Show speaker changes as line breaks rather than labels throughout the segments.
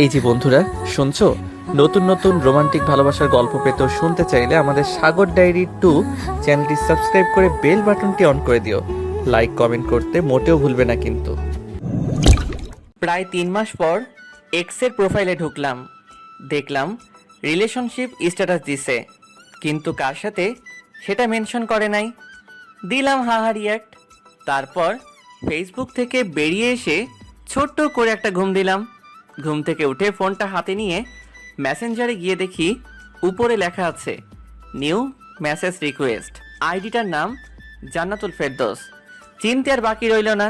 এই যে বন্ধুরা, শুনছো? নতুন নতুন রোমান্টিক ভালোবাসার গল্প পেতে শুনতে চাইলে আমাদের সাগর ডায়েরি 2 চ্যানেলটি সাবস্ক্রাইব করে বেল বাটনটি অন করে দিও। লাইক কমেন্ট করতে মোটেও ভুলবে না কিন্তু। প্রায় 3 মাস পর এক্সের প্রোফাইলে ঢুকলাম, দেখলাম রিলেশনশিপ স্ট্যাটাস দিছে, কিন্তু কার সাথে সেটা মেনশন করে নাই। দিলাম হাহা রিয়াক্ট। তারপর ফেসবুক থেকে বেরিয়ে এসে ছোট্ট করে একটা ঘুম দিলাম। ঘুম থেকে উঠে ফোনটা হাতে নিয়ে মেসেঞ্জারে গিয়ে দেখি উপরে লেখা আছে নিউ মেসেজ রিকোয়েস্ট। আইডিটার নাম জান্নাতুল ফেরদৌস। চিনতে আর বাকি রইল না,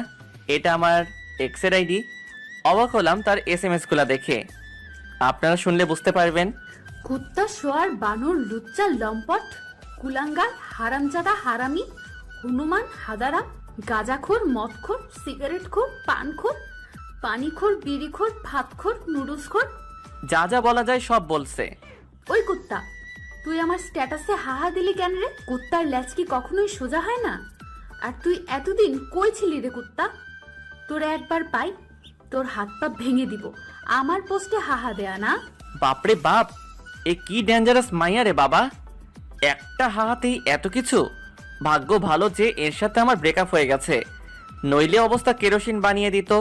এটা আমার এক্সের আইডি। অবাক হলাম তার SMS গুলা দেখে। আপনারা শুনলে বুঝতে পারবেন।
কুত্তা শোয়ার বানর লুচ্চা লম্পট কুলাঙ্গার হারামজাদা হারামি হনুমান হাদারাম গাঁজাখোর মদখোর সিগারেটখোর পানখোর পানিখোর বিড়িখোর ভাতখোর নুডলসখোর।
যা যা বলা যায় সব বলছে।
ওই কুত্তা, তুই আমার স্ট্যাটাসে হাহা দিলি কেন রে? কুত্তার ল্যাচ কি কখনোই সোজা হয় না? আর তুই এতদিন কই ছিলি রে কুত্তা? তোরে একবার পাই, তোর হাত পা ভেঙে দিব। আমার পোস্টে হাহা দেয়া না?
বাপরে বাপ, এ কি ডেঞ্জারাস মাইয়া রে বাবা! একটা হাহাতেই এত কিছু। ভাগ্য ভালো যে এর সাথে আমার ব্রেকআপ হয়ে গেছে, নইলে অবস্থা কেরোসিন বানিয়ে দিত।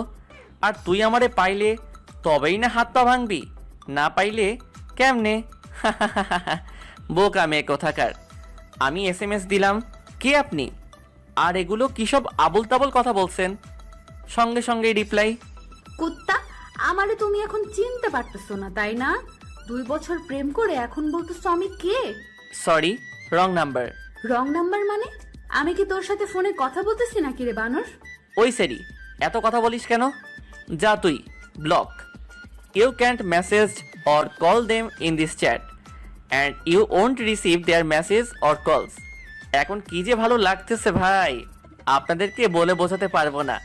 আর তুই আমারে পাইলে তবেই না হাত পা ভাঙবি, না পাইলে কেমনে? বোকা মেয়ে কোথাকার। আমি SMS দিলাম, কে আপনি? আর এগুলো কি সব আবল তাবল কথা বলছেন? সঙ্গে সঙ্গে রিপ্লাই,
কুত্তা, আমারে তুমি এখন চিনতে পারতেছো না তাই না? 2 বছর প্রেম করে এখন বলতেছো আমি কে?
Sorry, wrong number.
Wrong number মানে? আমি কি তোর সাথে ফোনে কথা বলতেছি নাকি রে বানর?
ওই সেরি, এত কথা বলিস কেন? যা তুই, block. You can't message or call them in this chat and you won't receive their message or calls. এখন কি যে ভালো লাগতেছে ভাই, আপনাদেরকে বলে বোঝাতে পারবো না।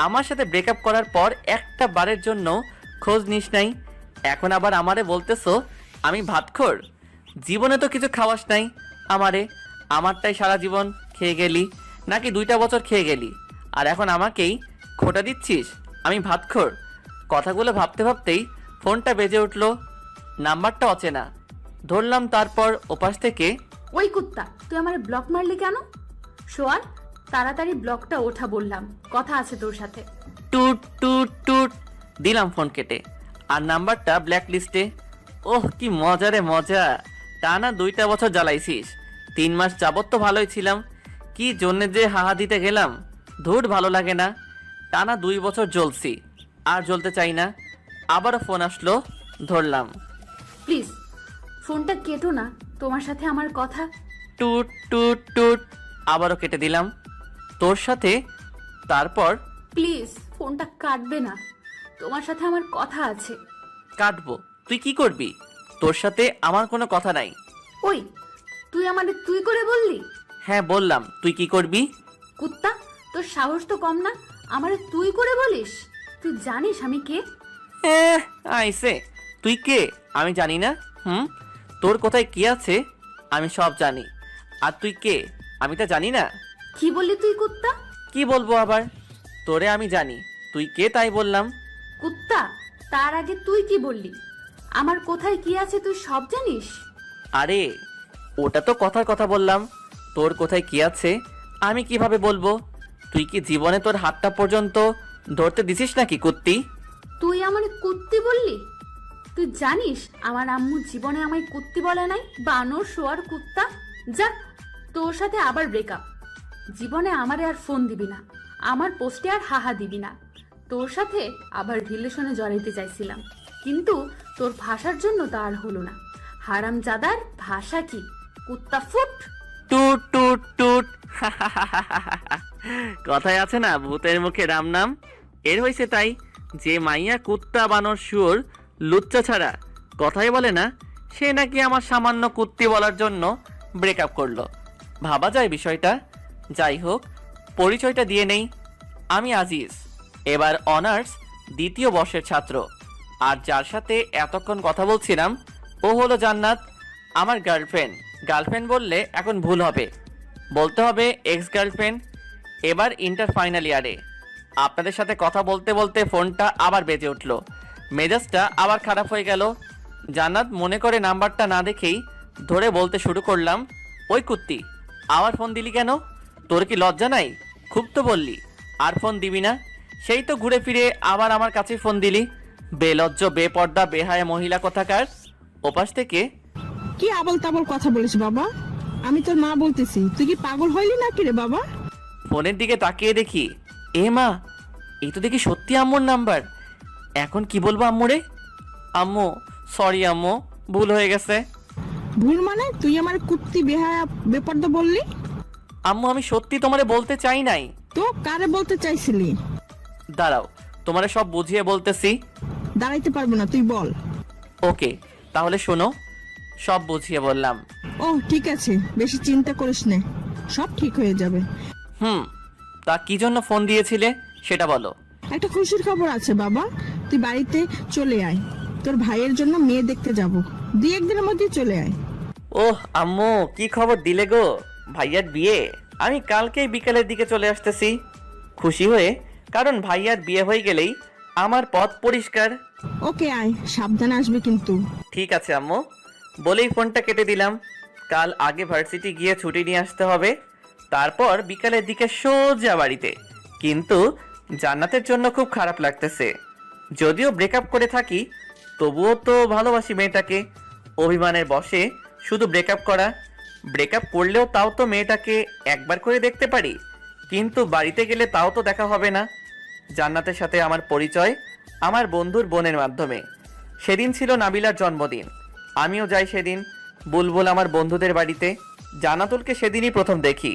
আমার সাথে ব্রেকআপ করার পর একটা বারের জন্য খোঁজ নিস নাই, এখন আবার আমারে বলতেছো আমি ভাতখোর। জীবনে তো কিছু খাওয়াস নাই আমারে। আমারটাই সারা জীবন খেয়ে গেলি, নাকি 2টা বছর খেয়ে গেলি, আর এখন আমাকেই খোটা দিচ্ছিস আমি ভাতখোর? কথাগুলো ভাবতে ভাবতেই ফোনটা বেজে উঠল। নাম্বারটা অচেনা। ধরলাম, তারপর ওপাশ থেকে,
ওই কুত্তা, তুই আমার ব্লক মারলি কেন? সোয়াল, তাড়াতাড়ি ব্লকটা ওঠা বললাম, কথা আছে তোর সাথে।
টুট টুট টুট দিলাম ফোন কেটে, আর নাম্বারটা ব্ল্যাক লিস্টে। ওহ কি মজা রে মজা! টানা 2টা বছর জ্বালাইছিস। 3 মাস যাবত তো ভালোই ছিলাম, কি জন্যে যে হাহা দিতে গেলাম। ধুর, ভালো লাগে না। টানা 2 বছর জ্বলছি, আর জ্বলতে চাই না। আবারও ফোন আসলো, ধরলাম।
প্লিজ ফোনটা কেটো না, তোমার সাথে আমার কথা।
টুট টুট টুট আবারও কেটে দিলাম, তোর সাথে। তারপর,
প্লিজ ফোনটা কাটবে না, তোমার সাথে আমার কথা আছে।
কাটবো? তুই কি করবি? তোর সাথে আমার কোনো কথা নাই।
ওই, তুই আমারে তুই করে বললি?
হ্যাঁ বললাম, তুই কি করবি?
কুত্তা, তোর সাহস তো কম না, আমারে তুই করে বলিস? তুই জানিস আমি কে?
আইসে, তুই কে আমি জানি না? তোর কোথায় কি আছে আমি সব জানি। আর তুই কে আমি তা জানি না?
কি বললি তুই কুত্তা?
কি বলবো আবার? তোরে আমি জানি, তুই কে তাই বললাম।
কুত্তা, তার আগে তুই কি বললি? আমার কোথায় কি আছে তুই সব জানিস?
আরে ওটা তো কথার কথা বললাম, তোর কোথায় কি আছে আমি কিভাবে বলবো? তুই কি জীবনে তোর হাতটা পর্যন্ত ধরতে দিছিস নাকি কুত্তি?
তুই আমার কুত্তি বললি? তুই জানিস আমার আম্মু জীবনে আমায় কুত্তি বলে নাই? বানর শোয়ার কুত্তা! যা, তোর সাথে আবার ব্রেকআপ। জীবনে আমারে আর ফোন দিবি না, আমার পোস্টে আর হাহা দিবি না। তোর সাথে আবার রিলেশনে জড়াইতে চাইছিলাম, কিন্তু তোর ভাষার জন্য তা আর হলো না। হারামজাদার ভাষা কি? কুত্তা ফুট!
টুট টুট টুট কথায় আছে না, ভূতের মুখে রাম নাম। এর হয়েছে তাই, যে মাইয়া কুত্তা বানর শুয়োর লুচ্চা ছাড়া কথাই বলে না, সে নাকি আমার সামান্য কুত্তি বলার জন্য ব্রেকআপ করলো। ভাবা যায় বিষয়টা। যাই হোক, পরিচয়টা দিয়ে নেই। আমি আজিজ, এবার অনার্স 2য় বর্ষের ছাত্র। আর যার সাথে এতক্ষণ কথা বলছিলাম ও হলো জান্নাত, আমার গার্লফ্রেন্ড। গার্লফ্রেন্ড বললে এখন ভুল হবে, বলতে হবে এক্স গার্লফ্রেন্ড। এবার ইন্টার ফাইনাল ইয়ারে। আপনাদের সাথে কথা বলতে বলতে ফোনটা আবার বেজে উঠলো। মেজাজটা আবার খারাপ হয়ে গেল। জান্নাত মনে করে নাম্বারটা না দেখেই ধরে বলতে শুরু করলাম, ওই কুত্তি, আমার ফোন দিলি কেন? তোর কি লজ্জা নাই? খুব তো বললি আর ফোন দিবি না, সেই তো ঘুরে ফিরে আবার আমার কাছে ফোন দিলি। বেলজ্জ, বেপর্দা, বেহায়া মহিলা কোথাকার। ওপাশ থেকে,
কি আবল তাবল কথা বলিস বাবা? আমি তোর মা বলতেছি, তুই কি পাগল হইলি নাকি রে বাবা?
ফোনের দিকে তাকিয়ে দেখি, এ মা, এই তো দেখি সত্যি আম্মুর নাম্বার। এখন কি বলবো আম্মুরে? আম্মু, সরি আম্মু, ভুল হয়ে গেছে।
ভুল মানে? তুই আমার কুত্তি বেহায়া বেপর্দা বললি?
আম্মু, আমি সত্যি তোমারে বলতে চাই নাই।
তো কারে বলতে চাইছিলি?
দাঁড়াও, তোমারে সব বুঝিয়ে বলতেছি।
দাঁড়াইতে পারবো না, তুই বল।
ওকে, তাহলে শোনো, সব বুঝিয়ে বললাম।
ও ঠিক আছে, বেশি চিন্তা করিস নে, সব ঠিক হয়ে যাবে।
তা কি জন্য ফোন দিয়েছিলে সেটা বলো।
একটা খুশির খবর আছে বাবা, তুই বাড়িতে চলে আয়, তোর ভাইয়ের জন্য মেয়ে দেখতে যাব, 2-1 দিনের মধ্যেই চলে আয়।
ওহ আম্মু, কি খবর দিলে গো? ভাইয়ার বিয়ে? আমি কালকেই বিকেলের দিকে চলে আসতেছি, খুশি হয়ে, কারণ ভাইয়ার বিয়ে হয়ে গেলেই আমার পথ পরিষ্কার।
ওকে আয়, সাবধানে আসবে কিন্তু।
ঠিক আছে আম্মু, বলেই ফোনটা কেটে দিলাম। কাল আগে ভার্সিটি গিয়ে ছুটি নিয়ে আসতে হবে, তারপর বিকালের দিকে সোজা বাড়িতে। কিন্তু জান্নাতের জন্য খুব খারাপ লাগতেছে। যদিও ব্রেকআপ করে থাকি, তবুও তো ভালোবাসি মেয়েটাকে। অভিমানের বশে শুধু ব্রেকআপ করা। ব্রেকআপ করলেও তাও তো মেয়েটাকে একবার করে দেখতে পারি, কিন্তু বাড়িতে গেলে তাও তো দেখা হবে না। জান্নাতের সাথে আমার পরিচয় আমার বন্ধুর বোনের মাধ্যমে। সেদিন ছিল নাবিলার জন্মদিন, আমিও যাই সেদিন বুলবুল আমার বন্ধুদের বাড়িতে। জান্নাতুলকে সেদিনই প্রথম দেখি,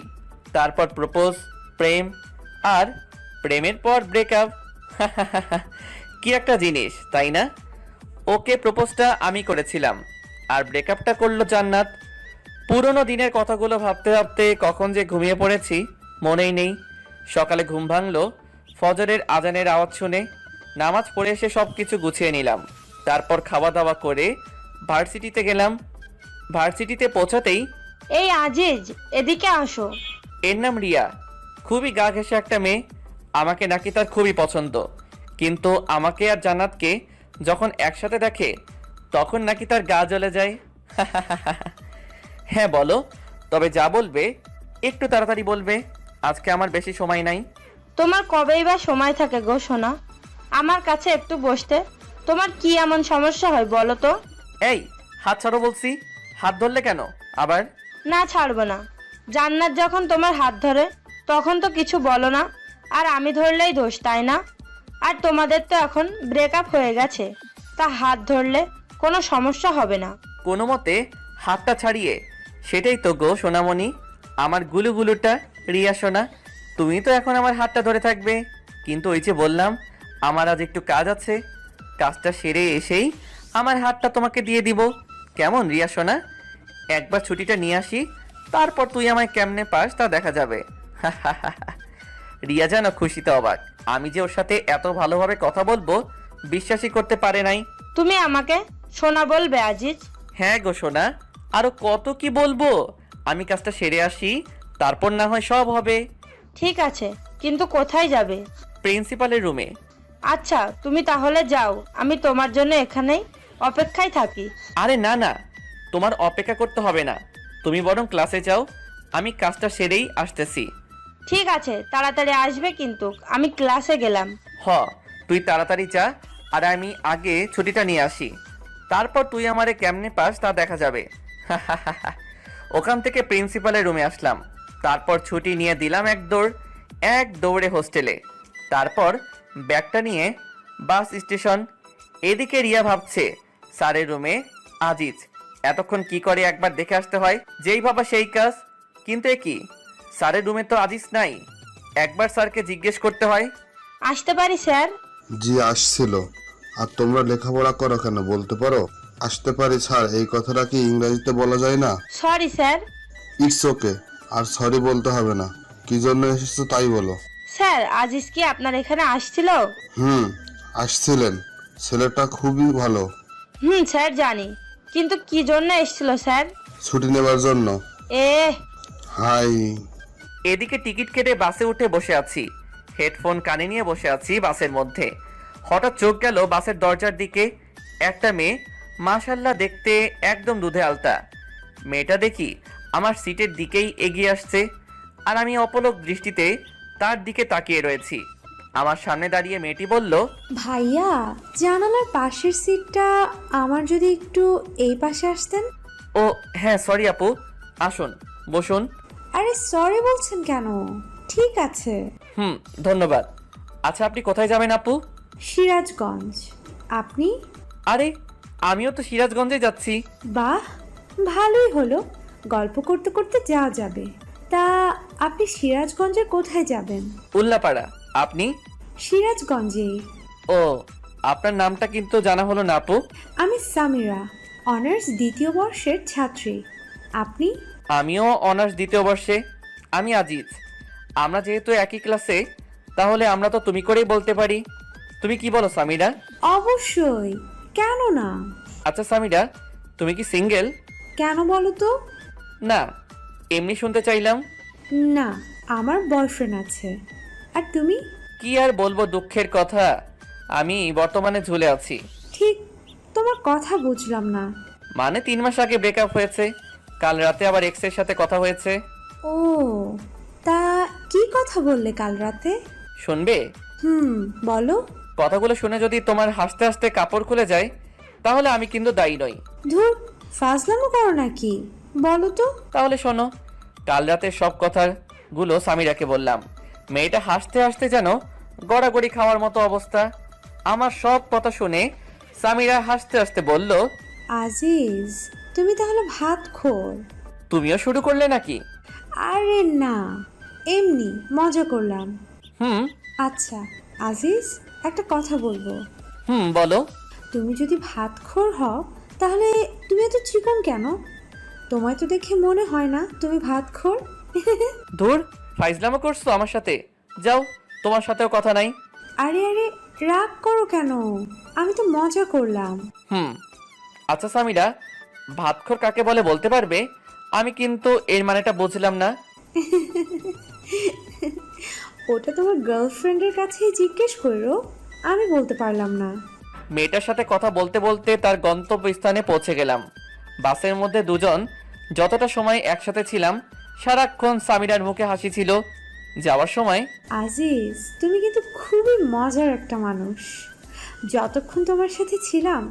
তারপর প্রপোজ, প্রেম, আর প্রেমের পর ব্রেকআপ। কি একটা জিনিস, তাই না? ওকে প্রপোজটা আমি করেছিলাম, আর ব্রেকআপটা করলো জান্নাত। পুরনো দিনের কথাগুলো ভাবতে ভাবতে কখন যে ঘুমিয়ে পড়েছি মনেই নেই। সকালে ঘুম ভাঙলো ফজরের আজানের আওয়াজ শুনে। নামাজ পড়ে এসে সব কিছু গুছিয়ে নিলাম, তারপর খাওয়া দাওয়া করে ভার্সিটিতে গেলাম। ভার্সিটিতে পৌঁছাতেই,
এই আজিজ, এদিকে আসো।
এর নাম রিয়া, খুবই গা ঘেঁষে একটা মেয়ে। আমাকে নাকি তার খুবই পছন্দ, কিন্তু আমাকে আর জান্নাতকে যখন একসাথে দেখে তখন নাকি তার গা জ্বলে যায়। হ্যাঁ বলো, তবে যা বলবে একটু তাড়াতাড়ি বলবে, আজকে আমার বেশি সময় নাই।
তোমার কবেই বা সময় থাকে গো সোনা আমার কাছে একটু বসতে? তোমার কি এমন সমস্যা হয় বলো তো?
এই, হাত ছাড়ো বলছি। হাত ধরলে কেন আবার?
না, ছাড়বো না। জান্নাত যখন তোমার হাত ধরে তখন তো কিছু বলো না, আর আমি ধরলেই দোষ, তাই না? আর তোমাদের তো এখন ব্রেকআপ হয়ে গেছে, তা হাত ধরলে কোনো সমস্যা হবে না।
কোনো মতে হাতটা ছাড়িয়ে, সেটাই তো গো সোনামণি, আমার গুলুগুলুটা। রিয়া সোনা, তুমি তো এখন আমার হাতটা ধরে থাকবে, কিন্তু ওই যে বললাম আমার আজ একটু কাজ আছে, কাজটা সেরে এসেই আমার হাতটা তোমাকে দিয়ে দিব। কেমন রিয়া সোনা? একবার ছুটিটা নিয়ে আসি, তারপর তুই আমায় কেমনে পাস তা দেখা যাবে। রিয়া যেন খুশিতে অবাক, আমি যে ওর সাথে এত ভালোভাবে কথা বলবো বিশ্বাসই করতে পারে নাই।
তুমি আমাকে সোনা বলবে আজিজ?
হ্যাঁ গো সোনা, আরো কত কি বলবো। আমি কাজটা সেরে আসি, তারপর না হয় সব হবে।
ঠিক আছে, কিন্তু কোথায় যাবে?
প্রিন্সিপালের রুমে।
আচ্ছা, তুমি তাহলে যাও, আমি তোমার জন্য এখানেই অপেক্ষায় থাকি।
আরে না না, তোমার অপেক্ষা করতে হবে না, তুমি বরং ক্লাসে যাও, আমি কাজটা সেরেই আসতেছি।
ঠিক আছে, তাড়াতাড়ি আসবে কিন্তু, আমি ক্লাসে গেলাম।
হ, তুই তাড়াতাড়ি যা, আর আমি আগে ছুটিটা নিয়ে আসি, তারপর তুই আমারে কেমনে পাস তা দেখা যাবে। ওখান থেকে প্রিন্সিপালের রুমে আসলাম, তারপর ছুটি নিয়ে দিলাম এক দৌড়ে হোস্টেলে, তারপর ব্যাগটা নিয়ে বাস স্টেশন। এদিকে রিয়া ভাবছে স্যারের রুমে আজিজ এতক্ষণ কি করে একবার দেখে আসতে হয়, যেই ভাবা সেই কাজ। কিন্তু এ কি, স্যারের রুমে তো আজিজ নাই, একবার স্যারকে জিজ্ঞেস করতে হয়।
আসতে পারি স্যার?
জি আসছিল। আর তোমরা লেখাপড়া করো কেন বলতে পারো? আসতে পারি স্যার, এই কথাটা কি ইংরেজিতে বলা যায় না?
Sorry sir.
ইটস ওকে, আর সরি বলতে হবে না। কি জন্য এসেছো তাই বলো।
স্যার, আজিজ কি আপনার এখানে আসছিল?
আসছিলেন, ছেলেটা খুবই ভালো।
স্যার জানি, কিন্তু কি জন্য এসেছিল স্যার?
ছুটি নেবার জন্য।
এ
হাই।
এদিকে টিকিট কেটে বাসে উঠে বসে আছি, হেডফোন কানে নিয়ে বসে আছি বাসের মধ্যে। হঠাৎ চোখ গেল বাসের দরজার দিকে। একটা মেয়ে, মাশাল্লাহ দেখতে একদম দুধে আলতা। মেয়েটা দেখি আমার সিটের দিকেই এগিয়ে আসছে, আর আমি অপলক দৃষ্টিতে তার দিকে তাকিয়ে রয়েছি। আমার সামনে দাঁড়িয়ে মেয়েটি বলল,
ভাইয়া, জানালার পাশের সিটটা আমার, যদি একটু এই পাশে আসতেন।
ও হ্যাঁ সরি আপু, আসুন বসুন।
আরে সরি বলছেন কেন? ঠিক আছে।
ধন্যবাদ। আচ্ছা আপনি কোথায় যাবেন আপু?
সিরাজগঞ্জ। আপনি?
আরে আমিও তো সিরাজগঞ্জে যাচ্ছি।
বাহ, ভালোই হলো, গল্প করতে করতে যাওয়া যাবে। তা আপনি সিরাজগঞ্জের কোথায় যাবেন?
উল্লাপাড়া। আপনি?
সিরাজগঞ্জেই।
ও, আপনার নামটা কিন্তু জানা হলো না আপু।
আমি সামিরা, অনার্স দ্বিতীয় বর্ষের ছাত্রী। আপনি?
আমিও অনার্স দ্বিতীয় বর্ষে। আমি আজিজ। আমরা যেহেতু একই ক্লাসে, তাহলে আমরা তো তুমি করেই বলতে পারি। তুমি কি বলো সামিরা?
অবশ্যই, কেন না।
আচ্ছা সামিরা, তুমি কি সিঙ্গেল?
কেন বলো তো?
না, এমনি শুনতে চাইলাম।
না, আমার বয়ফ্রেন্ড আছে। আর তুমি?
কি আর বলবো, দুঃখের কথা, আমি বর্তমানে ঝুলে আছি।
ঠিক, তোমার কথা বুঝলাম না।
মানে 3 মাস আগে ব্রেকআপ হয়েছে, কাল রাতে আবার এক্সের সাথে কথা হয়েছে।
ও, তা কি কথা বললে কাল রাতে?
শুনবে?
বলো।
কথাগুলো শুনে যদি তোমার হাসতে হাসতে কাপড় খুলে যায়, তাহলে আমি কিন্তু দায়ী নই।
ধুর, ফাজলামো করো নাকি? বলো তো।
তাহলে শোনো, কাল রাতে সব কথাগুলো সামিরাকে বললাম। মেয়েটা হাসতে হাসতে যেন গড়াগড়ি খাওয়ার মতো অবস্থা। আমার সব কথা শুনে সামিরা হাসতে হাসতে বলল,
আজিজ, তুমি তাহলে ভাত খোর?
তুমিও শুরু করলে নাকি?
আরে না, এমনি মজা করলাম।
হুম
আচ্ছা আজিজ, একটা কথা বলবো।
বলো।
তুমি যদি ভাতখোর হও, তাহলে তুমি এত চিকন কেন? তোমায় তো দেখে মনে হয় না তুমি ভাতখোর।
ধুর, ফাইজলামো করছো আমার সাথে? যাও, তোমার সাথেও কথা নাই।
আরে আরে, রাগ করো কেন? আমি তো মজা করলাম।
আচ্ছা সামিরা, ভাতখোর কাকে বলে বলতে পারবে? আমি কিন্তু এর মানেটা বুঝলাম না।
ওটা তোমার গার্লফ্রেন্ডের কাছেই জিজ্ঞেস করো, আমি বলতে পারলাম না।
মেয়েটার সাথে কথা বলতে বলতে তার গন্তব্যস্থানে পৌঁছে গেলাম। বাসের মধ্যে দুজন যতটা সময় একসাথে ছিলাম, সারাক্ষণ সামিরার মুখে হাসি ছিল। যাওয়ার সময়,
আজিজ, তুমি কিন্তু খুবই মজার একটা মানুষ। যতক্ষণ তোমার সাথে ছিলাম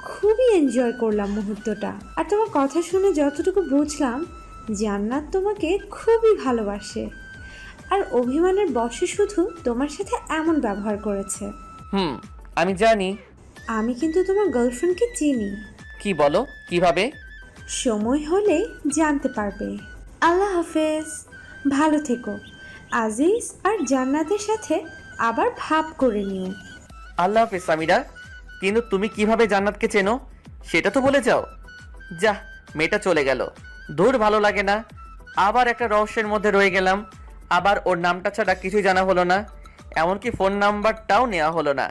খুবই এনজয় করলাম মুহূর্তটা। আর তোমার কথা শুনে যতটুকু বুঝলাম, জান্নাত তোমাকে খুবই ভালোবাসে, আর অভিমানের বশে শুধু তোমার সাথে এমন ব্যবহার করেছে।
আমি জানি।
আমি কিন্তু তোমার গার্লফ্রেন্ডকে চিনি।
কি বলো? কিভাবে?
সময় হলে জানতে পারবে। আল্লাহ হাফেজ, ভালো থেকো। আজিজ আর জান্নাতের সাথে আবার ভাব করে নিও।
আল্লাহ হাফেজ সামিরা। কিন্তু তুমি কিভাবে জান্নাতকে চেনো সেটা তো বলে যাও। যা, মেয়েটা চলে গেল। দূর, ভালো লাগে না। আবার একটা রহস্যের মধ্যে রয়ে গেলাম। আবার ওর নামটা ছাড়া কিছুই জানা হলো না, এমনকি ফোন নাম্বারটাও নেওয়া হলো না।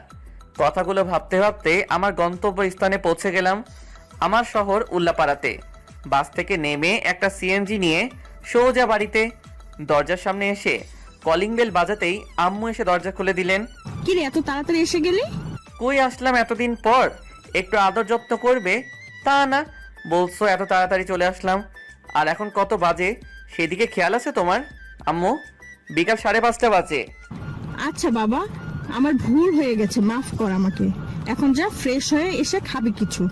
কথাগুলো ভাবতে ভাবতে আমার গন্তব্য স্থানে পৌঁছে গেলাম। আমার শহর উল্লাপাড়াতে। বাস থেকে নেমে একটা সিএনজি নিয়ে সোজা বাড়িতে। দরজার সামনে এসে কলিং বেল বাজাতেই আম্মু এসে দরজা খুলে দিলেন।
কি রে, এত তাড়াতাড়ি এসে গেলি?
কই আসলাম এতদিন পর, একটু আদর যত্ন করবে তা না, বলছো এত তাড়াতাড়ি চলে আসলাম। আর এখন কত বাজে সেদিকে খেয়াল আছে তোমার আম্মু? বিকাল 5:30 বাজে।
আচ্ছা বাবা, আমার ভুল হয়ে গেছে, মাফ কর আমাকে। এখন যা, ফ্রেশ হয়ে এসে খাবি কিছু।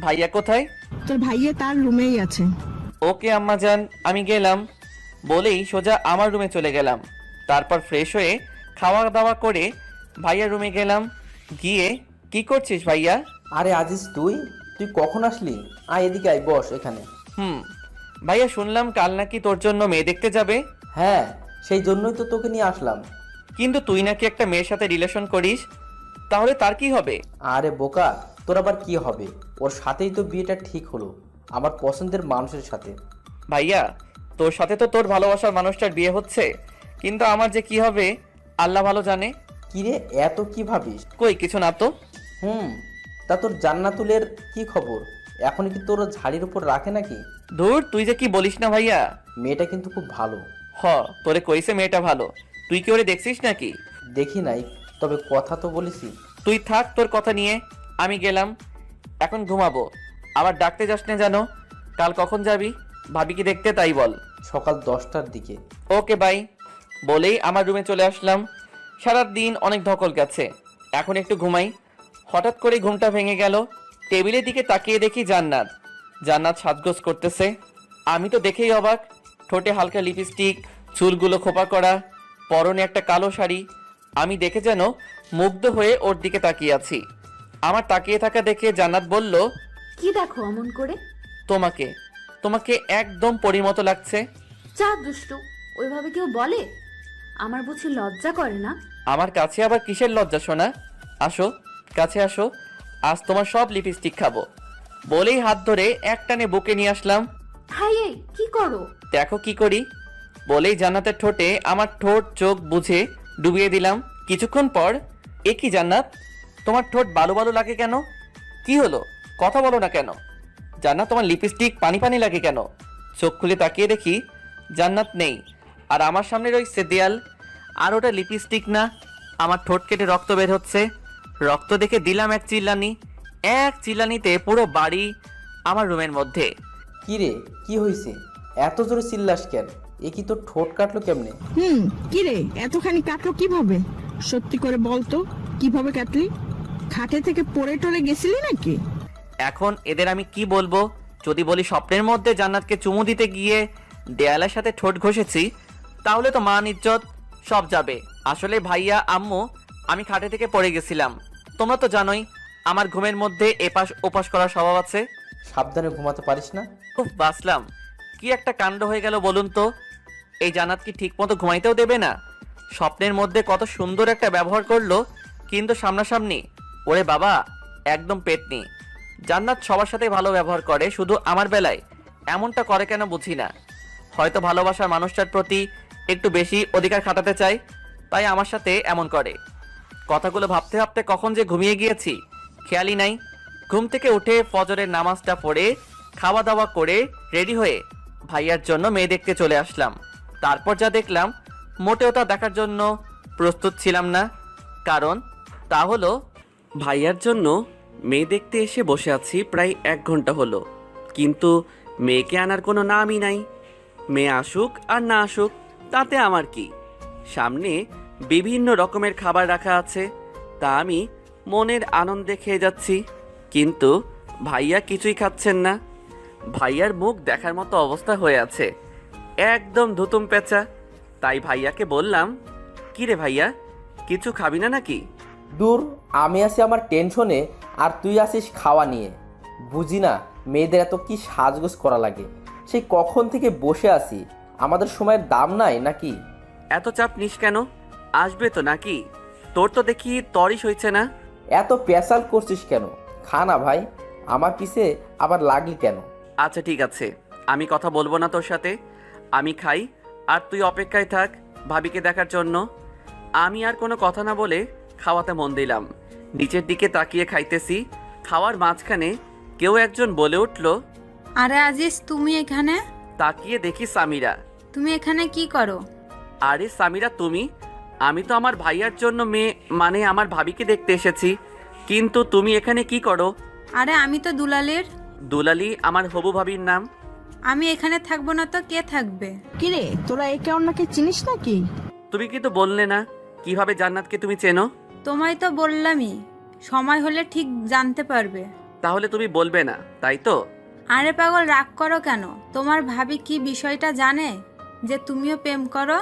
ভাইয়া কোথায়?
তোর ভাইয়া তার রুমেই আছে।
ওকে আম্মা যান, আমি গেলাম বলেই সোজা আমার রুমে চলে গেলাম। তারপর ফ্রেশ হয়ে খাওয়া দাওয়া করে ভাইয়ার রুমে গেলাম। গিয়ে, কি করছিস ভাইয়া?
আরে আজিজ, তুই কখন আসলি? আয় এদিকে, আয় বস এখানে।
ভাইয়া শুনলাম কাল নাকি তোর জন্য মেয়ে দেখতে যাবে।
হ্যাঁ, সেই জন্যই তো তোকে নিয়ে আসলাম।
কিন্তু তুই নাকি একটা মেয়ের সাথে রিলেশন করিস, তাহলে তার কি হবে?
আরে বোকা, তোর আবার কি হবে? ওর সাথেই তো বিয়েটা ঠিক হলো, আমার পছন্দের মানুষের সাথে।
ভাইয়া, তোর সাথে তো তোর ভালোবাসার মানুষটার বিয়ে হচ্ছে, কিন্তু আমার যে কি হবে আল্লাহ ভালো জানে।
কিরে, এত কি ভাবিস?
কই কিছু না তো।
তা তোর জান্নাতুলের কি খবর? এখন কি তোর ঝাড়ির উপর রাখে নাকি?
ধুর, তুই যে কি বলিস না ভাইয়া।
মেয়েটা কিন্তু খুব ভালো।
তোরে কইছে মেয়েটা ভালো, তুই কি ওরে দেখছিস নাকি?
দেখি নাই, তবে কথা তো বলেছি।
তুই থাক তোর কথা নিয়ে, আমি গেলাম, এখন ঘুমাবো। আবার ডাকতে যাস না যেন। কাল কখন যাবি ভাবিকে দেখতে তাই বল।
সকাল 10টার দিকে।
ওকে বাই বলেই আমার রুমে চলে আসলাম। সারা দিন অনেক ধকল গেছে, এখন একটু ঘুমাই। হঠাৎ করে ঘুমটা ভেঙে গেল। টেবিলের দিকে তাকিয়ে দেখি জান্নাত। জান্নাত সাজগোজ করতেছে। আমি তো দেখেই অবাক। ঠোঁটে হালকা লিপস্টিক, চুলগুলো খোপা করা, পরনে একটা কালো শাড়ি। আমি দেখে যেন মুগ্ধ হয়ে ওর দিকে তাকিয়ে আছি। আমার তাকিয়ে থাকা দেখে জান্নাত বলল,
কি দেখো অমন করে?
তোমাকে তোমাকে একদম পরীর মতো লাগছে।
যা দুষ্টু, ওইভাবে কেউ বলে? আমার বুঝি লজ্জা করে না?
আমার কাছে আবার কিসের লজ্জা শোনা? আসো কাছে আসো, আজ তোমার সব লিপস্টিক খাবো। বলেই হাত ধরে একটানে বুকে নিয়ে আসলাম।
হাই এই কি করো?
দেখো কি করি। বলেই জান্নাতের ঠোঁটে আমার ঠোঁট চোখ বুঝে ডুবিয়ে দিলাম। কিছুক্ষণ পর, এ কি জান্নাত, তোমার ঠোঁট বালু বালু লাগে কেন? কি হলো, কথা বলো না কেন? জান্নাত, তোমার লিপস্টিক পানি পানি লাগে কেন? চোখ খুলে তাকিয়ে দেখি জান্নাত নেই, আর আমার সামনে রয়েছে দেয়াল। আর ওটা লিপস্টিক না, আমার ঠোঁট কেটে রক্ত বের হচ্ছে। রক্ত দেখে দিলাম এক চিল্লানি। এক চিল্লানিতে পুরো বাড়ি আমার রুমের মধ্যে।
কি রে, কি হয়েছে? এত জোরে চিল্লাস কেন? এ কি তোর ঠোঁট কাটলো কেমনে?
কি রে, এতখানি কাটলো কিভাবে? সত্যি করে বল তো, কিভাবে কাটলি? খাটে থেকে পড়ে টরে গেছিলি নাকি?
এখন এদের আমি কি বলবো? যদি বলি স্বপ্নের মধ্যে জান্নাতকে চুমু দিতে গিয়ে দেয়ালের সাথে ঠোঁট ঘষেছি, তাহলে তো মান ইজ্জত সব যাবে। আসলে ভাইয়া আম্মু, আমি খাটে থেকে পড়ে গেছিলাম। তোমরা তো জানোই আমার ঘুমের মধ্যে এপাশ ওপাশ করার স্বভাব আছে।
সাবধানে ঘুমাতে পারিস না?
খুব বাসলাম। কি একটা কাণ্ড হয়ে গেল বলুন তো। এই জান্নাত কি ঠিক মতো ঘুমাইতেও দেবে না? স্বপ্নের মধ্যে কত সুন্দর একটা ব্যবহার করলো, কিন্তু সামনাসামনি ওরে বাবা একদম পেটনি। জান্নাত সবার সাথে ভালো ব্যবহার করে, শুধু আমার বেলায় এমনটা করে কেন বুঝি না। হয়তো ভালোবাসার মানুষটার প্রতি একটু বেশি অধিকার খাটাতে চায়, তাই আমার সাথে এমন করে। কথাগুলো ভাবতে ভাবতে কখন যে ঘুমিয়ে গিয়েছি খেয়ালই নাই। ঘুম থেকে উঠে ফজরের নামাজটা পড়ে খাওয়া দাওয়া করে রেডি হয়ে ভাইয়ার জন্য মেয়ে দেখতে চলে আসলাম। তারপর যা দেখলাম মোটেও তা দেখার জন্য প্রস্তুত ছিলাম না। কারণ তা হলো, ভাইয়ার জন্য মেয়ে দেখতে এসে বসে আছি প্রায় 1 ঘন্টা হলো, কিন্তু মেয়েকে আনার কোনো নামই নাই। মেয়ে আসুক আর না আসুক তাতে আমার কি। সামনে বিভিন্ন রকমের খাবার রাখা আছে, তা আমি মনের আনন্দে খেয়ে যাচ্ছি, কিন্তু ভাইয়া কিছুই খাচ্ছেন না। ভাইয়ার মুখ দেখার মতো অবস্থা হয়ে আছে, একদম ধুতুম পেঁচা। তাই ভাইয়াকে বললাম, কি রে ভাইয়া, কিছু খাবি না নাকি?
দূর, আমি আছি আমার টেনশনে আর তুই আসিস খাওয়া নিয়ে। বুঝি না মেয়েদের এত কি সাজগোজ করা লাগে। সেই কখন থেকে বসে আছি, আমাদের সময়ের দাম নাই নাকি?
এত চাপ নিস কেন, আসবে তো নাকি? তোর তো দেখি তরিস হয়েছে না।
এত পেশাল করছিস কেন? খা না ভাই, আমার পিছে আবার লাগলি কেন?
আচ্ছা ঠিক আছে, আমি কথা বলবো না তোর সাথে, আমি খাই আর তুই অপেক্ষায় থাক ভাবিকে দেখার জন্য। আমি আর কোনো কথা না বলে খাওয়াতে মন দিলাম। নিচের দিকে তাকিয়ে খাইতেছি। খাওয়ার মাঝখানে কেউ একজন বলে উঠল,
আরে আজিজ, তুমি এখানে?
তাকিয়ে দেখি সামিরা।
তুমি এখানে কি করো?
আরে সামিরা তুমি? আমি তো আমার ভাইয়ার জন্য মেয়ে মানে আমার ভাবিকে দেখতে এসেছি, কিন্তু তুমি এখানে কি করো?
আরে আমি তো দুলালের।
দুলালি আমার হবু ভাবির নাম।
আমি এখানে থাকবো না তো কে থাকবে?
কি রে, তোরা একে অন্যকে চিনিস নাকি?
তুমি কিন্তু বললে না কিভাবে জান্নাতকে তুমি চেনো।
তোমায় তো বললামই, সময় হলে ঠিক জানতে পারবে।
তাহলে তুমি বলবে না তাই তো?
আরে পাগল, রাগ করো কেন? তোমার ভাবি কি বিষয়টা জানে যে তুমিও প্রেম করো?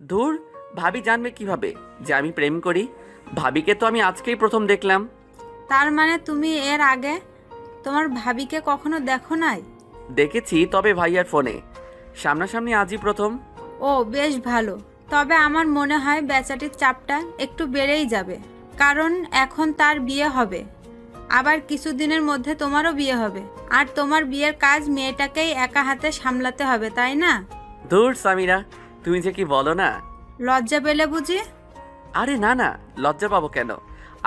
ধুর, ভাবি জানবে কিভাবে যে আমি প্রেম করি? ভাবিকে তো আমি আজকেই প্রথম দেখলাম।
তার মানে তুমি এর আগে তোমার ভাবিকে কখনো দেখো নাই?
দেখেছি, তবে ভাইয়ার ফোনে, সামনাসামনি আজই প্রথম।
ও বেশ ভালো। তবে আমার মনে হয় বেচাটির চাপটা একটু বেড়েই যাবে, কারণ এখন তার বিয়ে হবে, আবার কিছুদিনের মধ্যে তোমারও বিয়ে হবে, আর তোমার বিয়ের কাজ মেয়েটাকেই একা হাতে সামলাতে হবে, তাই না?
ধুর সামিরা, তুমি যে কি বলো না।
লজ্জা পেলে বুঝি?
আরে না না, লজ্জা পাবো কেন?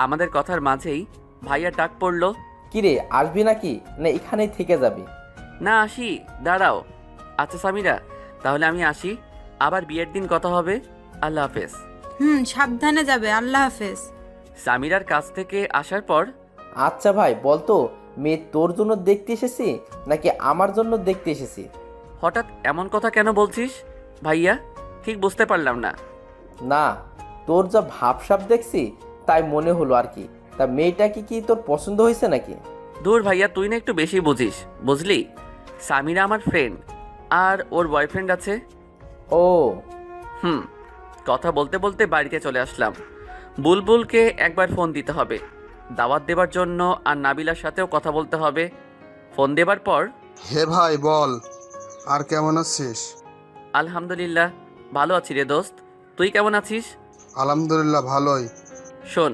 আমাদের কথার মাঝেই ভাইয়া ডাক পড়লো।
কিরে, আসবি নাকি না এখানেই থেকে যাবি?
না আসি, দাঁড়াও। আচ্ছা সামিরা, তাহলে আমি আসি, আবার বিয়ের দিন কথা হবে। আল্লাহ হাফেজ।
সাবধানে যাবে, আল্লাহ হাফেজ।
সামিরার কাছ থেকে আসার পর
আচ্ছা ভাই বলতো, মেয়ে তোর জন্য দেখতে এসেছি নাকি আমার জন্য দেখতে এসেছি?
হঠাৎ এমন কথা কেন বলছিস ভাইয়া? ঠিক বুঝতে পারলাম না।
না, তোর যা ভাবসাব দেখছি তাই মনে হলো আর কি। তা মেয়েটা কি তোর পছন্দ হয়েছে নাকি?
দূর ভাইয়া, তুই না একটু বেশি বুঝিস, বুঝলি? সামিরা আমার ফ্রেন্ড, আর ওর বয়ফ্রেন্ড আছে।
ও
কথা বলতে বলতে বাড়িতে চলে আসলাম। বুলবুলকে একবার ফোন দিতে হবে দাওয়াত দেবার জন্য, আর নাবিলার সাথেও কথা বলতে হবে। ফোন দেবার পর,
হে ভাই বল, আর কেমন আছিস?
আলহামদুলিল্লাহ ভালো আছি রে দোস্ত, তুই কেমন আছিস?
আলহামদুলিল্লাহ ভালোই।
শোন,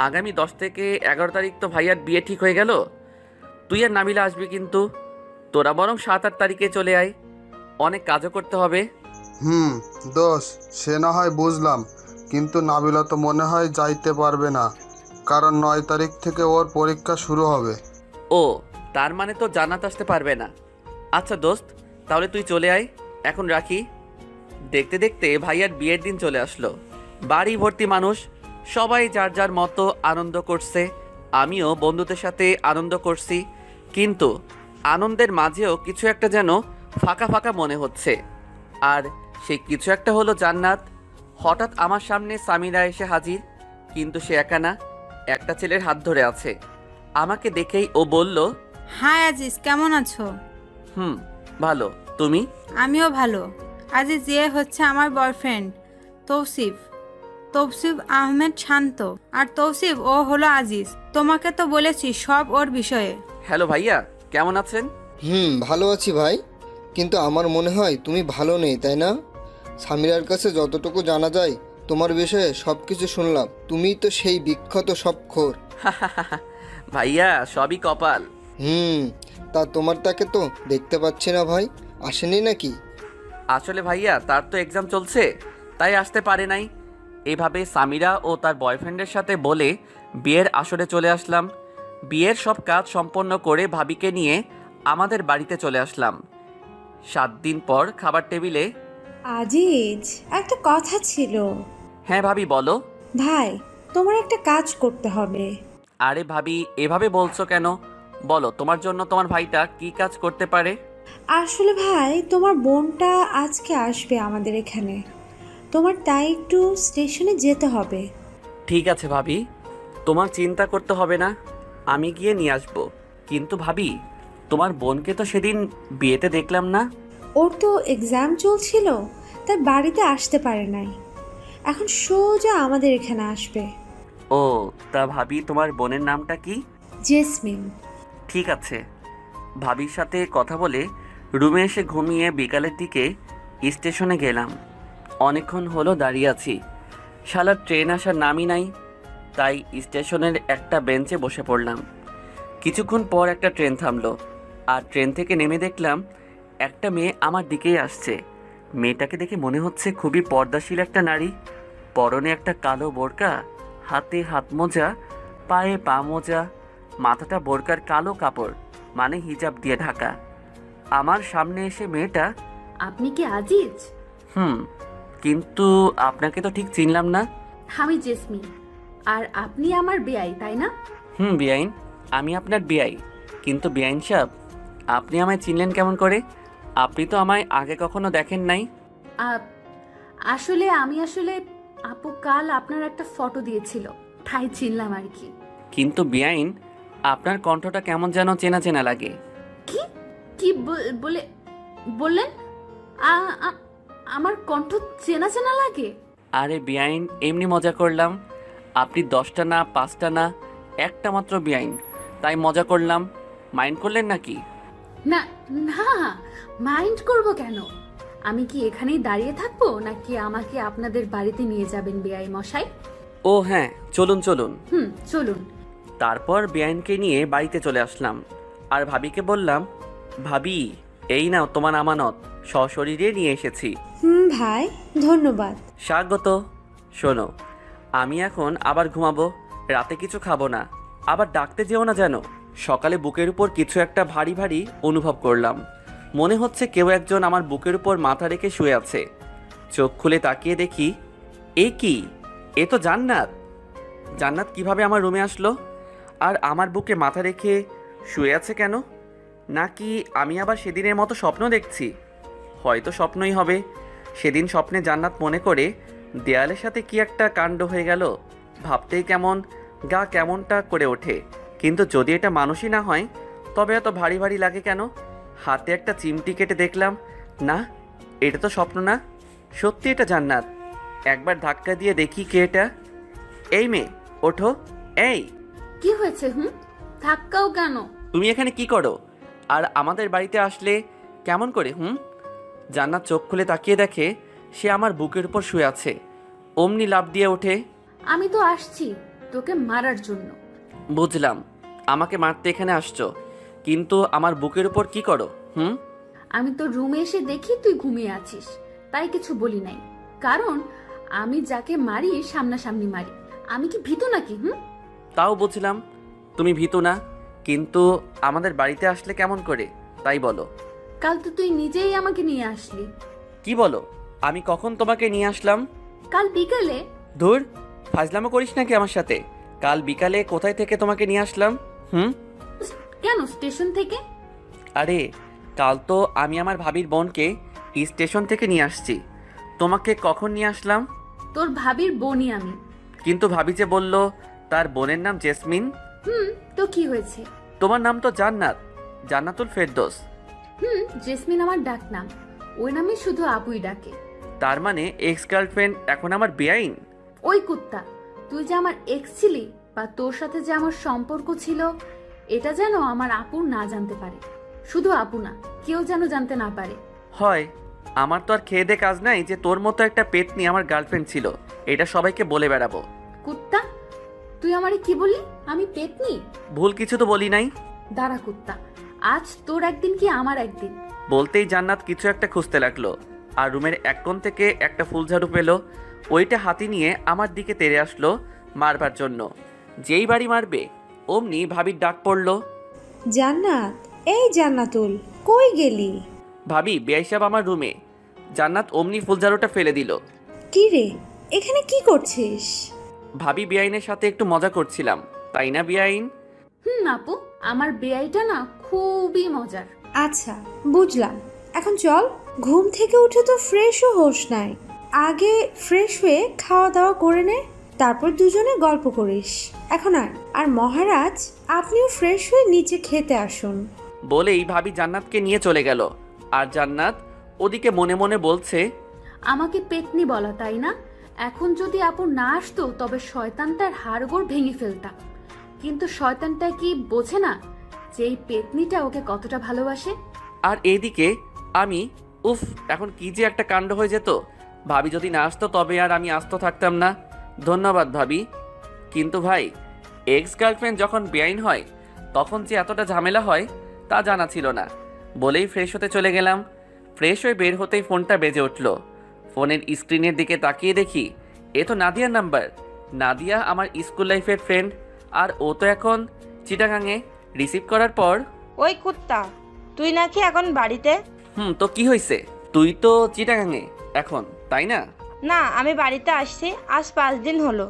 আগামী 10 থেকে 11 তারিখ তো ভাইয়ার বিয়ে ঠিক হয়ে গেল। তুই আর নাবিলা আসবি, কিন্তু তোরা বরং 7-8 তারিখে চলে আয়, অনেক কাজও করতে হবে।
দোষ সে না হয় বুঝলাম, কিন্তু নাবিলা তো মনে হয় যাইতে পারবে না, কারণ 9 তারিখ থেকে ওর পরীক্ষা শুরু হবে।
ও, তার মানে তো জান্নাত আসতে পারবে না। আচ্ছা দোস্ত, তাহলে তুই চলে আয়, এখন রাখি। দেখতে দেখতে ভাইয়ার বিয়ের দিন চলে আসলো। বাড়ি ভর্তি মানুষ, সবাই যার যার মতো আনন্দ করছে। আমিও বন্ধুদের সাথে আনন্দ করছি, কিন্তু আনন্দের মাঝেও কিছু একটা যেন ফাঁকা ফাঁকা মনে হচ্ছে। আর সেই কিছু একটা হলো জান্নাত। হঠাৎ আমার সামনে সামিরা এসে হাজির, কিন্তু সে একা না, একটা ছেলের হাত ধরে আছে। আমাকে দেখেই ও বলল,
হাই আজিজ, কেমন আছো?
ভালো, তুমি?
আমিও ভালো। আজিজ, যে হচ্ছে আমার বয়ফ্রেন্ড তৌসিফ, তৌসিফ আহমেদ শান্ত। আর তৌসিফ, ও হলো আজিজ। তোমাকে তো বলেছি সব ওর বিষয়ে।
হ্যালো ভাইয়া, কেমন আছেন?
ভালো আছি ভাই, কিন্তু আমার মনে হয় তুমি ভালো নেই, তাই না? সামিরার কাছে যতটুকু জানা যায় তোমার বিষয়ে সব কিছু শুনলাম। তুমিই তো সেই বিখ্যাত সবখোর।
ভাইয়া, সবই কপাল।
তা তোমার তাকে তো দেখতে পাচ্ছি না ভাই, আসেনি নাকি?
আসলে ভাইয়া, তার তো এক্সাম চলছে, তাই আসতে পারে নাই। এভাবে সামিরা ও তার বয়ফ্রেন্ডের সাথে বলে বিয়ের আসরে চলে আসলাম। বিয়ের সব কাজ সম্পন্ন করে ভাবিকে নিয়ে আমাদের বাড়িতে চলে আসলাম। 7 দিন পর খাবার টেবিলে।
আজিজ, একটা কথা ছিল।
হ্যাঁ ভাবি, বলো।
ভাই, তোমার একটা কাজ করতে হবে।
আরে ভাবি, এভাবে বলছো কেন? বলো, তোমার জন্য তোমার ভাইটা কি কাজ করতে পারে?
আসলে ভাই, তোমার বোনটা আজকে আসবে আমাদের এখানে, তোমার তাই একটু স্টেশনে যেতে হবে।
ঠিক আছে ভাবি, তোমার চিন্তা করতে হবে না, আমি গিয়ে নিয়ে আসবো। কিন্তু ভাবি, তোমার বোনকে তো সেদিন বিয়েতে দেখলাম না।
ওর তো এক্সাম চলছিল, তাই বাড়িতে আসতে পারে নাই। এখন সোজা আমাদের এখানে আসবে।
ও, তা ভাবি, তোমার বোনের নামটা কি?
জেসমিন।
ঠিক আছে। ভাবির সাথে কথা বলে রুমে এসে ঘুমিয়ে বিকালের দিকে স্টেশনে গেলাম। অনেকক্ষণ হলো দাঁড়িয়ে আছি, শালার ট্রেন আসার নামই নাই। তাই স্টেশনের একটা বেঞ্চে বসে পড়লাম। কিছুক্ষণ পর একটা ট্রেন থামলো, আর ট্রেন থেকে নেমে দেখলাম একটা মেয়ে আমার দিকেই আসছে। মেয়েটাকে দেখে মনে হচ্ছে খুবই পর্দাশীল একটা নারী। পরনে একটা কালো বোরকা, হাতে হাত মোজা, পায়ে পা মোজা, মাথাটা বোরকার কালো কাপড় মানে হিজাব দিয়ে ঢাকা। আমার সামনে এসে মেয়েটা,
আপনি কি আজিজ?
কিন্তু আপনাকে তো ঠিক চিনলাম না।
আমি জেসমিন, আর আপনি আমার বেয়াই, তাই না?
বেআইন, আমি আপনার বেআই। কিন্তু বেআইন সাহেব, আপনি আমায় চিনলেন কেমন করে? আপনি তো আমায় আগে কখনো দেখেন নাই।
আসলে আপু কাল আপনার একটা ফটো দিয়েছিল, তাই চিনলাম আর কি।
কিন্তু বেআইন, আপনার কণ্ঠটা কেমন যেন চেনা চেনা লাগে।
কি কি বললেন? আমার কণ্ঠ চেনা চেনা লাগে?
আরে বেআইন, এমনি মজা করলাম। আপনি 10টা না 5টা না, একটা মাত্র বেআইন, তাই মজা করলাম। মাইন্ড করলেন নাকি?
না না, মাইন্ড করব কেন? আমি কি এখানেই দাঁড়িয়ে থাকবো, নাকি আমাকে আপনাদের বাড়িতে নিয়ে যাবেন বেআই মশাই?
ও হ্যাঁ, চলুন চলুন।
চলুন।
তারপর বেআইনকে নিয়ে বাড়িতে চলে আসলাম, আর ভাবিকে বললাম, ভাবি, এই নাও তোমার আমানত, সশরীরে নিয়ে এসেছি।
ভাই, ধন্যবাদ।
স্বাগত। শোনো, আমি এখন আবার ঘুমাবো, রাতে কিছু খাবো না, আবার ডাকতে যেও না যেন। সকালে বুকের উপর কিছু একটা ভারী ভারী অনুভব করলাম। মনে হচ্ছে কেউ একজন আমার বুকের উপর মাথা রেখে শুয়ে আছে। চোখ খুলে তাকিয়ে দেখি
এ কি? এ তো জান্নাত। জান্নাত কিভাবে আমার রুমে আসলো? আর আমার বুকে মাথা রেখে শুয়ে আছে কেন? নাকি আমি আবার সেদিনের মতো স্বপ্ন দেখছি? হয়তো স্বপ্নই হবে। সেদিন স্বপ্নে জান্নাত মনে করে দেয়ালের সাথে কি একটা কাণ্ড হয়ে গেল। ভাবতেই কেমন গা কেমনটা করে ওঠে। কিন্তু যদি এটা মানুষই না হয় তবে এত ভারী ভারী লাগে কেন? হাতে একটা চিমটি কেটে দেখলাম, না এটা তো স্বপ্ন না, সত্যি এটা জান্নাত। একবার ধাক্কা দিয়ে দেখি কে এটা। এই মেয়ে, ওঠো। এই,
কি হয়েছে? ধাক্কাও কেন?
তুমি এখানে কি করো? আর আমাদের বাড়িতে আসলে কেমন করে? জান্নাত চোখ খুলে তাকিয়ে দেখে সে আমার বুকের উপর শুয়ে আছে। অমনি লাফ দিয়ে ওঠে।
আমি তো আসছি তোকে মারার জন্য।
বুঝলাম, আমাকে মারতে এখানে আসছো, কিন্তু আমার বুকের উপর কি করো?
আমি তো রুমে এসে দেখি তুই ঘুমিয়ে আছিস, তাই কিছু বলি নাই। কারণ আমি যাকে মারি সামনাসামনি মারি। আমি কি ভীতু নাকি?
তাও বুঝলাম তুমি ভীতু না, কিন্তু আমাদের বাড়িতে আসলে কেমন করে তাই বলো।
কাল তো তুই নিজেই আমাকে নিয়ে আসলি।
কি বলো? আমি কখন তোমাকে নিয়ে আসলাম?
কাল বিকেলে।
ধুর, ফাজলামো করিস নাকি আমার সাথে? কাল বিকালে কোথায় থেকে তোমাকে নিয়ে আসলাম?
কেন স্টেশন থেকে?
আরে কাল তো আমি আমার ভাবির বোনকে স্টেশন থেকে নিয়ে আসছি। তোমাকে কখন নিয়ে আসলাম?
তোর ভাবির বোনই আমি।
কিন্তু ভাবি যে বলল তার বোনের নাম জেসমিন।
তো কি হয়েছে?
তোমার নাম তো জান্নাত, জান্নাতুল ফেরদৌস।
জেসমিন আমার ডাক নাম, ওই নামে শুধু আপুই ডাকে।
তার মানে এক্স গার্লফ্রেন্ড এখন আমার বেআইন?
ওই কুত্তা, তুই যে আমার এক্স ছিলি বা তোর সাথে যে আমার সম্পর্ক ছিল, এটা যেন আমার আপু না জানতে পারে। শুধু আপু না, কেউ যেন জানতে না পারে।
হয়, আমার তো আর খেয়ে দে কাজ নাই যে তোর মতো একটা পেতনি আমার গার্লফ্রেন্ড ছিল এটা সবাইকে বলে বেড়াবো।
কুত্তা, তুই আমারে কি বললি? আমি পেতনি?
ভুল কিছু তো বলি নাই।
দাঁড়া কুত্তা, আজ তোর একদিন কি আমার একদিন।
বলতেই জান্নাত কিছু একটা খুঁজতে লাগলো আর রুমের এক কোণ থেকে একটা ফুলঝাড়ু পেল। ওইটা হাতি নিয়ে আমার দিকে তেড়ে আসলো মারবার জন্য। যেই বাড়ি মারবে অমনি ভাবির ডাক পড়লো,
জান্নাত, এই জান্নাতুল, কই গেলি?
ভাবি, বেআই সাহেব আমার রুমে। জান্নাত অমনি ফুলঝাড়ুটা ফেলে দিল।
কি রে, এখানে কি করছিস?
ভাবি বেআইনের সাথে একটু মজা করছিলাম, তাই না বেআইন?
আপু, আমার বেআইটা না খুবই মজার।
আচ্ছা, বুঝলাম। এখন চল, ঘুম থেকে উঠে তো ফ্রেশও হোস নাই। আগে ফ্রেশ হয়ে খাওয়া দাওয়া করে নে, তারপর দুজনে গল্প করিস। এখন আর মহারাজ, আপনিও ফ্রেশ হয়ে নিচে খেতে আসুন।
বলেই ভাবি জান্নাতকে নিয়ে চলে গেল। আর জান্নাত ওদিকে মনে মনে বলছে,
আমাকে পেতনি বলা, তাই না? এখন যদি আপু না আসতো তবে শয়তানটার হাড়গোড় ভেঙে ফেলতাম। কিন্তু শয়তানটা কি বোঝে না যে এই পেতনিটা ওকে কতটা ভালোবাসে?
আর এইদিকে আমি, উফ, এখন কি যে একটা কাণ্ড হয়ে যেত। ভাবি যদি না আসতো তবে আর আমি আস্ত থাকতাম না। ধন্যবাদ ভাবি। কিন্তু ভাই, এক্স গার্লফ্রেন্ড যখন বেআইন হয় তখন যে এতটা ঝামেলা হয় তা জানা ছিল না। বলেই ফ্রেশ হতে চলে গেলাম। ফ্রেশ হয়ে বের হতেই ফোনটা বেজে উঠল। ফোনের স্ক্রিনের দিকে তাকিয়ে দেখি এ তো নাদিয়ার নাম্বার। নাদিয়া আমার স্কুল লাইফের ফ্রেন্ড, আর ও তো এখন চিটাগাঙে। রিসিভ করার পর,
ওই কুত্তা, তুই নাকি এখন বাড়িতে?
তো কি হয়েছে? তুই তো চিটাগাঙে এখন, তাই না?
না, আমি বাড়িতে আসছি আজ 5 দিন হলো।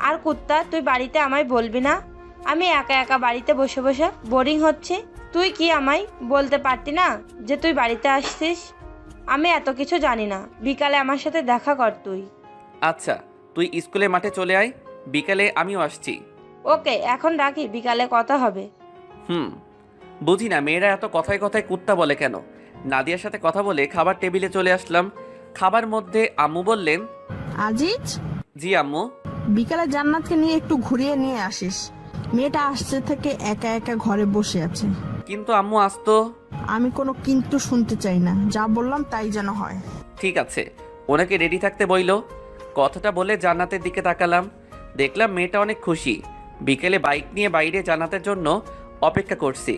আর কুত্তা, তুই বাড়িতে আমায় বলবি না? আমি একা একা বাড়িতে বসে বসে বোরিং হচ্ছে। তুই কি আমায় বলতে পারতি না যে তুই বাড়িতে আসছিস? আমি এত কিছু জানি না। বিকালে আমার সাথে দেখা কর তুই।
আচ্ছা, তুই স্কুলে মাঠে চলে আয়, বিকালে আমিও আসছি।
ওকে, এখন রাখি, বিকালে কথা হবে।
বুঝি না মেয়েরা এত কথায় কথায় কুত্তা বলে কেন। নাদিয়ার সাথে কথা বলে খাবার টেবিলে চলে আসলাম। খাবার মধ্যে আম্মু বললেন,
আজিজ,
জি আম্মু।
বিকালে জান্নাতকে নিয়ে একটু ঘুরিয়ে নিয়ে আসিস। মেয়েটা আসছে থেকে একা একা ঘরে বসে আছে।
কিন্তু আম্মু আসতো।
আমি কোনো কিন্তু শুনতে চাই না, যা বললাম তাই যেন হয়।
ঠিক আছে, ওনাকে রেডি থাকতে বইলো। কথাটা বলে জান্নাতের দিকে তাকালাম। দেখলাম মেয়েটা অনেক খুশি। বিকেলে বাইক নিয়ে বাইরে জান্নাতের জন্য অপেক্ষা করছি,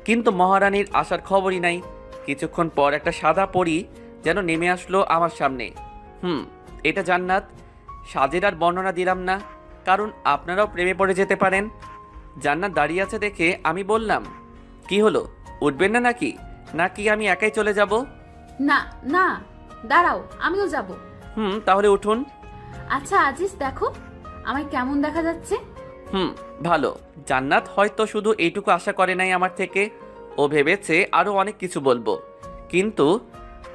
কিন্তু মহারানীর আসার খবরই নাই। কিছুক্ষণ পর একটা সাদা পরী যেন নেমে আসলো আমার সামনে। এটা জান্নাত। সাজের আর বর্ণনা দিলাম না, কারণ আপনারাও প্রেমে পড়ে যেতে পারেন। জান্নাত দাঁড়িয়ে আছে দেখে আমি বললাম, কি হলো, উঠবেন না নাকি? নাকি আমি একাই চলে যাব?
না না, দাঁড়াও, আমিও যাব।
তাহলে উঠুন।
আচ্ছা আজিজ, দেখো আমায় কেমন দেখা যাচ্ছে।
ভালো। জান্নাত হয়তো শুধু এইটুকু আশা করে নাই আমার থেকে, ও ভেবেছে আরও অনেক কিছু বলবো, কিন্তু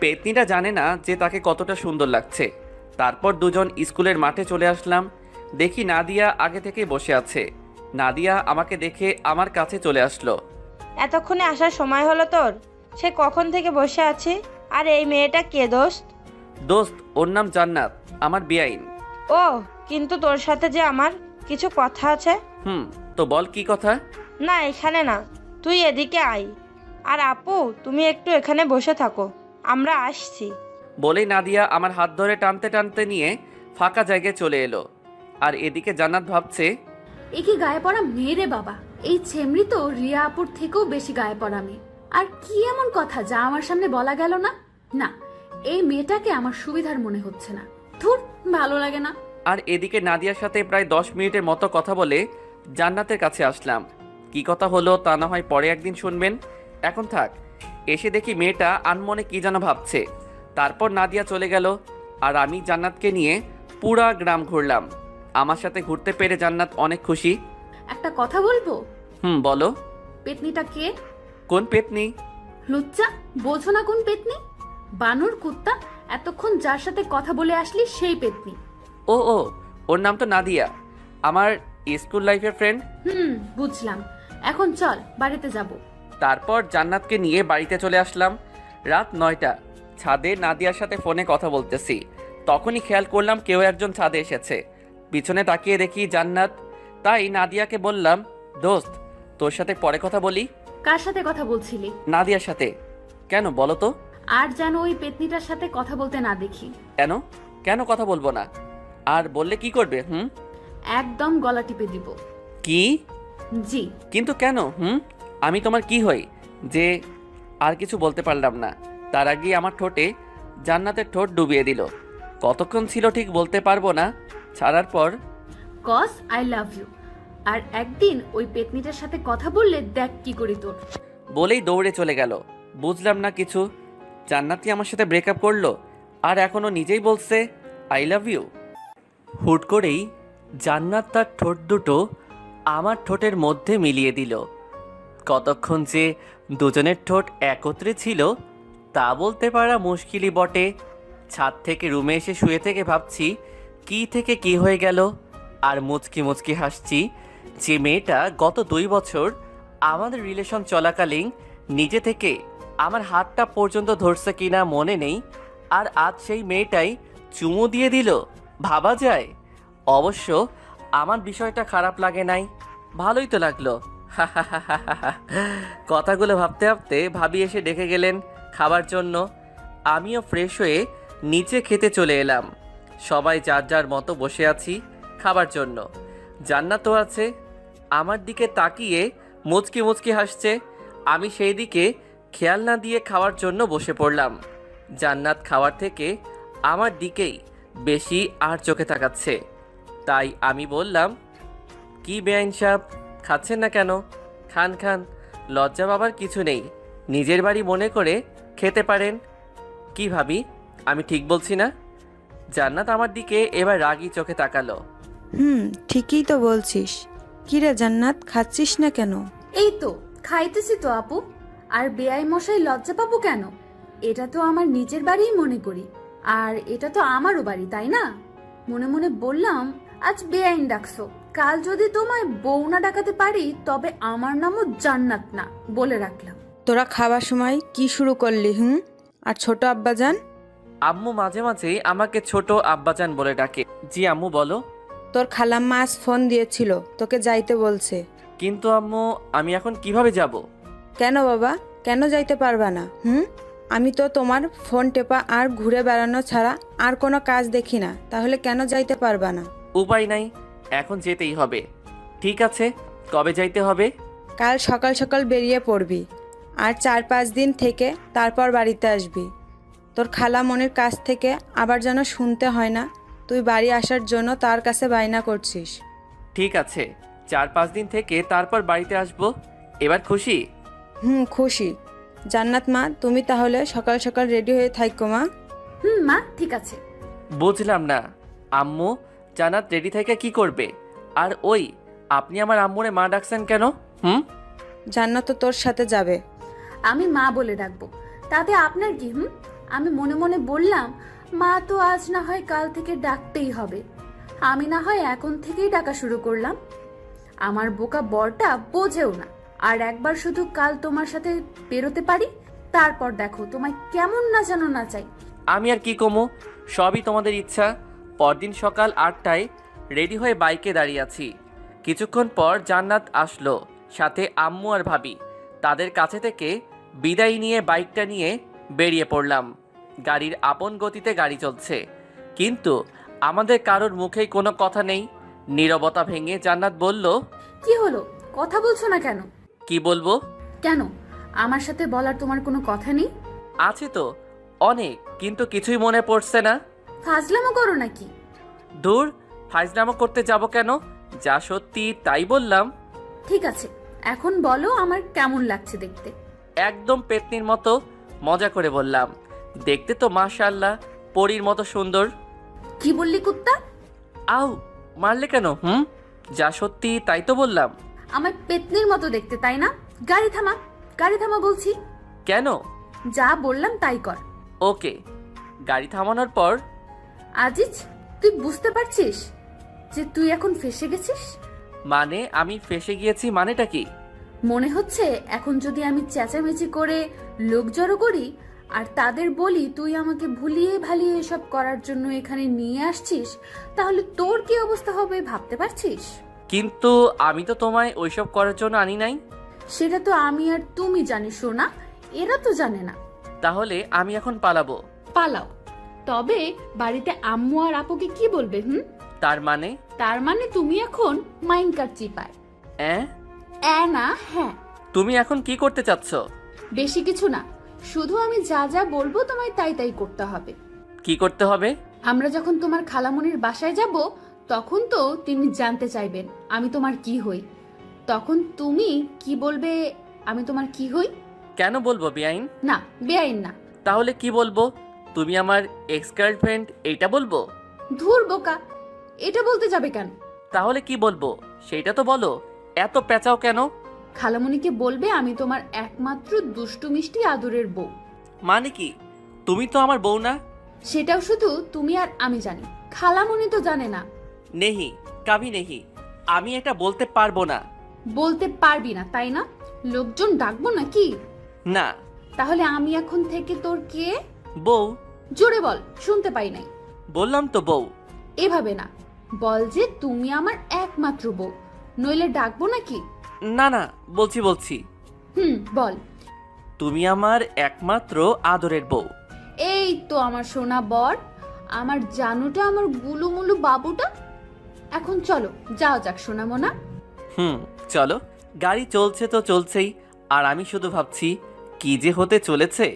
পেতনিটা জানে না যে তাকে কতটা সুন্দর লাগছে। তারপর দুজন স্কুলের মাঠে চলে আসলাম। দেখি নাদিয়া আগে থেকেই বসে আছে। নাদিয়া আমাকে দেখে আমার কাছে চলে আসলো।
এতক্ষণে আসার সময় হলো তোর? সে কখন থেকে বসে আছে? আর এই মেয়েটা কে দোস্ত?
দোস্ত, ওর নাম জান্নাত, আমার বেআইন।
ও, কিন্তু তোর সাথে যে আমার কিছু কথা আছে।
তো বল কি কথা?
না, এখানে না, তুই এদিকে আয়। আর আপু, তুমি একটু এখানে বসে থাকো, আমরা আসছি।
বলেই নাদিয়া আমার হাত ধরে টানতে টানতে নিয়ে ফাঁকা জায়গায় চলে এলো। আর এদিকে জান্নাত ভাবছে,
এ কি গায়ে পড়া মেয়ে রে বাবা, এই ছেমরি তো রিয়া আপুর থেকেও বেশি গায়ে পড়া মেয়ে। আর কি এমন কথা যা আমার সামনে বলা গেল না? না, এই মেয়েটাকে আমার সুবিধার মনে হচ্ছে না। ধুর, ভালো লাগে না।
আর এদিকে নাদিয়ার সাথে প্রায় 10 মিনিটের মতো কথা বলে জান্নাতের কাছে আসলাম। কি কথা হলো তা না হয় পরে একদিন শুনবেন, এখন থাক। এসে দেখি মেয়েটা আনমনে কি যেন ভাবছে। তারপর নাদিয়া চলে গেল আর আমি জান্নাতকে নিয়ে পুরা গ্রাম ঘুরলাম। আমার সাথে ঘুরতে পেরে জান্নাত অনেক খুশি।
একটা কথা বলবো?
বলো।
পেতনিটা কে?
কোন পেতনি?
লুচ্চা, বোঝো না কোন পেতনি? বানর কুত্তা, এতক্ষণ যার সাথে কথা বলে আসলি সেই পেতনি।
ও, ওর নাম তো নাদিয়া, আমার স্কুল লাইফের ফ্রেন্ড।
বুঝলাম। এখন চল, বাড়িতে যাব।
তারপর জান্নাতকে নিয়ে বাড়িতে চলে আসলাম। রাত 9টা। ছাদে নাদিয়ার সাথে ফোনে কথা বলতেছি। তখনই খেয়াল করলাম কেউ একজন ছাদে এসেছে। পিছনে তাকিয়ে দেখি জান্নাত। তাই নাদিয়াকে বললাম, দোস্ত, তোর সাথে পরে কথা বলি।
কার সাথে কথা বলছিলি?
নাদিয়ার সাথে। কেন বলো তো?
আর যেন ওই পেতনিটার সাথে কথা বলতে না দেখি।
কেন? কেন কথা বলবো না? আর বললে কি করবে?
একদম গলা টিপে দিব।
কি?
জি।
কিন্তু কেন? আমি তোমার কি হই যে? আর কিছু বলতে পারলাম না। তার আগেই আমার ঠোঁটে জান্নাতের ঠোঁট ডুবিয়ে দিল। কতক্ষণ ছিল ঠিক বলতে পারবো না। ছাড়ার পর,
কজ আই লাভ ইউ। আর একদিন ওই পেতনিটার সাথে কথা বললে দেখ কি করি তোর।
বলেই দৌড়ে চলে গেল। বুঝলাম না কিছু। জান্নাত কি আমার সাথে ব্রেকআপ করলো আর এখনো নিজেই বলছে আই লাভ ইউ? হুট করেই জান্নাত তার ঠোঁট দুটো আমার ঠোঁটের মধ্যে মিলিয়ে দিল। কতক্ষণ যে দুজনের ঠোঁট একত্রে ছিল তা বলতে পারা মুশকিলই বটে। ছাদ থেকে রুমে এসে শুয়ে থেকে ভাবছি কি থেকে কি হয়ে গেল। আর মুচকি মুচকি হাসছি যে মেয়েটা গত 2 বছর আমাদের রিলেশন চলাকালীন নিজে থেকে আমার হাতটা পর্যন্ত ধরছে কিনা মনে নেই, আর আজ সেই মেয়েটাই চুমু দিয়ে দিল। ভাবা যায়? অবশ্য আমার বিষয়টা খারাপ লাগে নাই, ভালোই তো লাগলো। কথাগুলো ভাবতে ভাবতে ভাবি এসে ডেকে গেলেন খাবার জন্য। আমিও ফ্রেশ হয়ে নিচে খেতে চলে এলাম। সবাই যার যার মতো বসে আছি খাবার জন্য। জান্নাতও আছে, আমার দিকে তাকিয়ে মুচকি মুচকি হাসছে। আমি সেই দিকে খেয়াল না দিয়ে খাওয়ার জন্য বসে পড়লাম। জান্নাত খাওয়ার থেকে আমার দিকেই বেশি আর চোখে তাকাচ্ছে। তাই আমি বললাম, কি বেআইন সাহেব, খাচ্ছেন না কেন? খান খান, লজ্জা পাবার কিছু নেই। নিজের বাড়ি মনে করে খেতে পারেন। কি ভাবি, আমি ঠিক বলছি না? জান্নাত আমার দিকে এবার রাগী চোখে তাকালো।
ঠিকই তো বলছিস। কি রে জান্নাত, খাচ্ছিস না কেন?
এই তো খাইতেছি তো আপু। আর বেআই মশাই লজ্জা পাবো কেন? এটা তো আমার নিজের বাড়িই মনে করি, আর এটা তো আমারও বাড়ি, তাই না? মনে মনে বললাম, আজ বেআইন ডাকছো, কাল যদি তোমায় বউ না ডাকাতে পারি তবে আমার নামও জান্নাত না, বলে রাখলাম।
তোরা খাবার সময় কি শুরু করলি? আর ছোট আব্বাজান?
আম্মু মাঝে মাঝে আমাকে ছোট আব্বাজান বলে ডাকে। জি আম্মু বলো।
তোর খালাম্মা আজ ফোন দিয়েছিল, তোকে যাইতে বলছে।
কিন্তু আম্মু, আমি এখন কিভাবে যাব?
কেন বাবা, কেন যাইতে পারবা না? আমি তো তোমার ফোন টেপা আর ঘুরে বেড়ানো ছাড়া আর কোনো কাজ দেখি না, তাহলে কেন যাইতে পারবা না?
উপায় নাই, এখন যেতেই হবে। ঠিক আছে, কবে যাইতে হবে?
কাল সকাল সকাল বেরিয়ে পড়বি, আর 4-5 দিন থেকে তারপর বাড়িতে আসবি। তোর খালা মনির কাছ থেকে আবার যেন শুনতে হয় না তুই বাড়ি আসার জন্য তার কাছে বায়না করছিস।
ঠিক আছে, 4-5 দিন থেকে তারপর বাড়িতে আসবো। এবার খুশি?
খুশি। জান্নাত মা, তুমি তাহলে সকাল সকাল রেডি হয়ে থাকো মা।
মা, ঠিক আছে।
বুঝলাম না, আম্মু, জান্নাত রেডি থেকে কি করবে? আর ওই, আপনি আমার আম্মুরে মা ডাকছেন কেন?
জান্নাত তো তোর সাথে যাবে।
আমি মা বলে ডাকবো, তাতে আপনার কি? আমি মনে মনে বললাম, মা তো আজ না হয় কাল থেকে ডাকতেই হবে, আমি না হয় এখন থেকেই ডাকা শুরু করলাম। আমার বোকা বরটা বোঝেও না। আর একবার শুধু কাল তোমার সাথে বেরোতে পারি, তারপর দেখো তোমায় কেমন না জানো না চাই।
আমি আর কি কমু, সবই তোমাদের ইচ্ছা। পরদিন সকাল 8টায় রেডি হয়ে বাইকে দাঁড়িয়ে আছি। কিছুক্ষণ পর জান্নাত আসলো, সাথে আম্মু আর ভাবি। তাদের কাছে থেকে বিদায় নিয়ে বাইকটা নিয়ে বেরিয়ে পড়লাম। গাড়ির আপন গতিতে গাড়ি চলছে, কিন্তু আমাদের কারোর মুখেই কোনো কথা নেই। নীরবতা ভেঙে জান্নাত বলল,
কি হলো, কথা বলছো না কেন?
কি বলবো?
কেন, আমার সাথে বলার তোমার কোনো কথা নেই?
আছে তো অনেক, কিন্তু কিছুই মনে পড়ছে না।
ফাজলামো করো নাকি?
দূর, ফাইজলামো করতে যাব কেন? যা সত্যি তাই বললাম।
ঠিক আছে, এখন বলো আমার কেমন লাগছে দেখতে।
একদম পেতনির মতো, মজা করে বললাম। দেখতে তো মাশাআল্লাহ পরীর মতো সুন্দর।
কি বললি কুত্তা?
আউ, মারলে কেন? যা সত্যি তাই তো বললাম।
আমার পেতনির মতো দেখতে, তাই না? গাড়ি থামা, গাড়ি থামা বলছি।
কেন?
যা বললাম তাই কর।
ওকে। গাড়ি থামানোর পর,
আজিজ, তুই বুঝতে পারছিস যে তুই এখন ফেসে গেছিস?
মানে আমি ফেসে গিয়েছি মানেটা কি?
মনে হচ্ছে এখন যদি আমি চেঁচামেচি করে লোক জড়ো করি আর তাদের বলি তুই আমাকে ভুলিয়ে ভালিয়ে এসব করার জন্য এখানে নিয়ে আসছিস, তাহলে তোর কি অবস্থা হবে ভাবতে পারছিস?
কিন্তু আমি তো তোমায় ওইসব করার জন্য আনি নাই।
সেটা তো আমি আর তুমি জানি সোনা, এরা তো জানে না।
তাহলে আমি এখন পালাবো?
পালাও, তবে বাড়িতে আম্মু আর আপুকে কি বলবে?
তার মানে?
তার মানে তুমি এখন মাইনকার চিপায়। না, হ্যাঁ।
তুমি এখন কি করতে চাচ্ছ?
বেশি কিছু না, শুধু আমি যা যা বলবো তোমায় তাই তাই করতে হবে।
কি করতে হবে?
আমরা যখন তোমার খালামণির বাসায় যাব, তখন তো তিনি জানতে চাইবেন আমি তোমার কি হই। তখন তুমি কি বলবে? আমি তোমার কি হই?
কেন বলবো বেআইন?
না, বেআইন না।
তাহলে কি বলবো? তুমি আমার এক্স গার্লফ্রেন্ড এইটা বলবো?
ধুর বোকা, এটা বলতে যাবে কেন?
তাহলে কি বলবো সেটা তো বলো, এত পেঁচাও কেন?
খালামণিকে বলবে আমি তোমার একমাত্র দুষ্টু মিষ্টি আদরের বউ।
মানে কি? তুমি তো আমার বউ না।
সেটাও শুধু তুমি আর আমি জানি, খালামণি তো জানে না।
নেহি কাভি নেহি, আমি এটা বলতে পারবো না।
বলতে পারবি না তাই না? লোকজন ডাকবো নাকি?
না।
তাহলে আমি এখন থেকে তোর কে?
বউ।
জোরে বল, শুনতে পাই নাই।
বললাম তো বউ।
এভাবে না, বল যে তুমি আমার একমাত্র বউ, নইলে ডাকবো নাকি?
না না, বলছি।
বল।
তুমি আমার একমাত্র আদরের বউ।
এই তো আমার সোনা বর, আমার জানুটা, আমার গুলুমুলু বাবুটা। এখন চলো যাও যাক সোনা মোনা।
চলো। গাড়ি চলছে তো চলছেই, আর আমি শুধু ভাবছি কি যে হতে চলেছে।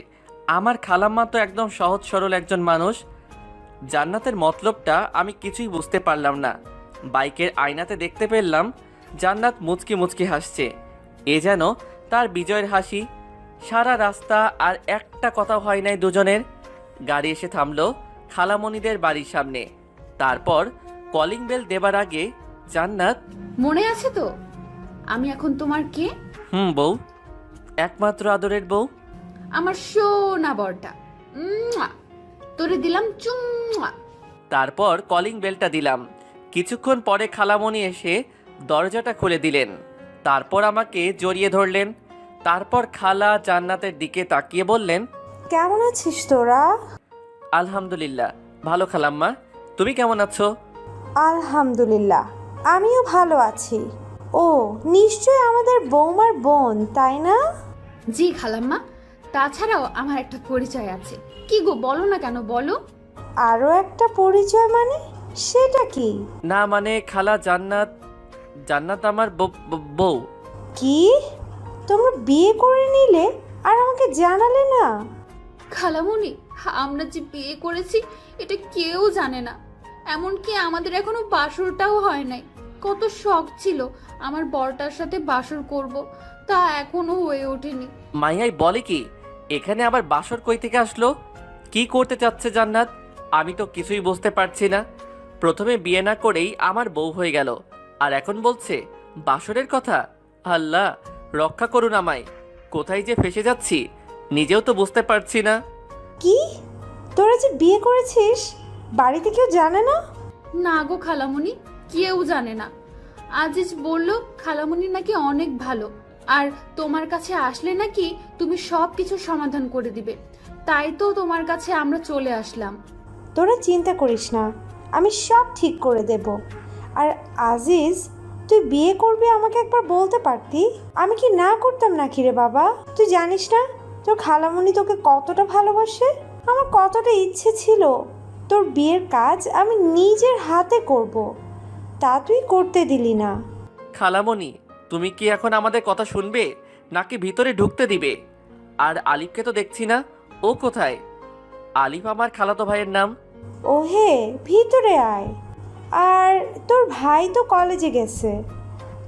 আমার খালাম্মা তো একদম সহজ সরল একজন মানুষ। জান্নাতের মতলবটা আমি কিছুই বুঝতে পারলাম না। বাইকের আয়নাতে দেখতে পেলাম জান্নাত মুচকি মুচকি হাসছে, এ যেন তার বিজয়ের হাসি। সারা রাস্তা আর একটা কথা হয় নাই দুজনের। গাড়ি এসে থামলো খালামণিদের বাড়ির সামনে। তারপর কলিং বেল দেবার আগে জান্নাত,
মনে আছে তো আমি এখন তোমার কে?
বউ, একমাত্র আদরের বউ।
আমার সোনা বরটা, তোরে দিলাম চুম্মা।
তারপর কলিং বেলটা দিলাম। কিছুক্ষণ পরে খালামণি এসে দরজাটা খুলে দিলেন, তারপর আমাকে জড়িয়ে ধরলেন। তারপর খালা জান্নাতের দিকে তাকিয়ে বললেন,
কেমন আছিস তোরা?
আলহামদুলিল্লাহ ভালো খালাম্মা, তুমি কেমন আছো?
আলহামদুলিল্লাহ, আমিও ভালো আছি। ও নিশ্চয় আমাদের বৌমার বোন, তাই না?
জি খালাম্মা, তাছাড়াও আমার একটা পরিচয় আছে। কি গো, বলো না কেন, বলো।
আরো একটা পরিচয় মানে? সেটা কি?
না মানে খালা, জান্নাত আমার বউ।
কি, তোমরা বিয়ে করে নিলে আর আমাকে জানালে না?
খালামণি, আমরা যে বিয়ে করেছি এটা কেউ জানে না, এমনকি আমাদের এখনো বাসরটাও হয় নাই। কত শখ ছিল আমার বরটার সাথে বাসর করব, তা এখনো হয়ে ওঠেনি।
মাইয়াই বলে কি, এখানে আবার বাসর কই থেকে আসলো? কি করতে চাচ্ছে জান্নাত? আমি তো কিছুই বুঝতে পারছি না। প্রথমে বিয়ে না করেই আমার বউ হয়ে গেল, আর এখন বলছে বাসরের কথা। আল্লাহ রক্ষা করুন আমায়, কোথায় যে ফেসে যাচ্ছি নিজেও তো বুঝতে পারছি না।
কি, তোরা যে বিয়ে করেছিস বাড়িতে কেউ জানে না?
না গো খালামণি, কেউ জানে না। আজিজ বলল খালামণি নাকি অনেক ভালো, আর তোমার কাছে আসলে নাকি তুমি সব কিছু সমাধান করে দিবে। তাই তো তোমার কাছে আমরা চলে আসলাম।
তোরা চিন্তা করিস না, আমি সব ঠিক করে দেব। আর আজিজ, তুই বিয়ে করবি আমাকে একবার বলতে পারতি, আমি কি না করতাম নাকি রে বাবা? তুই জানিস না তোর খালামণি তোকে কতটা ভালোবাসে। আমার কতটা ইচ্ছে ছিল তোর বিয়ের কাজ আমি নিজের হাতে করব, তা তুই করতে দিলি না।
খালামণি, তুমি কি এখন আমাদের কথা শুনবে নাকি ভিতরে ঢুকতে দিবে? আর আলিফকে তো দেখছি না, ও কোথায়? আলিফ আমার খালাতো ভাইয়ের নাম।
ও হে, ভিতরে আয়। আর তোর ভাই তো কলেজে গেছে,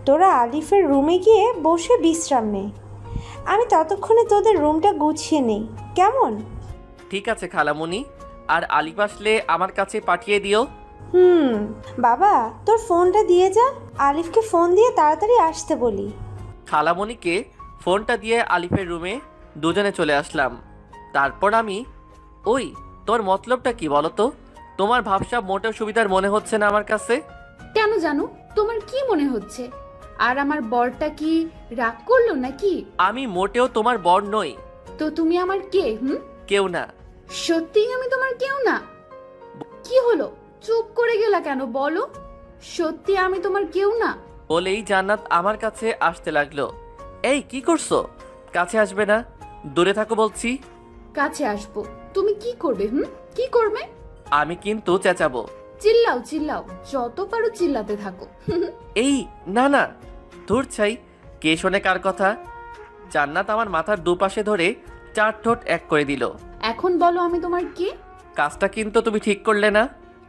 তোরা আলিফের রুমে গিয়ে বসে বিশ্রাম নে, আমি ততক্ষণে তোদের রুমটা গুছিয়ে নেই, কেমন?
ঠিক আছে খালামণি, আর আলিফ আসলে আমার কাছে পাঠিয়ে দিও।
বাবা, তোর ফোনটা দিয়ে যা, আলিফকে ফোন দিয়ে তাড়াতাড়ি আসতে বলি।
খালামণিকে ফোনটা দিয়ে আলিফের রুমে দুজনে চলে আসলাম। তারপর আমি, ওই তোর মতলবটা কি বলো তো? তোমার ভাবসাব মোটেও সুবিধার মনে হচ্ছে না আমার কাছে।
কেন জানো, তোমার কি মনে হচ্ছে? আর আমার বরটা কি রাগ করলো নাকি?
আমি মোটেও তোমার বর নই।
তো তুমি আমার কে?
কেউ না।
সত্যিই আমি তোমার কেউ না? কি হলো, চুপ করে গেলা কেন? বলো, সত্যি আমি তোমার কেউ না?
বলেই জান্নাত আমার কাছে আসতে লাগলো। এই কি করছো? কাছে আসবে না, দূরে থাকো বলছি।
কাছে আসবো, তুমি কি করবে? কি করবে?
আমি কিন্তু চেঁচাবো।
চিল্লাও চিল্লাও, যত পারো চিল্লাতে থাকো।
এই না না, ধুর ছাই, কে শোনে কার কথা? জান্নাত আমার মাথার দুপাশে ধরে চার ঠোঁট এক করে দিল।
এখন বলো আমি তোমার কে?
কাজটা কিন্তু তুমি ঠিক করলে না।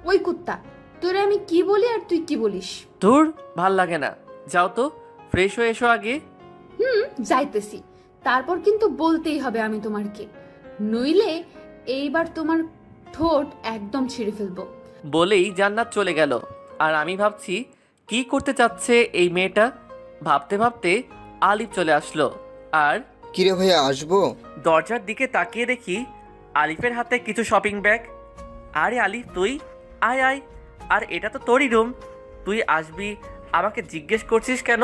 ওই কুত্তা, তোরে আমি কি বলি আর তুই কি বলিস?
ধুর, ভাল লাগে না, যাও তো ফ্রেশ হয়ে এসো আগে।
যাইতেছি, তারপর কিন্তু বলতেই হবে আমি তোমার কে, নইলে এইবার তোমার ঠোঁট একদম ছিঁড়ে ফেলবো।
বলেই জান্নাত চলে গেল। আর আমি ভাবছি কি করতে চাচ্ছে এই মেয়েটা। ভাবতে ভাবতে আলিফ চলে আসলো। আর
কিরে ভাইয়া, আসবো?
দরজার দিকে তাকিয়ে দেখি আলিফের হাতে কিছু শপিং ব্যাগ। আরে আলিফ, তুই আয় আয়, আর এটা তো তোরই রুম, তুই আসবি, আমাকে জিজ্ঞেস করছিস কেন?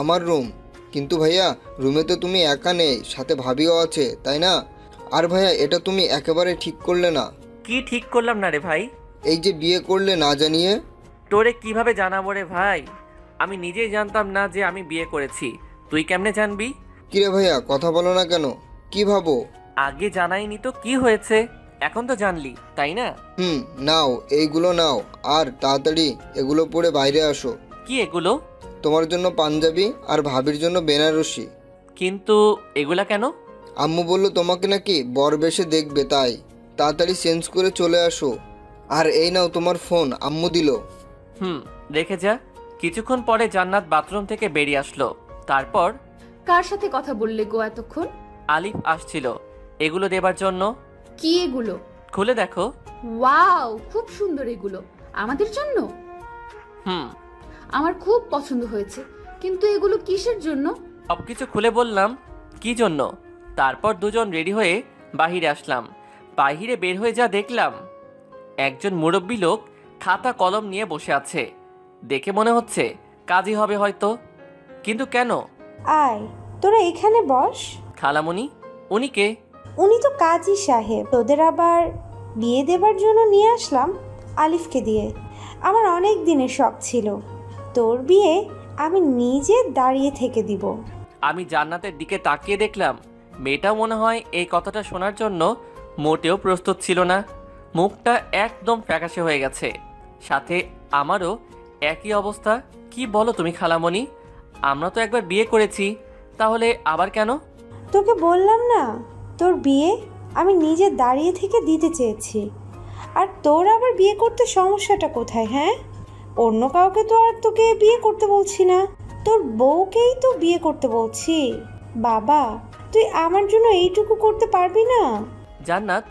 আমার রুম, কিন্তু ভাইয়া রুমে তো তুমি একা নেই, সাথে ভাবিও আছে, তাই না? আর ভাইয়া, এটা তুমি একেবারে ঠিক করলে না।
কি ঠিক করলাম না রে ভাই?
এই যে বিয়ে করলে না জানিয়ে।
তোরে কিভাবে জানাবো রে ভাই? আমি নিজেই জানতাম না যে আমি বিয়ে করেছি, তুই কেমনে জানবি?
কিরে ভাইয়া, কথা বলো না কেন? কি ভাবো?
আগে জানাইনি তো কি হয়েছে, এখন তো জানলি, তাই না?
নাও, এইগুলো নাও, আর তাড়াতাড়ি এগুলো পরে বাইরে আসো।
কি এগুলো?
তোমার জন্য পাঞ্জাবি আর ভাবির জন্য বেনারসি।
কিন্তু এগুলা কেন?
আম্মু বললো তোমাকে নাকি বর বেশে দেখবে, তাই তাড়াতাড়ি চেঞ্জ করে চলে আসো। আর এই নাও তোমার ফোন, আম্মু দিল।
রেখে যা। কিছুক্ষণ পরে জান্নাত বাথরুম থেকে বেরিয়ে আসলো। তারপর,
কার সাথে কথা বললে গো এতক্ষণ?
আলিফ আসছিল এগুলো দেবার জন্য।
কি এগুলো?
খুলে দেখো।
ওয়াও, খুব সুন্দর এগুলো। আমাদের জন্য? আমার খুব পছন্দ হয়েছে, কিন্তু এগুলো কিসের জন্য?
সবকিছু খুলে বললাম কি জন্য। তারপর দুজন রেডি হয়ে বাহিরে আসলাম। বাহিরে বের হয়ে যা দেখলাম, একজন মুরব্বী লোক খাতা কলম নিয়ে বসে আছে। দেখে মনে হচ্ছে কাজী হবে হয়তো, কিন্তু কেন?
আয়, তোরা এখানে বস।
খালামণি, উনি কে?
উনি তো কাজী সাহেব, তোদের আবার বিয়ে দেবার জন্য নিয়ে আসলাম আলিফকে দিয়ে। আমার অনেক দিনের শখ ছিল তোর বিয়ে আমি নিজে দাঁড়িয়ে থেকে দিব।
আমি জান্নাতের দিকে তাকিয়ে দেখলাম মেয়েটাও মনে হয় এই কথাটা শোনার জন্য মোটেও প্রস্তুত ছিল না। মুখটা একদম ফ্যাকাশে হয়ে গেছে, সাথে আমারও একই অবস্থা। কি বলো তুমি খালামণি? আমরা তো একবার বিয়ে করেছি, তাহলে আবার কেন?
তোকে বললাম না, তোর বিয়ে আমি নিজে দাঁড়িয়ে থেকে দিতে চেয়েছি। আর তোর আবার বিয়ে করতে সমস্যাটা কোথায়? হ্যাঁ, অন্য কাউকে তো আর তোকে বিয়ে করতে বলছি না, তোর বউকেই তো বিয়ে করতে বলছি। বাবা, তুই আমার জন্য এইটুকু করতে পারবি না?
জান্নাত,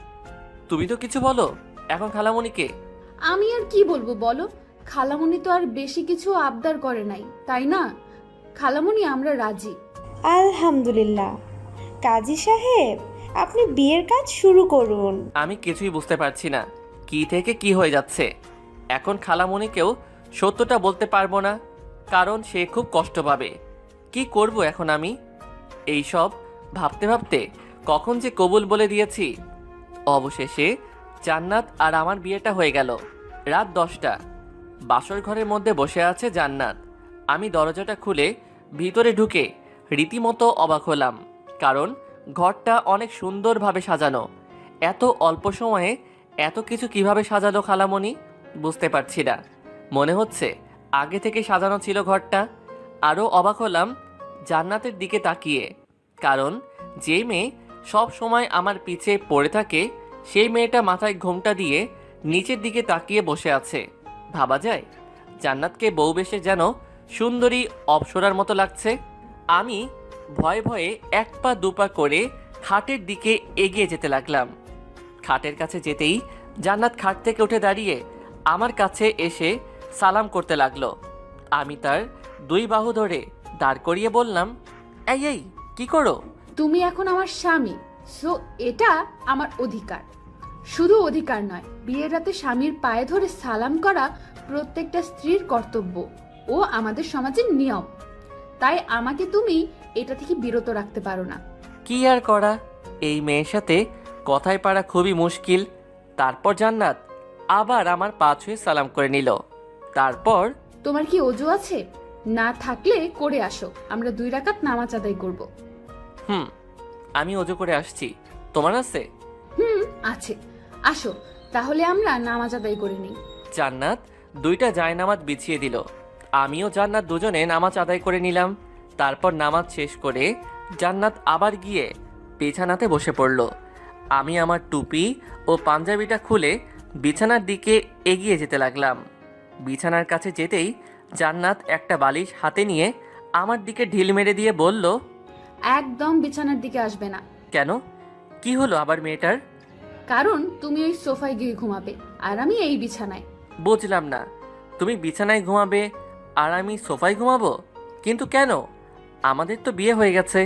তুমি তো কিছু বলো এখন খালামণিকে।
আমি আর কি বলবো বলো, খালামণি তো আর বেশি কিছু আবদার করে নাই, তাই না? খালামণি, আমরা রাজি।
আলহামদুলিল্লাহ। কাজী সাহেব, আপনি বিয়ের কাজ শুরু করুন।
আমি কিছুই বুঝতে পারছি না কি থেকে কি হয়ে যাচ্ছে। এখন খালামণিকেও সত্যটা বলতে পারবো না, কারণ সে খুব কষ্ট পাবে। কি করব এখন আমি? এই সব ভাবতে ভাবতে কখন যে কবুল বলে দিয়েছি। অবশেষে জান্নাত আর আমার বিয়েটা হয়ে গেল। রাত 10টা। বাসর ঘরের মধ্যে বসে আছে জান্নাত। আমি দরজাটা খুলে ভিতরে ঢুকে রীতিমতো অবাক হলাম, কারণ ঘরটা অনেক সুন্দরভাবে সাজানো। এত অল্প সময়ে এত কিছু কিভাবে সাজালো খালামণি বুঝতে পারছি না। মনে হচ্ছে আগে থেকে সাজানো ছিল ঘরটা। আরও অবাক হলাম জান্নাতের দিকে তাকিয়ে, কারণ যে মেয়ে সব সময় আমার পিছে পড়ে থাকে সেই মেয়েটা মাথায় ঘোমটা দিয়ে নিচের দিকে তাকিয়ে বসে আছে। ভাবা যায় জান্নাতকে বউ বেশে যেন সুন্দরী অপ্সরার মতো লাগছে। আমি ভয়ে ভয়ে এক পা দুপা করে খাটের দিকে এগিয়ে যেতে লাগলাম। খাটের কাছে যেতেই জান্নাত খাট থেকে উঠে দাঁড়িয়ে আমার কাছে এসে সালাম করতে লাগলো। আমি তার 2 বাহু ধরে দাঁড় করিয়ে বললাম, এই এই কি করো?
তুমি এখন আমার স্বামী, সো এটা আমার অধিকার। শুধু অধিকার নয়, বিয়ের রাতে স্বামীর পায়ে ধরে সালাম করা প্রত্যেকটা স্ত্রীর কর্তব্য ও আমাদের সমাজের নিয়ম। তাই আমাকে তুমি এটা থেকে বিরত রাখতে পারো না।
কি আর করা, এই মেয়ের সাথে কথায় পারা খুবই মুশকিল। তারপর জান্নাত আবার আমার পা ছুঁয়ে সালাম করে নিল। তারপর,
তোমার কি অজু আছে? না থাকলে করে আসো, আমরা 2 রাকাত নামাজ আদায় করব।
আমি অজু করে আসছি। তোমার আছে?
আছে। আসো তাহলে আমরা নামাজ আদায় করে নিই।
জান্নাত 2টা জায়নামাজ বিছিয়ে দিল। আমিও জান্নাত দুজনে নামাজ আদায় করে নিলাম। তারপর নামাজ শেষ করে জান্নাত আবার গিয়ে বিছানাতে বসে পড়ল। আমি আমার টুপি ও পাঞ্জাবিটা খুলে বিছানার দিকে এগিয়ে যেতে লাগলাম। বিছানার কাছে যেতেই জান্নাত একটা বালিশ হাতে নিয়ে আমার দিকে ঢিল মেরে দিয়ে বলল,
একদম বিছানার দিকে আসবে না।
কেন? কি হলো আবার মেয়েটার?
কারণ তুমি ওই সোফায় গিয়ে ঘুমাবে আর আমি এই বিছানায়।
বুঝলাম না, তুমি বিছানায় ঘুমাবে আর আমি সোফায় ঘুমাবো? কিন্তু কেন? আমাদের তো বিয়ে হয়ে গেছে,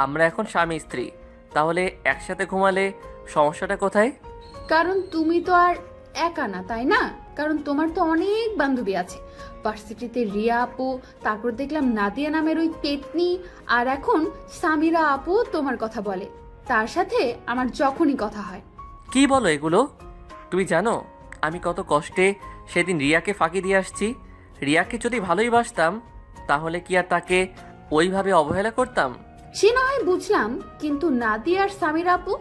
আমরা এখন স্বামী স্ত্রী, তাহলে একসাথে ঘুমালে সমস্যাটা কোথায়?
কারণ তুমি তো আর একা না, তাই না? কারণ তোমার তো অনেক বান্ধবী আছে। ভার্সিটিতে রিয়া আপু, তারপর দেখলাম নাদিয়া নামের ওই পেতনি, আর এখন সামিরা আপু তোমার কথা বলে। তার সাথে আমার যখনই কথা হয়।
কি বলো এগুলো? তুমি জানো আমি কত কষ্টে সেদিন রিয়াকে ফাঁকি দিয়ে আসছি। রিয়াকে যদি ভালোই বাসতাম তাহলে কি আর তাকে ওইভাবে অবহেলা করতাম?
সে না হয় বুঝলাম, কিন্তু নাদিয়া আর সামিরা আপু,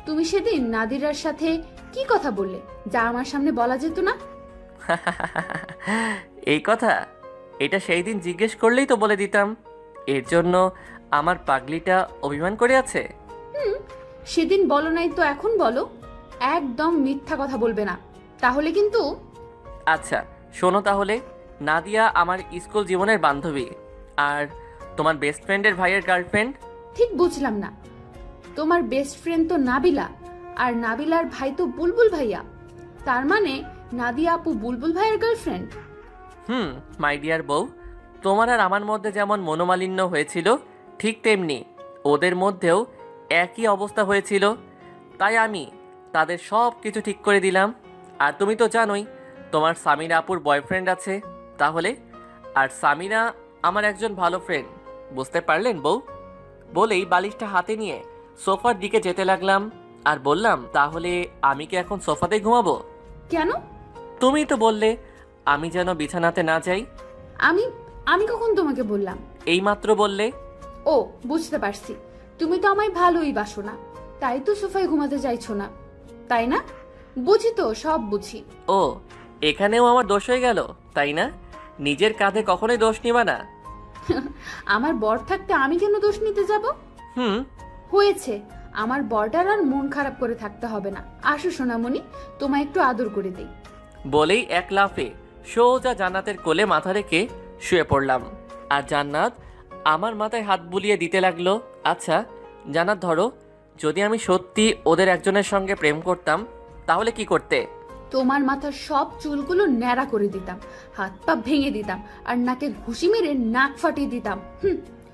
তুমি সেদিন নাদিরার সাথে কি কথা বললে যা আমার সামনে বলা যেত না?
এই কথা এটা সেই দিন জিজ্ঞেস করলেই তো বলে দিতাম। এর জন্য আমার পাগলিটা অভিমান করে আছে।
সেদিন বলো নাই তো এখন বলো। একদম মিথ্যা কথা বলবে না, তাহলে কিন্তু।
আচ্ছা শোনো তাহলে, নাদিয়া আমার স্কুল জীবনের বান্ধবী, আর তোমার বেস্ট ফ্রেন্ডের ভাইয়ের গার্লফ্রেন্ড।
ঠিক বুঝলাম না। তোমার বেস্ট ফ্রেন্ড তো নাবিলা, আর নাবিলার ভাই তো বুলবুল ভাইয়া। তার মানে নাদিয়া আপু বুলবুল ভাইয়ের গার্লফ্রেন্ড।
মাই ডিয়ার বউ, তোমার আর আমার মধ্যে যেমন মনোমালিন্য হয়েছিল ঠিক তেমনি ওদের মধ্যেও একই অবস্থা হয়েছিল। তাই আমি তাদের সব কিছু ঠিক করে দিলাম। আর তুমি তো জানোই তোমার সামিরা আপুর বয়ফ্রেন্ড আছে। তাহলে আর সামিরা আমার একজন ভালো ফ্রেন্ড, বুঝতে পারলেন বউ? বলেই বালিশটা হাতে নিয়ে সোফার দিকে যেতে লাগলাম আর বললাম, তাহলে আমি কি এখন সোফাতে ঘুমাবো?
কেন?
তুমি তো বললে আমি যেন বিছানাতে না যাই।
আমি আমি কখন তোমাকে বললাম?
এইমাত্র বললে।
ও, বুঝতে পারছি। তুমি তো আমায় ভালোই বাসো না, তাই তো সোফায় ঘুমাতে চাইছো না, তাই না? বুঝি তো, সব বুঝি।
ও, এখানেও আমার দোষ হয়ে গেল, তাই না? নিজের কাঁধে কখনোই দোষ নিবা না।
আমার বর থাকতে আমি কেন দোষ নিতে যাব? হয়েছে, আমার বরটার আর মন খারাপ করে থাকতে হবে না। আসো সোনামণি, তোমায় একটু আদর করে দেই।
বলেই এক লাফে সোজা জান্নাতের কোলে মাথা রেখে শুয়ে পড়লাম। আর জান্নাত আমার মাথায় হাত বুলিয়ে দিতে লাগলো। আচ্ছা জান্নাত, ধরো যদি আমি সত্যি ওদের একজনের সঙ্গে প্রেম করতাম তাহলে কি করতে?
তোমার মাথার সব চুলগুলো ন্যাড়া করে দিতাম, হাত পা ভেঙে দিতাম, আর নাকে ঘুষি মেরে নাক ফাটিয়ে দিতাম।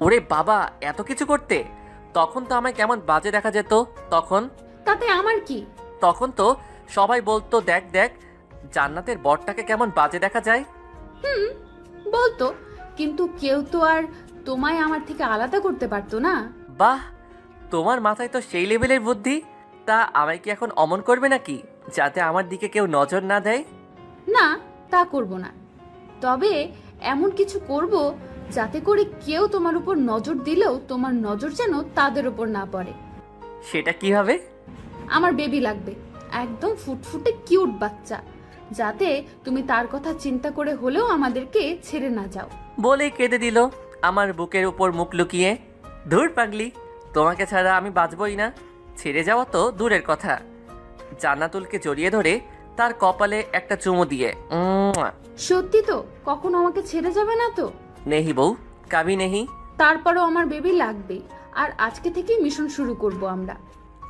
ওরে বাবা, এত কিছু করতে? তখন তো আমায় কেমন বাজে দেখা যেত।
তাতে আমার কি?
তখন তো সবাই বলতো, দেখ দেখ জান্নাতের বরটাকে কেমন বাজে দেখা যায়।
বলতো, কিন্তু কেউ তো আর তোমায় আমার থেকে আলাদা করতে পারতো না।
বাহ, তোমার মাথায় তো সেই লেভেলের বুদ্ধি। তা আমায় কি এখন অমন করবে নাকি, যাতে আমার দিকে কেউ নজর না দেয়?
না, তা করব না। তবে এমন কিছু করব যাতে করে কেউ তোমার উপর নজর দিলেও তোমার নজর যেন তাদের উপর না পড়ে।
সেটা কিভাবে?
আমার বেবি লাগবে, একদম ফুটফুটে কিউট বাচ্চা, যাতে তুমি তার কথা চিন্তা করে হলেও আমাদেরকে ছেড়ে না যাও।
বলেই কেঁদে দিল আমার বুকের উপর মুখ লুকিয়ে। ধুর পাগলি, তোমাকে ছাড়া আমি বাঁচবই না। ছেড়ে যাওয়া তো দূরের কথা, জান্নাতুলকে জড়িয়ে ধরে তার কপালে একটা চুমু দিয়ে,
সত্যি তো? কখনো আমাকে ছেড়ে যাবে না তো?
নেহি বউ, কাবি নেহি।
তারপরও আমার বেবি লাগবে, আর আজকে থেকেই মিশন শুরু করব আমরা।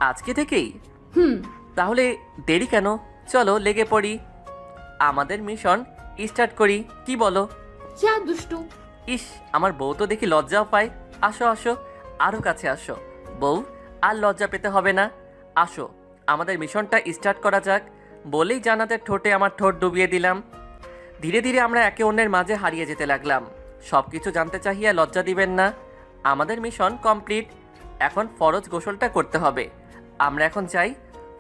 আজকে থেকেই?
হুম।
তাহলে দেরি কেন, চলো লেগে পড়ি, আমাদের মিশন স্টার্ট করি, কি বলো?
যা দুষ্টু।
ইস, আমার বউ তো দেখি লজ্জাও পায়। আসো আসো, আরো কাছে আসো বউ, আর লজ্জা পেতে হবে না। আসো, আমাদের মিশনটা স্টার্ট করা যাক। বলেই জান্নাতের ঠোঁটে আমার ঠোঁট ডুবিয়ে দিলাম। ধীরে ধীরে আমরা একে অন্যের মাঝে হারিয়ে যেতে লাগলাম। সব কিছু জানতে চাহিয়া লজ্জা দিবেন না। আমাদের মিশন কমপ্লিট। এখন ফরজ গোসলটা করতে হবে। আমরা এখন যাই,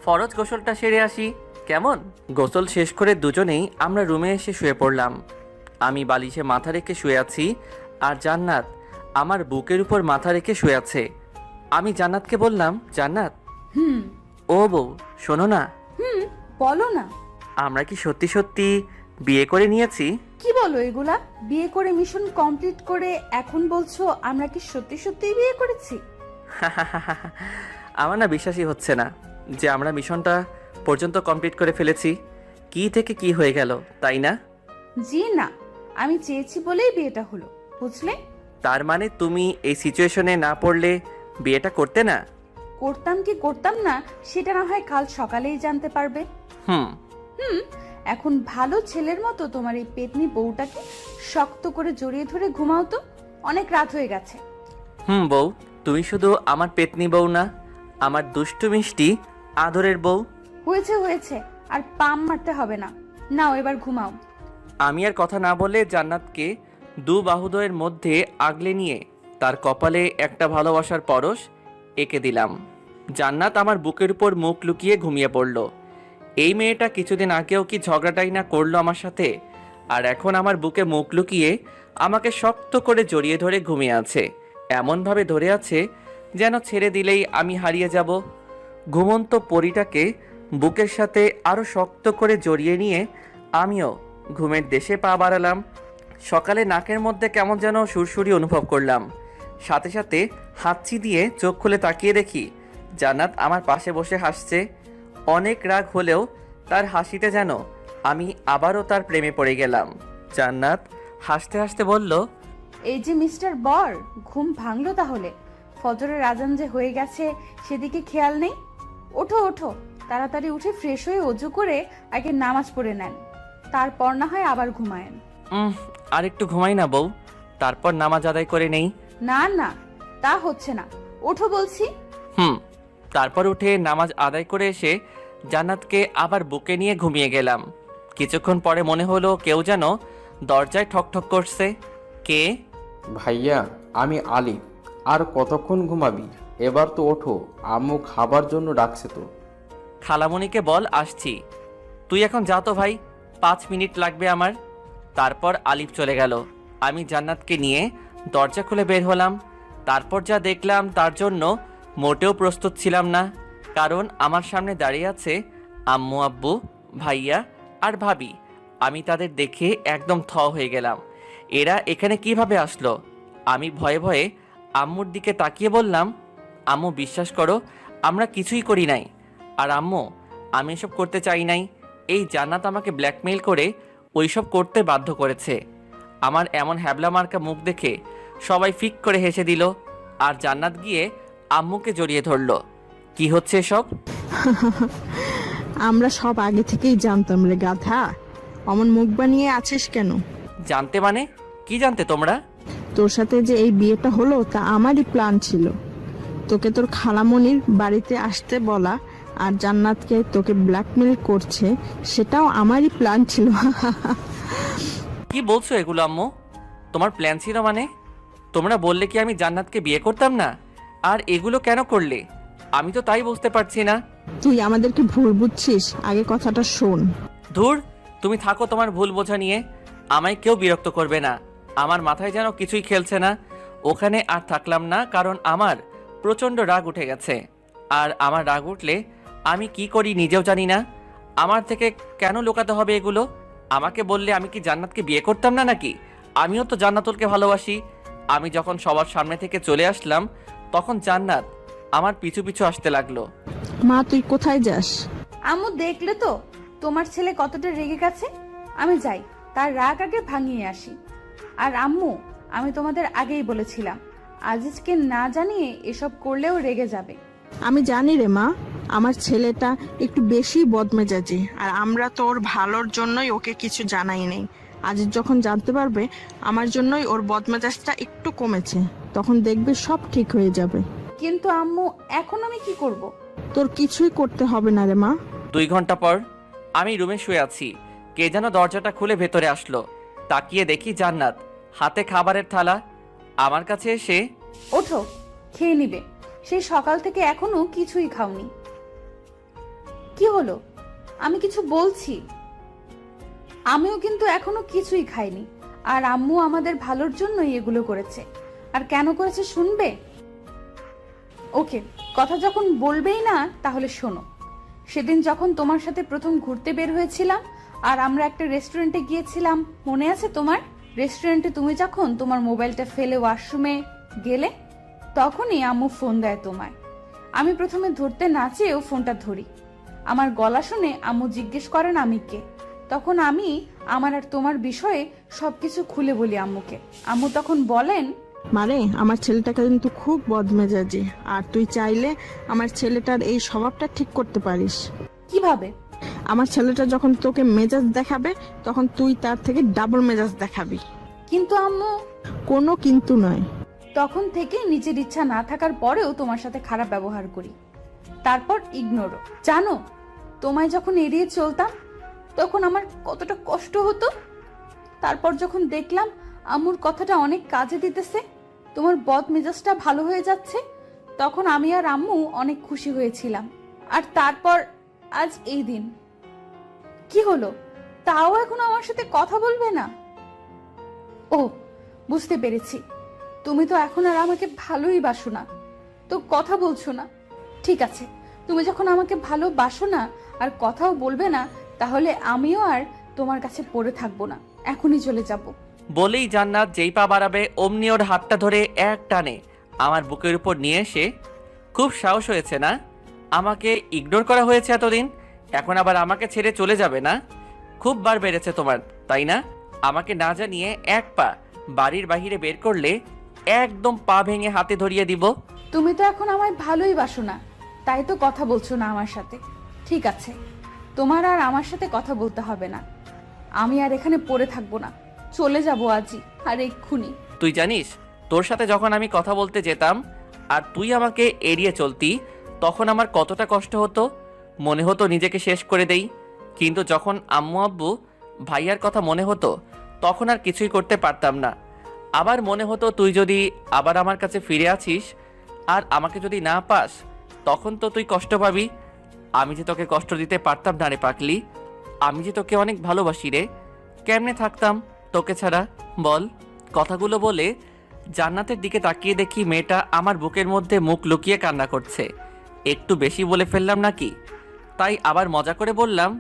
ফরজ গোসলটা সেরে আসি, কেমন? গোসল শেষ করে দুজনেই আমরা রুমে এসে শুয়ে পড়লাম। আমি বালিশে মাথা রেখে শুয়ে আছি, আর জান্নাত আমার বুকের উপর মাথা রেখে শুয়ে আছে। আমি জান্নাতকে বললাম, জান্নাত। ও বউ, শোনো না।
বলো না।
আমরা কি সত্যি সত্যি বিয়ে করে নিয়েছি?
কি বলো এগুলা? বিয়ে করে মিশন কমপ্লিট করে এখন বলছো আমরা কি সত্যি সত্যি বিয়ে করেছি?
আমার না বিশ্বাসই হচ্ছে না যে আমরা মিশনটা পর্যন্ত কমপ্লিট করে ফেলেছি। কি থেকে কি হয়ে গেল, তাই না?
জি না, আমি চেয়েছি বলেই বিয়েটা হলো, বুঝলে?
তার মানে তুমি এই সিচুয়েশনে না পড়লে বিয়েটা করতে না?
করতাম কি করতাম না সেটা না হয় কাল সকালেই জানতে পারবে।
হুম।
এখন ভালো ছেলের মতো তোমার এই পেতনি বউটাকে শক্ত করে জড়িয়ে ধরে ঘুমাও তো, অনেক রাত হয়ে গেছে।
বউ, তুমি শুধু আমার পেতনি বউ না, আমার দুষ্টু মিষ্টি আদরের বউ।
হয়েছে হয়েছে, আর পাম মারতে হবে না, নাও এবার ঘুমাও।
আমি আর কথা না বলে জান্নাতকে দু বাহুদয়ের মধ্যে আগলে নিয়ে তার কপালে একটা ভালোবাসার পরশ এঁকে দিলাম। জান্নাত আমার বুকের উপর মুখ লুকিয়ে ঘুমিয়ে পড়ল। এই মেয়েটা কিছুদিন আগেও কি ঝগড়াটাই না করলো আমার সাথে, আর এখন আমার বুকে মুখ লুকিয়ে আমাকে শক্ত করে জড়িয়ে ধরে ঘুমিয়ে আছে। এমনভাবে ধরে আছে যেন ছেড়ে দিলেই আমি হারিয়ে যাব। ঘুমন্ত পরীটাকে বুকের সাথে আরও শক্ত করে জড়িয়ে নিয়ে আমিও ঘুমের দেশে পা বাড়ালাম। সকালে নাকের মধ্যে কেমন যেন সুরসুরি অনুভব করলাম। সাথে সাথে হাঁচি দিয়ে চোখ খুলে তাকিয়ে দেখি জান্নাত আমার পাশে বসে হাসছে। অনেক রাগ হলেও তার হাসিতে যেন আমি আবারও তার প্রেমে পড়ে গেলাম। জান্নাত হাসতে হাসতে বলল,
এই যে মিস্টার বর, ঘুম ভাঙলো তাহলে? ফজরের আজান যে হয়ে গেছে সেদিকে খেয়াল নেই? ওঠো ওঠো, তাড়াতাড়ি উঠে ফ্রেশ হয়ে অজু করে আগে নামাজ পড়ে নেন, তারপর না হয় আবার ঘুমায়েন।
আর একটু ঘুমাই না বউ, তারপর নামাজ আদায় করে নেই।
না না, তা হচ্ছে না, ওঠো বলছি।
তারপর উঠে নামাজ আদায় করে এসে জান্নাতকে আবার বুকে নিয়ে ঘুমিয়ে গেলাম। কিছুক্ষণ পরে মনে হলো কেউ যেন দরজায় ঠকঠক করছে। কে?
ভাইয়া, আমি আলিফ। আর কতক্ষণ ঘুমাবি? এবার তো ওঠো, আম্মু খাবার জন্য ডাকছে তো।
খালামণিকে বল আসছি। তুই এখন যা তো ভাই, 5 মিনিট লাগবে আমার। তারপর আলিফ চলে গেল। আমি জান্নাতকে নিয়ে দরজা খুলে বের হলাম। তারপর যা দেখলাম তার জন্য মোটেও প্রস্তুত ছিলাম না, কারণ আমার সামনে দাঁড়িয়ে আছে আম্মু, আব্বু, ভাইয়া আর ভাবি। আমি তাদের দেখে একদম থ হয়ে গেলাম। এরা এখানে কিভাবে আসলো? আমি ভয়ে ভয়ে আম্মুর দিকে তাকিয়ে বললাম, আম্মু বিশ্বাস করো, আমরা কিছুই করি নাই। আর আম্মু, আমি এসব করতে চাই নাই। এই জান্নাত আমাকে ব্ল্যাকমেইল করে ওইসব করতে বাধ্য করেছে। আমার এমন হ্যাবলা মার্কা মুখ দেখে সবাই ফিক করে হেসে দিল, আর জান্নাত গিয়ে আম্মুকে জড়িয়ে ধরল। কি হচ্ছে এসব?
আমরা সব আগে থেকেই জানতাম রে গাধা। অমন মুখ বানিয়ে আছিস কেন?
জানতে মানে কি জানতে তোমরা?
তোর সাথে যে এই বিয়েটা হলো তা আমারই প্ল্যান ছিল। তোকে তোর খালামণির বাড়িতে আসতে বলা আর জান্নাতকে তোকে ব্ল্যাকমেল করছে, সেটাও আমারই প্ল্যান ছিল।
কি বলছো এগুলো আম্মু? তোমার প্ল্যান ছিল মানে? তোমরা বললে কি আমি জান্নাতকে বিয়ে করতাম না? আর এগুলো কেন করলে? আমি তো তাই বুঝতে পারছি না।
তুই আমাদেরকে ভুল বুঝছিস, আগে কথাটা শোন।
ধুর, তুমি থাকো তোমার ভুল বোঝা নিয়ে। আমায় কেউ বিরক্ত করবে না। আমার মাথায় যেন কিছুই খেলছে না। ওখানে আর থাকলাম না, কারণ আমার প্রচণ্ড রাগ উঠে গেছে। আর আমার রাগ উঠলে আমি কি করি নিজেও জানি না। আমার থেকে কেন লুকাতে হবে এগুলো? আমাকে বললে আমি কি জান্নাতকে বিয়ে করতাম না নাকি? আমিও তো জান্নাতুলকে ভালোবাসি। আমি যখন সবার সামনে থেকে চলে আসলাম, তখন জান্নাত আমার পিছু পিছু আসতে লাগলো।
মা তুই কোথায় যাস?
আম্মু দেখলে তো তোমার ছেলে কতটা রেগে গেছে। আমি যাই, তার রাগ আগে ভাঙিয়ে আসি। আর আম্মু, আমি তোমাদের আগেই বলেছিলাম আজিজকে না জানিয়ে এসব করলেও রেগে যাবে।
আমি জানি রে মা, আমার ছেলেটা একটু বেশি বদমেজাজি, আর আমরা তো ওর ভালোর জন্যই ওকে কিছু জানাই নেই। আজ যখন জানতে পারবে আমার জন্যই ওর বদমেজাজটা একটু কমেছে, তখন দেখবে সব ঠিক হয়ে যাবে।
কিন্তু আম্মু, এখন আমি কি করব?
তোর কিছুই করতে হবে না রে মা।
2 ঘন্টা পর আমি রুমে শুয়ে আছি। কে যেন দরজাটা খুলে ভেতরে আসলো। তাকিয়ে দেখি জান্নাত, হাতে খাবারের থালা। আমার কাছে এসে,
ওঠো, খেয়ে নিবে। সেই সকাল থেকে এখনো কিছুই খাওনি। কি হলো? আমি কিছু বলছি। আমিও কিন্তু এখনো কিছুই খাইনি। আর আম্মু আমাদের ভালোর জন্যই এগুলো করেছে। আর কেন করেছে শুনবে? ওকে, কথা যখন বলবেই না তাহলে শোনো। সেদিন যখন তোমার সাথে প্রথম ঘুরতে বের হয়েছিলাম আর আমরা একটা রেস্টুরেন্টে গিয়েছিলাম, মনে আছে তোমার? রেস্টুরেন্টে তুমি যখন তোমার মোবাইলটা ফেলে ওয়াশরুমে গেলে, তখনই আম্মু ফোন দেয় তোমায়। আমি প্রথমে ধরতে না চেয়েও ফোনটা ধরি। আমার গলা শুনে আম্মু জিজ্ঞেস করেন আমি কে। তখন আমি আমার আর তোমার বিষয়ে সবকিছু খুলে বলি আম্মুকে। আম্মু তখন বলেন,
মারে আমার ছেলেটাকে কিন্তু খুব বদমেজাজি, আর তুই চাইলে আমার ছেলেটার এই স্বভাবটা ঠিক করতে পারিস।
কিভাবে?
আমার ছেলেটা যখন তোকে মেজাজ দেখাবে, তখন তুই তার থেকে ডাবল মেজাজ দেখাবি।
কিন্তু আম্মু,
কোনো কিন্তু নয়।
তখন থেকে নিজের ইচ্ছা না থাকার পরেও তোমার সাথে খারাপ ব্যবহার করি, তারপর ইগনোরও। জানো, তোমায় যখন এড়িয়ে চলতাম তখন আমার কতটা কষ্ট হতো। তারপর যখন দেখলাম আম্মুর কথাটা অনেক কাজে দিতেছে, তোমার বদ মেজাজটা ভালো হয়ে যাচ্ছে, তখন আমি আর আম্মু অনেক খুশি হয়েছিলাম। আর তারপর আজ এই দিন। কি হলো? তাও এখন আমার সাথে কথা বলবে না? ও, বুঝতে পেরেছি, তুমি তো এখন আর আমাকে ভালোই বাসো না, তো কথা বলছো না। ঠিক আছে, তুমি যখন আমাকে ভালোবাসো না আর কথাও বলবে না, তাহলে আমিও আর তোমার কাছে পড়ে থাকবো না, এখনই চলে যাব।
বলেই জান্নাত যেই পা বাড়াবে অমনি ওর হাতটা ধরে এক টানে আমার বুকের উপর নিয়ে এসে, খুব সাহস হয়েছে না? আমাকে ইগনোর করা হয়েছে এতদিন, এখন আবার আমাকে ছেড়ে চলে যাবে না? খুব বার বেড়েছে তোমার, তাই না? আমাকে না জানিয়ে এক পা বাড়ির বাহিরে বের করলে একদম পা ভেঙে হাতে ধরিয়ে দিব।
তুমি তো এখন আমায় ভালোই বাসো না, তাই তো কথা বলছো না আমার সাথে। ঠিক আছে, তোমার আর আমার সাথে কথা বলতে হবে না। আমি আর এখানে পড়ে থাকবো না, চলে যাবো আজই, আর এক্ষুনি।
তুই জানিস, তোর সাথে যখন আমি কথা বলতে যেতাম আর তুই আমাকে এড়িয়ে চলতি, তখন আমার কতটা কষ্ট হতো। মনে হতো নিজেকে শেষ করে দেই। কিন্তু যখন আম্মু আব্বু ভাইয়ার কথা মনে হতো, তখন আর কিছুই করতে পারতাম না। আবার মনে হতো তুই যদি আবার আমার কাছে ফিরে আসিস আর আমাকে যদি না পাস, তখন তো তুই কষ্ট পাবি। আমি যে তোকে কষ্ট দিতে পারতাম না রে পাগলি। আমি যে তোকে অনেক ভালোবাসি রে। কেমনে থাকতাম তোকে ছাড়া বল? কথাগুলো বলে জান্নাতের দিকে তাকিয়ে দেখি মেয়েটা আমার বুকের মধ্যে মুখ লুকিয়ে কান্না করছে। একটু বেশি বলে ফেললাম নাকি? তাই আবার মজা করে বললাম,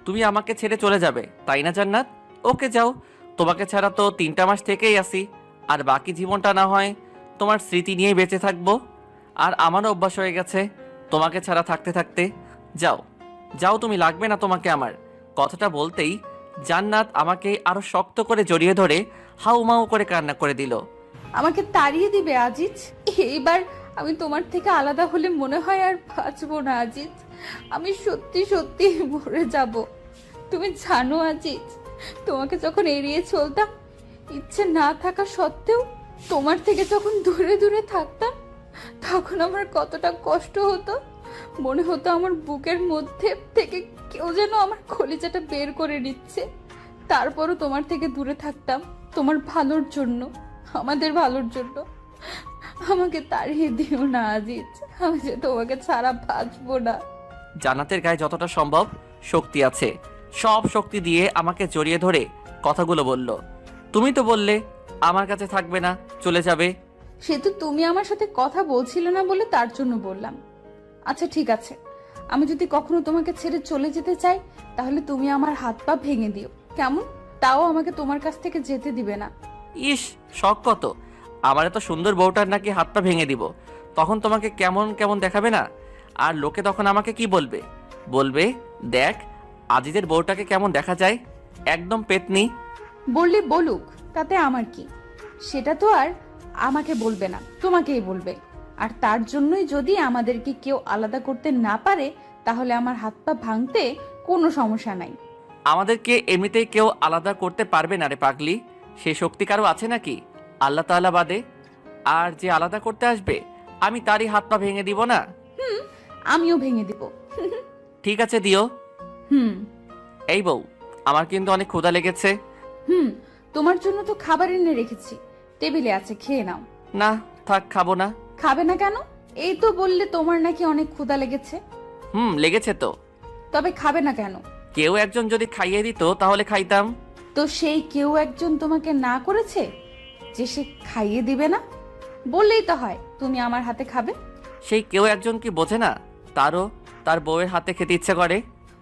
তুমি আমাকে ছেড়ে চলে যাবে তাই না জান্নাত? ওকে যাও, তোমাকে ছাড়া তো 3টা মাস থেকেই আসি, আর বাকি জীবনটা না হয় তোমার স্মৃতি নিয়েই বেঁচে থাকবো। আর আমারও অভ্যাস হয়ে গেছে তোমাকে ছাড়া থাকতে থাকতে। যাও যাও, তুমি লাগবে না তোমাকে আমার। কথাটা বলতেই জান্নাত আমাকে আরো শক্ত করে জড়িয়ে ধরে হাউমাউ করে কান্না করে দিল।
আমাকে তাড়িয়ে দিবে আজিজ? এইবার আমি তোমার থেকে আলাদা হলে মনে হয় আর বাঁচবো না আজিজ। আমি সত্যি সত্যি মরে যাব। তুমি জানো আজিজ, তোমাকে যখন এড়িয়ে চলতাম, ইচ্ছে না থাকা সত্ত্বেও তোমার থেকে যখন দূরে দূরে থাকতাম, তখন আমার কতটা কষ্ট হতো। মনে হতো আমার বুকের মধ্যে থেকে কেউ যেন আমার কলিজাটা বের করে নিচ্ছে। তারপরও তোমার থেকে দূরে থাকতাম তোমার ভালোর জন্য, আমাদের ভালোর জন্য। আমাকে তাড়িয়ে দিও না আজিজ, আমি যে তোমাকে ছাড়া বাঁচবো না।
জান্নাতের গায়ে যতটা সম্ভব শক্তি আছে, সব শক্তি দিয়ে আমাকে জড়িয়ে ধরে কথাগুলো বলল। তুমি তো বললে আমার কাছে থাকবে না, চলে যাবে।
সে তো তুমি আমার সাথে কথা বলছিলে না বলে তার জন্য বললাম। আচ্ছা ঠিক আছে, আমি যদি কখনো তোমাকে ছেড়ে চলে যেতে চাই, তাহলে তুমি আমার হাত পা ভেঙে দিও, কেমন? তাও আমাকে তোমার কাছ থেকে যেতে দিবে না।
ইস, শখ কত! আমার এত সুন্দর বউটার নাকি হাত পা ভেঙে দিব, তখন তোমাকে কেমন কেমন দেখাবে না? আর লোকে তখন আমাকে কি বলবে? বলবে, দেখ আজিজের বউটাকে কেমন দেখা যায়, একদম পেতনি।
বললে বলুক, তাতে আমার কি? সেটা তো আর আমাকে বলবে না, তোমাকেই বলবে। আর তার জন্যই যদি আমাদেরকে কেউ আলাদা করতে না পারে, তাহলে আমার হাত পা ভাঙতে কোনো সমস্যা নাই।
আমাদেরকে এমনিতেই কেউ আলাদা করতে পারবে না রে পাগলি, সে শক্তি কারো আছে নাকি আল্লাহ তাআলা বাদে? আর যে আলাদা করতে আসবে, আমি তারই হাত পা ভেঙে দিব না?
আমিও ভেঙে দিব।
ঠিক আছে, দিও।
হুম
এই বউ, আমার কিন্তু অনেক ক্ষুধা লেগেছে।
হুম তোমার জন্য তো খাবার এনে রেখেছি, টেবিলে আছে, খেয়ে নাও।
না থাক, খাবো না।
খাবে না কেন? এই তো বললে তোমার নাকি অনেক ক্ষুধা লেগেছে।
লেগেছে তো।
তবে খাবে না কেন?
কেউ একজন যদি খাইয়ে দিত তাহলে খাইতাম।
তো সেই কেউ একজন তোমাকে না করেছে যে সে খাইয়ে দিবে না? বললেই তো হয় তুমি আমার হাতে খাবে।
সেই কেউ একজন কি বোঝে না তারও তার বউয়ের হাতে খেতে ইচ্ছে করে?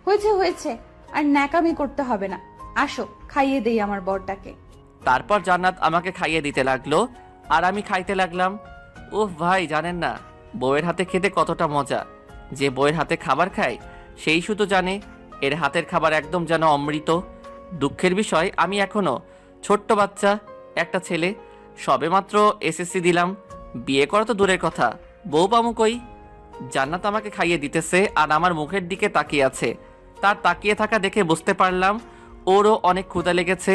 হয়েছে হয়েছে, আর ন্যাকামি করতে হবে না। আসো খাইয়ে দেই আমার বরটাকে।
তারপর জান্নাত আমাকে খাইয়ে দিতে লাগলো আর আমি খাইতে লাগলাম। উফ ভাই, জানেন না বউয়ের হাতে খেতে কতটা মজা। যে বউয়ের হাতে খাবার খায় সেই শুধু জানে এর হাতের খাবার একদম যেন অমৃত। দুঃখের বিষয়, আমি এখনো ছোট্ট বাচ্চা, একটা ছেলে, সবেমাত্র এসএসসি দিলাম, বিয়ে করা তো দূরের কথা, বউ পামু কই? জান্নাত আমাকে খাইয়ে দিতেছে আর আমার মুখের দিকে তাকিয়ে আছে। তার তাকিয়ে থাকা দেখে বুঝতে পারলাম ওরও অনেক ক্ষুধা লেগেছে।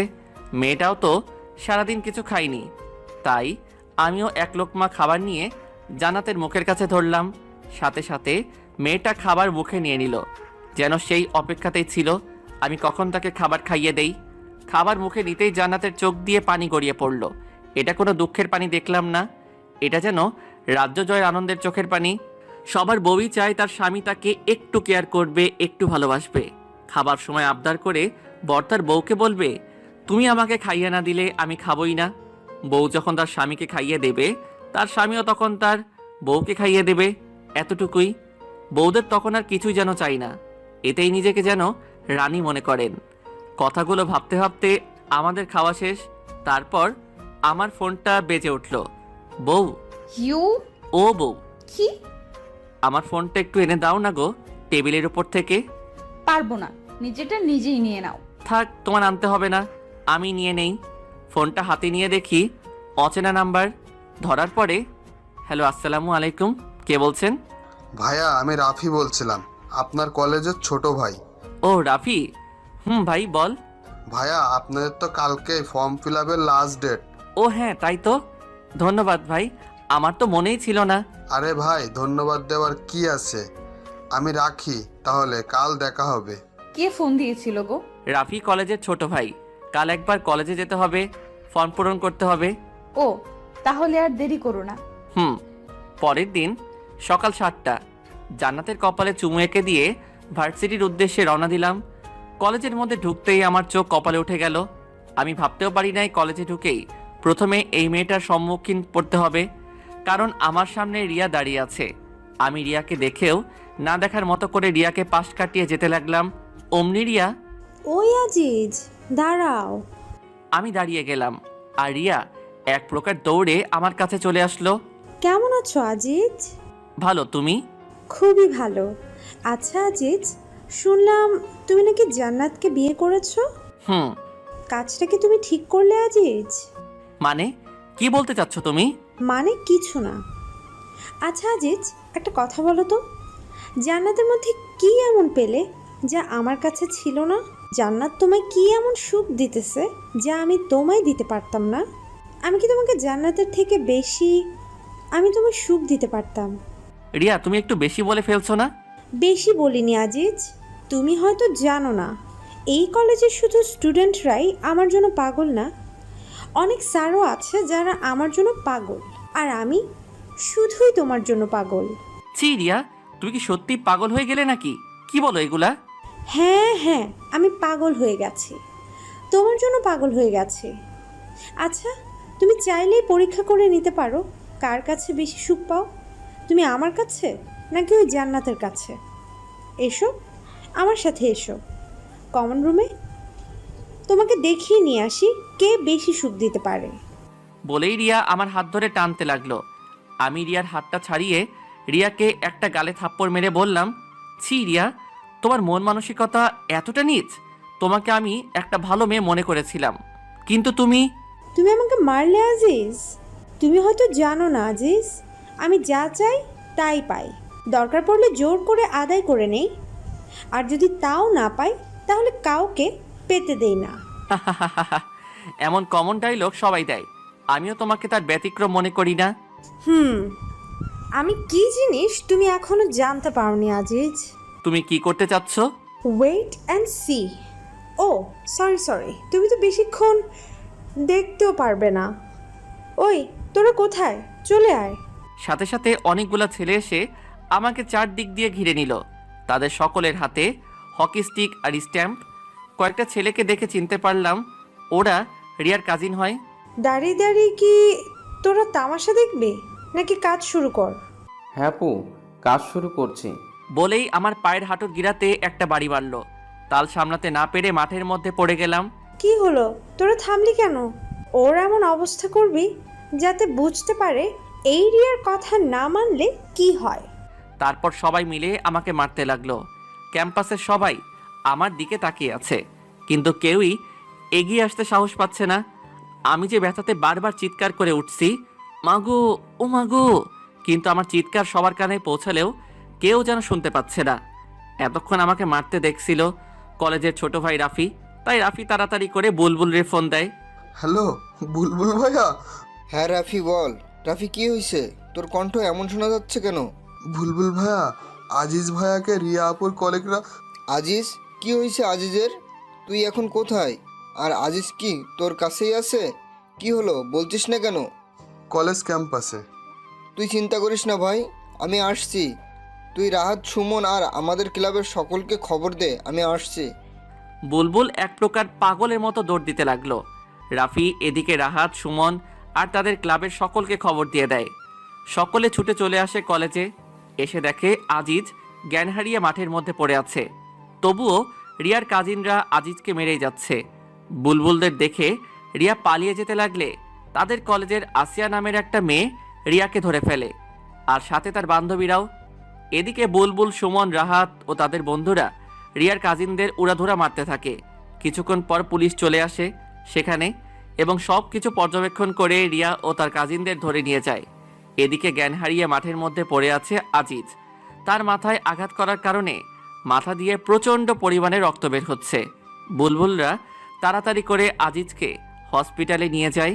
মেয়েটাও তো সারাদিন কিছু খায়নি, তাই আমিও এক লোকমা খাবার নিয়ে জান্নাতের মুখের কাছে ধরলাম। সাথে সাথে মেয়েটা খাবার মুখে নিয়ে নিল, যেন সেই অপেক্ষাতেই ছিল আমি কখন তাকে খাবার খাইয়ে দেই। খাবার মুখে নিতেই জান্নাতের চোখ দিয়ে পানি গড়িয়ে পড়ল। এটা কোনো দুঃখের পানি দেখলাম না, এটা যেন রাজ্য জয়ের আনন্দের চোখের পানি। সবার বউই চায় তার স্বামী তাকে একটু কেয়ার করবে, একটু ভালোবাসবে। খাবার সময় আবদার করে বর তার বউকে বলবে, তুমি আমাকে খাইয়ে না দিলে আমি খাবই না। বউ যখন তার স্বামীকে খাইয়ে দেবে, তার স্বামীও তখন তার বউকে খাইয়ে দেবে। এতটুকুই। বউদের তখন আর কিছুই যেন চাই না, এতেই নিজেকে যেন রানী মনে করেন। কথাগুলো ভাবতে ভাবতে আমাদের খাওয়া শেষ। তারপর আমার ফোনটা বেজে উঠল। বউ।
ইউ।
ও বউ,
কি?
আমার ফোনটা একটু এনে দাও না গো, টেবিলের উপর থেকে।
পারবো না, নিজেটা নিজেই নিয়ে নাও।
থাক, তোমার আনতে হবে না, আমি নিয়ে নেই। ফোনটা হাতে নিয়ে দেখি অচেনা নাম্বার। ধরার পরে, হ্যালো, আসসালামু আলাইকুম, কে বলছেন?
ভাইয়া, আমি রাফি বলছিলাম, আপনার কলেজের ছোট ভাই।
ও রাফি, ভাই বল।
ভাইয়া, আপনাদের তো কালকেই ফর্ম ফিল আপের লাস্ট ডেট।
ও হ্যাঁ, তাই তো, ধন্যবাদ ভাই, আমার তো মনেই ছিল না।
আরে ভাই, ধন্যবাদ দেওয়ার কি আছে, আমি রাখি তাহলে, কাল দেখা হবে।
কে ফোন দিয়েছিল গো?
রাফি কলেজের ছোট ভাই, কাল একবার কলেজে যেতে হবে, ফর্ম পূরণ করতে হবে।
ও, তাহলে আর দেরি করো না।
পরের দিন সকাল 7টা, জান্নাতের কপালে চুমু এঁকে দিয়ে ভার্সিটির উদ্দেশ্যে রওনা দিলাম। কলেজের মধ্যে ঢুকতেই আমার চোখ কপালে উঠে গেল। আমি ভাবতেও পারি নাই কলেজে ঢুকেই প্রথমে এই মেয়েটার সম্মুখীন পড়তে হবে, কারণ আমার সামনে রিয়া দাঁড়িয়ে আছে। আমি রিয়াকে দেখেও না দেখার মতো করে রিয়াকে পাশ কাটিয়ে যেতে লাগলাম। অমনি রিয়া,
ওই আজিজ, দাঁড়াও।
আমি দাঁড়িয়ে গেলাম আর রিয়া এক প্রকার দৌড়ে আমার কাছে চলে আসলো।
কেমন আছো আজিজ?
ভালো, তুমি?
খুবই ভালো। আচ্ছা আজিজ, শুনলাম তুমি নাকি জান্নাতকে বিয়ে করেছো। কাজটা কি তুমি ঠিক করলে আজিজ?
মানে কি বলতে চাচ্ছ তুমি?
মানে কিছু না। আচ্ছা আজিজ, একটা কথা বলো তো, জান্নাতের মধ্যে কি এমন পেলে যা আমার কাছে ছিল না? জান্নাত তোমায় কি এমন সুখ দিতেছে যা আমি তোমায় দিতে পারতাম না? আমি কি তোমাকে জান্নাতের থেকে বেশি আমি তোমায় সুখ দিতে পারতাম?
রিয়া, তুমি একটু বেশি বলে ফেলছো না?
বেশি বলিনি আজিজ। তুমি হয়তো জানো না, এই কলেজের শুধু স্টুডেন্টরাই আমার জন্য পাগল না, অনেক স্যারও আছে যারা আমার জন্য পাগল, আর আমি শুধুই তোমার জন্য পাগল।
ছি রিয়া, তুমি কি সত্যি পাগল হয়ে গেলে নাকি? কি বলো এগুলা?
হ্যাঁ হ্যাঁ, আমি পাগল হয়ে গেছি, তোমার জন্য পাগল হয়ে গেছি। আচ্ছা, তুমি চাইলেই পরীক্ষা করে নিতে পারো কার কাছে বেশি সুখ পাও, তুমি আমার কাছে নাকি ওই জান্নাতের কাছে। এসো আমার সাথে, এসো কমন রুমে, তোমাকে দেখিয়ে নিয়ে আসি কে বেশি সুখ দিতে পারে।
বলেই রিয়া আমার হাত ধরে টানতে লাগলো। আমি রিয়ার হাতটা ছাড়িয়ে রিয়াকে একটা গালে থাপ্পড় মেরে বললাম, ছি রিয়া, তোমার মন মানসিকতা এতটা নীচ? তোমাকে আমি একটা ভালো মেয়ে মনে করেছিলাম, কিন্তু তুমি
আমাকে মারলে আজিজ? তুমি হয়তো জানো না আজিজ, আমি যা চাই তাই পাই, দরকার পড়লে জোর করে আদায় করে নেই, আর যদি তাও না পাই তাহলে কাউকে পেতে দেই না।
এমন কমন ডায়লগ সবাই দেয়, আমিও তোমাকে তার ব্যতিক্রম মনে করি না।
আমি কি জিনিস তুমি এখনো জানতে পারোনি আজিজ।
তুমি কি করতে চাচ্ছ?
Wait and see. Oh sorry, তুমি তো বেশিক্ষণ দেখতেও পারবে না। ওই তোরা কোথায়, চলে আয়।
সাথে সাথে অনেকগুলা ছেলে এসে আমাকে চারদিক দিয়ে ঘিরে নিল। তাদের সকলের হাতে হকি স্টিক আর স্ট্যাম্প। কয়েকটা ছেলেকে দেখে চিনতে পারলাম ওরা রিয়ার কাজিন হয়।
দাঁড়িয়ে দাঁড়িয়ে কি তোরা তামাশা দেখবি নাকি কাজ শুরু কর?
হ্যাঁ আপু, কাজ শুরু করছি।
বলেই আমার পায়ের হাঁটুর গিরাতে একটা বাড়ি মারল। তাল সামলাতে না পেরে মাঠের মধ্যে পড়ে গেলাম।
কি হলো, তোরা থামলি কেন? ওর এমন অবস্থা করবি যাতে বুঝতে পারে এই রিয়ার কথা না মানলে কি হয়।
তারপর সবাই মিলে আমাকে মারতে লাগলো। ক্যাম্পাসের সবাই আমার দিকে তাকিয়ে আছে, কিন্তু কেউই এগিয়ে আসতে সাহস পাচ্ছে না। আমি যে ব্যথাতে বারবার চিৎকার করে উঠছি, মাগো ও মাগো, কিন্তু আমার চিৎকার সবার কানে পৌঁছালেও কেউ যেন শুনতে পাচ্ছে না। এতক্ষণ আমাকে মারতে দেখছিল কলেজের ছোট ভাই রাফি, তাই রাফি তাড়াতাড়ি করে বুলবুলরে ফোন দেয়।
হ্যালো বুলবুল ভাইয়া।
হ্যাঁ রাফি বল। রাফি কি হয়েছে, তোর কণ্ঠ এমন শোনা যাচ্ছে কেন?
বুলবুল ভাইয়া, আজিজ ভাইয়াকে রিয়া আপুর কলিগরা।
আজিজ? কি হয়েছে আজিজের? তুই এখন কোথায়? আর আজিজ কি তোর কাছেই আছে? কি হলো বলছিস না কেন?
কলেজ ক্যাম্পাসে।
তুই চিন্তা করিস না ভাই, আমি আসছি। তুই রাহাত, সুমন আর আমাদের ক্লাবের সকলকে খবর দে, আমি আসছি।
বুলবুল এক প্রকার পাগলের মতো দৌড় দিতে লাগলো। রাফি এদিকে রাহাত, সুমন আর তাদের ক্লাবের সকলকে খবর দিয়ে দেয়। সকলে ছুটে চলে আসে কলেজে। এসে দেখে আজিজ জ্ঞান হারিয়ে মাঠের মধ্যে পড়ে আছে। তবুও রিয়ার কাজিনরা আজিজকে মেরেই যাচ্ছে। বুলবুলদের দেখে রিয়া পালিয়ে যেতে লাগলে তাদের কলেজের আসিয়া নামের একটা মেয়ে রিয়াকে ধরে ফেলে, আর সাথে তার বান্ধবীরাও। এদিকে বুলবুল, সুমন, রাহাত ও তাদের বন্ধুরা রিয়ার কাজিনদের উড়াধুরা মারতে থাকে। কিছুক্ষণ পর পুলিশ চলে আসে সেখানে এবং সব কিছু পর্যবেক্ষণ করে রিয়া ও তার কাজিনদের ধরে নিয়ে যায়। এদিকে জ্ঞান হারিয়ে মাঠের মধ্যে পড়ে আছে আজিজ। তার মাথায় আঘাত করার কারণে মাথা দিয়ে প্রচণ্ড পরিমাণে রক্ত বের হচ্ছে। বুলবুলরা তাড়াতাড়ি করে আজিজকে হসপিটালে নিয়ে যায়।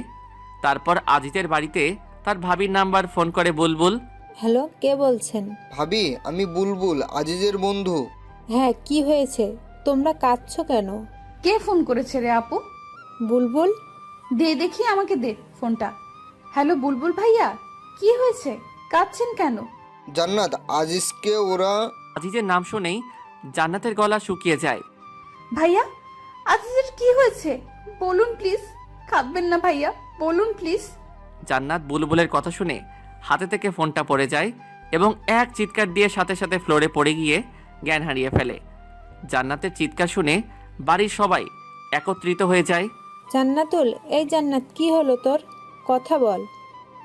তারপর আজিজের বাড়িতে তার ভাবির নাম্বার ফোন করে বুলবুল।
হ্যালো, কে বলছেন?
ভাবি, আমি বুলবুল, আজিজের বন্ধু।
হ্যাঁ, কি হয়েছে? তোমরা কাঁদছো কেন?
কে ফোন করেছে রে আপু?
বুলবুল।
দে দেখি, আমাকে দে ফোনটা। হ্যালো বুলবুল ভাইয়া, কি হয়েছে, কাঁদছেন কেন?
জান্নাত, আজিজকে ওরা।
আজিজের নাম শুনেই জান্নাতের গলা শুকিয়ে যায়।
ভাইয়া, আজিজের কি হয়েছে বলুন প্লিজ, কাঁদবেন না ভাইয়া, বলুন প্লিজ।
জান্নাত বুলবুলের কথা শুনে হাতে থেকে ফোনটা পড়ে যায় এবং এক চিৎকার দিয়ে সাথে সাথে ফ্লোরে পড়ে গিয়ে জ্ঞান হারিয়ে ফেলে। জান্নাতের চিৎকার শুনে বাড়ির সবাই একত্রিত হয়ে যায়।
জান্নাতুল, এই জান্নাত, কি হলো তোর? কথা বল।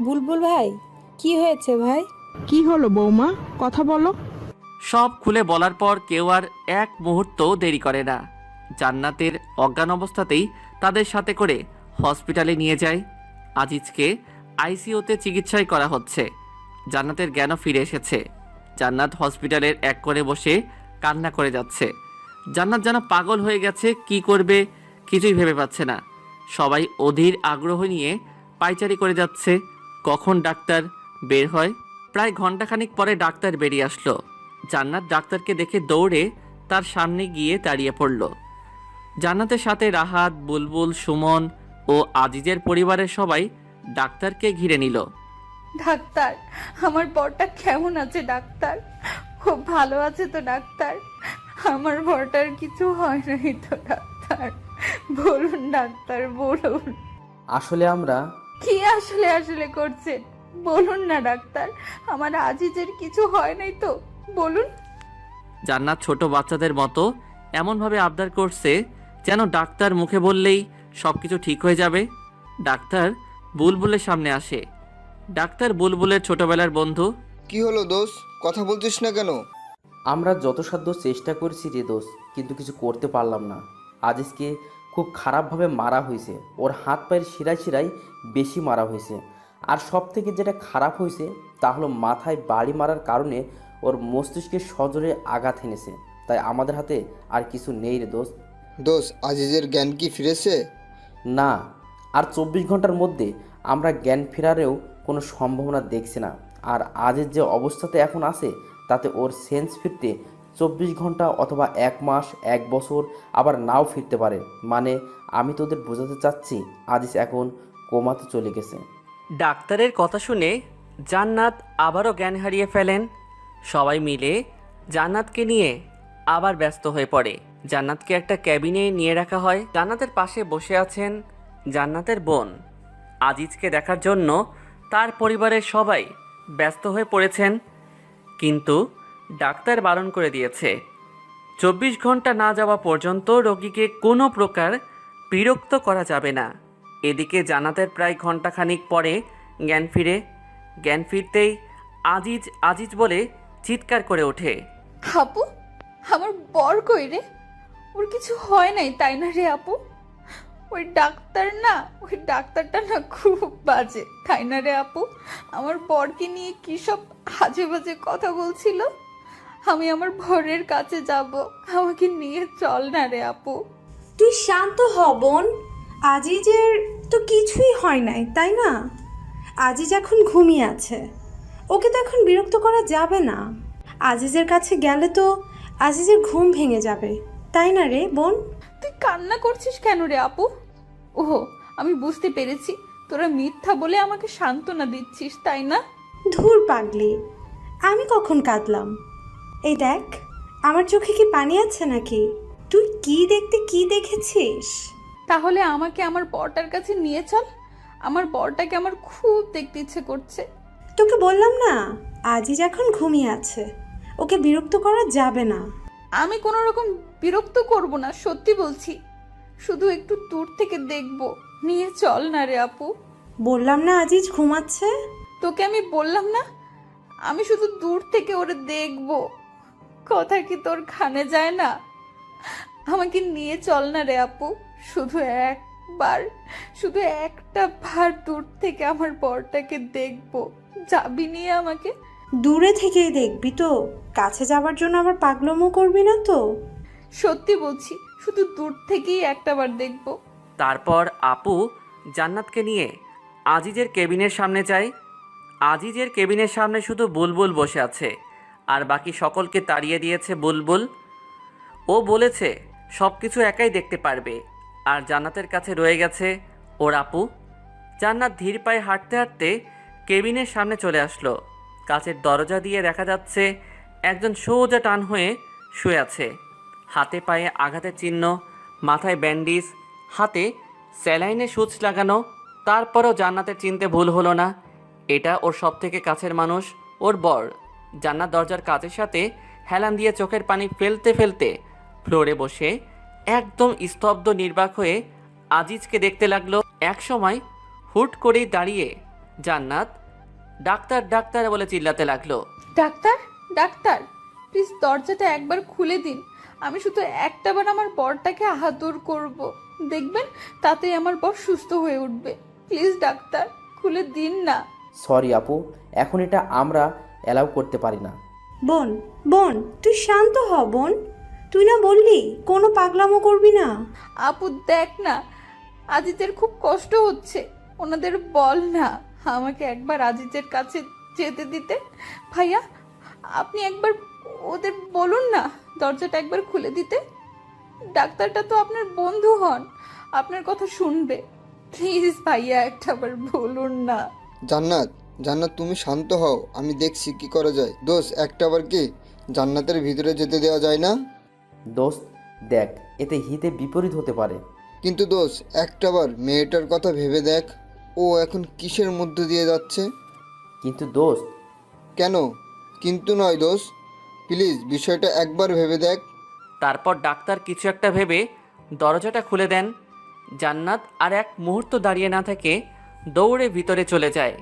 বুলবুল ভাই, কি হয়েছে ভাই?
কি হলো বৌমা, কথা বলো।
সব খুলে বলার পর কেউ আর এক মুহূর্ত দেরি করে না। জান্নাতের অজ্ঞান অবস্থাতেই তাদের সাথে করে হসপিটালে নিয়ে যায়। আজিজকে আইসিইউতে চিকিৎসাই করা হচ্ছে। জান্নাতের জ্ঞানও ফিরে এসেছে।
জান্নাত হসপিটালের এক কোণে বসে কান্না করে যাচ্ছে। জান্নাত যেন পাগল হয়ে গেছে, কি করবে কিছুই ভেবে পাচ্ছে না। সবাই অধীর আগ্রহ নিয়ে পাইচারি করে যাচ্ছে কখন ডাক্তার বের হয়। প্রায় ঘন্টাখানিক পরে ডাক্তার বেরিয়ে আসলো। জান্নাত ডাক্তারকে দেখে দৌড়ে তার সামনে গিয়ে দাঁড়িয়ে পড়ল। জান্নাতের সাথে রাহাত, বুলবুল, সুমন ও আজিজের পরিবারের সবাই ডাক্তারকে ঘিরে নিল।
ডাক্তার, আমার বরটা কেমন আছে ডাক্তার? খুব ভালো আছে তো ডাক্তার? আমার বরটার কিছু হয় নাই তো ডাক্তার? বলুন ডাক্তার, বলুন।
আসলে আমরা
কি আসলে আসলে করছেন? বলুন না ডাক্তার, আমার আজিজের কিছু হয় নাই তো? বলুন।
জান্নাত ছোট বাচ্চাদের মতো এমনভাবে আবদার করছে যেন ডাক্তার মুখে বললেই সবকিছু ঠিক হয়ে যাবে। ডাক্তার বুলবুলের সামনে আসে। ডাক্তার বুলবুলের ছোটবেলার বন্ধু।
কি হলো দোষ, কথা বলছিস না কেন?
আমরা যথাসাধ্য চেষ্টা করছি রে দোষ, কিন্তু কিছু করতে পারলাম না। আজিজকে খুব খারাপভাবে মারা হয়েছে, ওর হাত পায়ের শিরায় শিরায় বেশি মারা হয়েছে। আর সব থেকে যেটা খারাপ হয়েছে তা হলো মাথায় বাড়ি মারার কারণে ওর মস্তিষ্কে সজোরে আঘাত এনেছে। তাই আমাদের হাতে আর কিছু নেই রে দোষ।
দোষ, আজিজের জ্ঞান কি ফিরেছে?
না, আর 24 ঘন্টার মধ্যে আমরা জ্ঞান ফেরারেও কোনো সম্ভাবনা দেখছি না। আর আজের যে অবস্থাতে এখন আছে তাতে ওর সেন্স ফিরতে 24 ঘন্টা অথবা 1 মাস, 1 বছর, আবার নাও ফিরতে পারে। মানে আমি তোদের বোঝাতে চাচ্ছি আজিজ এখন কোমাতে চলে গেছে।
ডাক্তারের কথা শুনে জান্নাত আবারও জ্ঞান হারিয়ে ফেলেন। সবাই মিলে জান্নাতকে নিয়ে আবার ব্যস্ত হয়ে পড়ে। জান্নাতকে একটা ক্যাবিনে নিয়ে রাখা হয়। জান্নাতের পাশে বসে আছেন জান্নাতের বোন। আজিজকে দেখার জন্য তার পরিবারের সবাই ব্যস্ত হয়ে পড়েছেন, কিন্তু ডাক্তার বারণ করে দিয়েছে 24 ঘন্টা না যাওয়া পর্যন্ত রোগীকে কোনো প্রকার বিরক্ত করা যাবে না। এদিকে জান্নাতের প্রায় ঘন্টাখানিক পরে জ্ঞান ফিরে। জ্ঞান ফিরতেই আজিজ আজিজ বলে চিৎকার করে ওঠে।
আপু, আমার বর কই রে? ওর কিছু হয় নাই তাই না রে আপু? ওই ডাক্তারটা না খুব বাজে তাই না রে আপু? আমার বরকে নিয়ে কি সব আজে বাজে কথা বলছিল। আমি আমার বরের কাছে যাব, আমাকে নিয়ে চল না রে আপু।
তুই শান্ত হ বোন, আজিজের তো কিছুই হয় নাই তাই না? আজিজ এখন ঘুমিয়ে আছে, ওকে তো এখন বিরক্ত করা যাবে না। আজিজের কাছে গেলে তো আজিজের ঘুম ভেঙে যাবে তাই না রে বোন?
তুই কান্না করছিস কেন রে আপু? ওহো, আমি বুঝতে পেরেছি, তোরা মিথ্যা বলে আমাকে সান্ত্বনা দিচ্ছিস তাই না?
ধুর পাগলি, আমি কখন কাঁদলাম? এই দেখ, আমার চোখে কি পানি আছে নাকি? তুই কি দেখেছিস?
তাহলে আমাকে আমার বরটার কাছে নিয়ে চল, আমার বরটাকে আমার খুব দেখতে ইচ্ছে করছে।
তোকে বললাম না, আজিজ এখন ঘুমিয়ে আছে, ওকে বিরক্ত করা যাবে না।
আমি কোনো রকম বিরক্ত করব না, সত্যি বলছি। শুধু একটু দূর থেকে দেখব, নিয়ে চল না রে আপু।
বললাম না আজিজ ঘুমাচ্ছে।
তোকে আমি বললাম না, আমি শুধু দূর থেকে ওরে দেখব। কথা কি তোর কানে যায় না? আমাকে নিয়ে চল না রে আপু, শুধু একটা বার দূর থেকে আমার বরটাকে দেখব। যাবি নিয়ে আমাকে?
দূরে থেকেই দেখবি তো, কাছে যাবার জন্য আবার পাগলামো করবি না তো?
সত্যি বলছি, শুধু দূর থেকেই একটাবার দেখব।
তারপর আপু জান্নাতকে নিয়ে আজিজের কেবিনের সামনে যায়। আজিজের কেবিনের সামনে শুধু বুলবুল বসে আছে, আর বাকি সকলকে তাড়িয়ে দিয়েছে বুলবুল। ও বলেছে সব কিছু একাই দেখতে পারবে, আর জান্নাতের কাছে রয়ে গেছে ওর আপু। জান্নাত ধীর পায়ে হাঁটতে হাঁটতে কেবিনের সামনে চলে আসলো। কাচের দরজা দিয়ে দেখা যাচ্ছে একজন সোজা টান হয়ে শুয়ে আছে, হাতে পায়ে আঘাতের চিহ্ন, মাথায় ব্যান্ডেজ, হাতে স্যালাইনে সুচ লাগানো। তারপরও জান্নাতের চিনতে ভুল হলো না, এটা ওর সব থেকে কাছের মানুষ, ওর বর। জান্নাত দরজার কাচের সাথে হেলান দিয়ে চোখের পানি ফেলতে ফেলতে ফ্লোরে বসে একদম স্তব্ধ নির্বাক হয়ে আজিজকে দেখতে লাগলো। এক সময় হুট করেই দাঁড়িয়ে জান্নাত ডাক্তার ডাক্তার বলে চিল্লাতে লাগলো।
ডাক্তার, ডাক্তার, প্লিজ দরজাটা একবার খুলে দিন। আমি শুধু একটাবার আমার বরটাকে আদর করব, দেখবেন তাতেই আমার বর সুস্থ হয়ে উঠবে। প্লিজ ডাক্তার, খুলে দিন না।
সরি আপু, এখন এটা আমরা অ্যালাউ করতে পারি না।
বোন বোন তুই শান্ত হ বোন, তুই না বললি কোনো পাগলামো করবি না।
আপু দেখ না, আজিজের খুব কষ্ট হচ্ছে, ওনাদের বল না আমাকে একবার আজিজের কাছে যেতে দিতে। ভাইয়া আপনি একবার ওদের বলুন না দরজাটা একবার খুলে দিতে। ডাক্তারটা তো আপনার বন্ধু হন, আপনার কথা শুনবে। প্লিজ ভাইয়া একটাবার বলুন না।
জান্নাত, জান্নাত তুমি শান্ত হও, আমি দেখছি কি করা যায়। দোষ একটাবার কি জান্নাতের ভিতরে যেতে দেওয়া যায় না?
দোস্ত দেখ, এতে হিতে বিপরীত হতে পারে।
কিন্তু দোষ একটাবার মেয়েটার কথা ভেবে দেখ, ও এখন কিসের মধ্যে দিয়ে যাচ্ছে।
কিন্তু দোস্ত,
কেন কিন্তু নয় দোষ, প্লিজ বিষয়টা একবার ভেবে দেখ।
তারপর ডাক্তার কিছু একটা ভেবে দরজাটা খুলে দেন। জান্নাত আর এক মুহূর্ত দাঁড়িয়ে না থেকে দৌড়ে ভিতরে চলে যায়।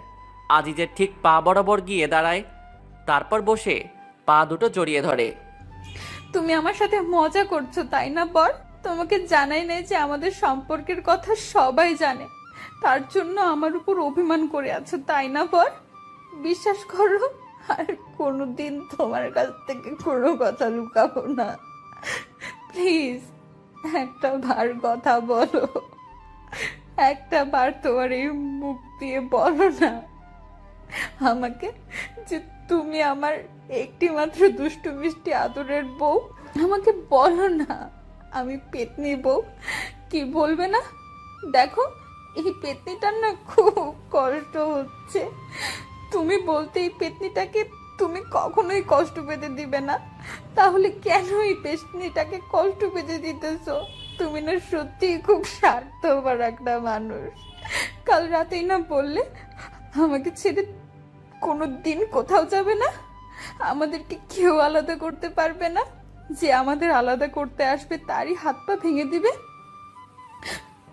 আজিজের ঠিক পা বরাবর গিয়ে দাঁড়ায়, তারপর বসে পা দুটো জড়িয়ে ধরে।
তুমি আমার সাথে মজা করছো তাই না বর? তোমাকে জানাই নাই যে আমাদের সম্পর্কের কথা সবাই জানে, তার জন্য আমার উপর অভিমান করে আছো তাই না বর? বিশ্বাস করো, আর কোনোদিন তোমার কাছ থেকে কোনো কথা লুকাবো না। প্লিজ একটা বার কথা বলো, একটা বার তোমার এই মুখ দিয়ে বলো না আমাকে যে তুমি আমার একটি মাত্র দুষ্টু মিষ্টি আদরের বউ। আমাকে বলো না আমি পেতনি বউ। কি বলবে না? দেখো এই পেতনিটার না খুব কষ্ট হচ্ছে, তুমি বলতে এই পেতনিটাকে তুমি কখনোই কষ্ট পেতে দিবে না, তাহলে কেন এই পেতনিটাকে কষ্ট পেতে দিতেছো? তুমি না সত্যিই খুব স্বার্থপর একটা মানুষ। কাল রাতেই না বললে আমাকে ছেড়ে কোনো দিন কোথাও যাবে না, আমাদেরকে কেউ আলাদা করতে পারবে না, যে আমাদের আলাদা করতে আসবে তারই হাত পা ভেঙে দিবে।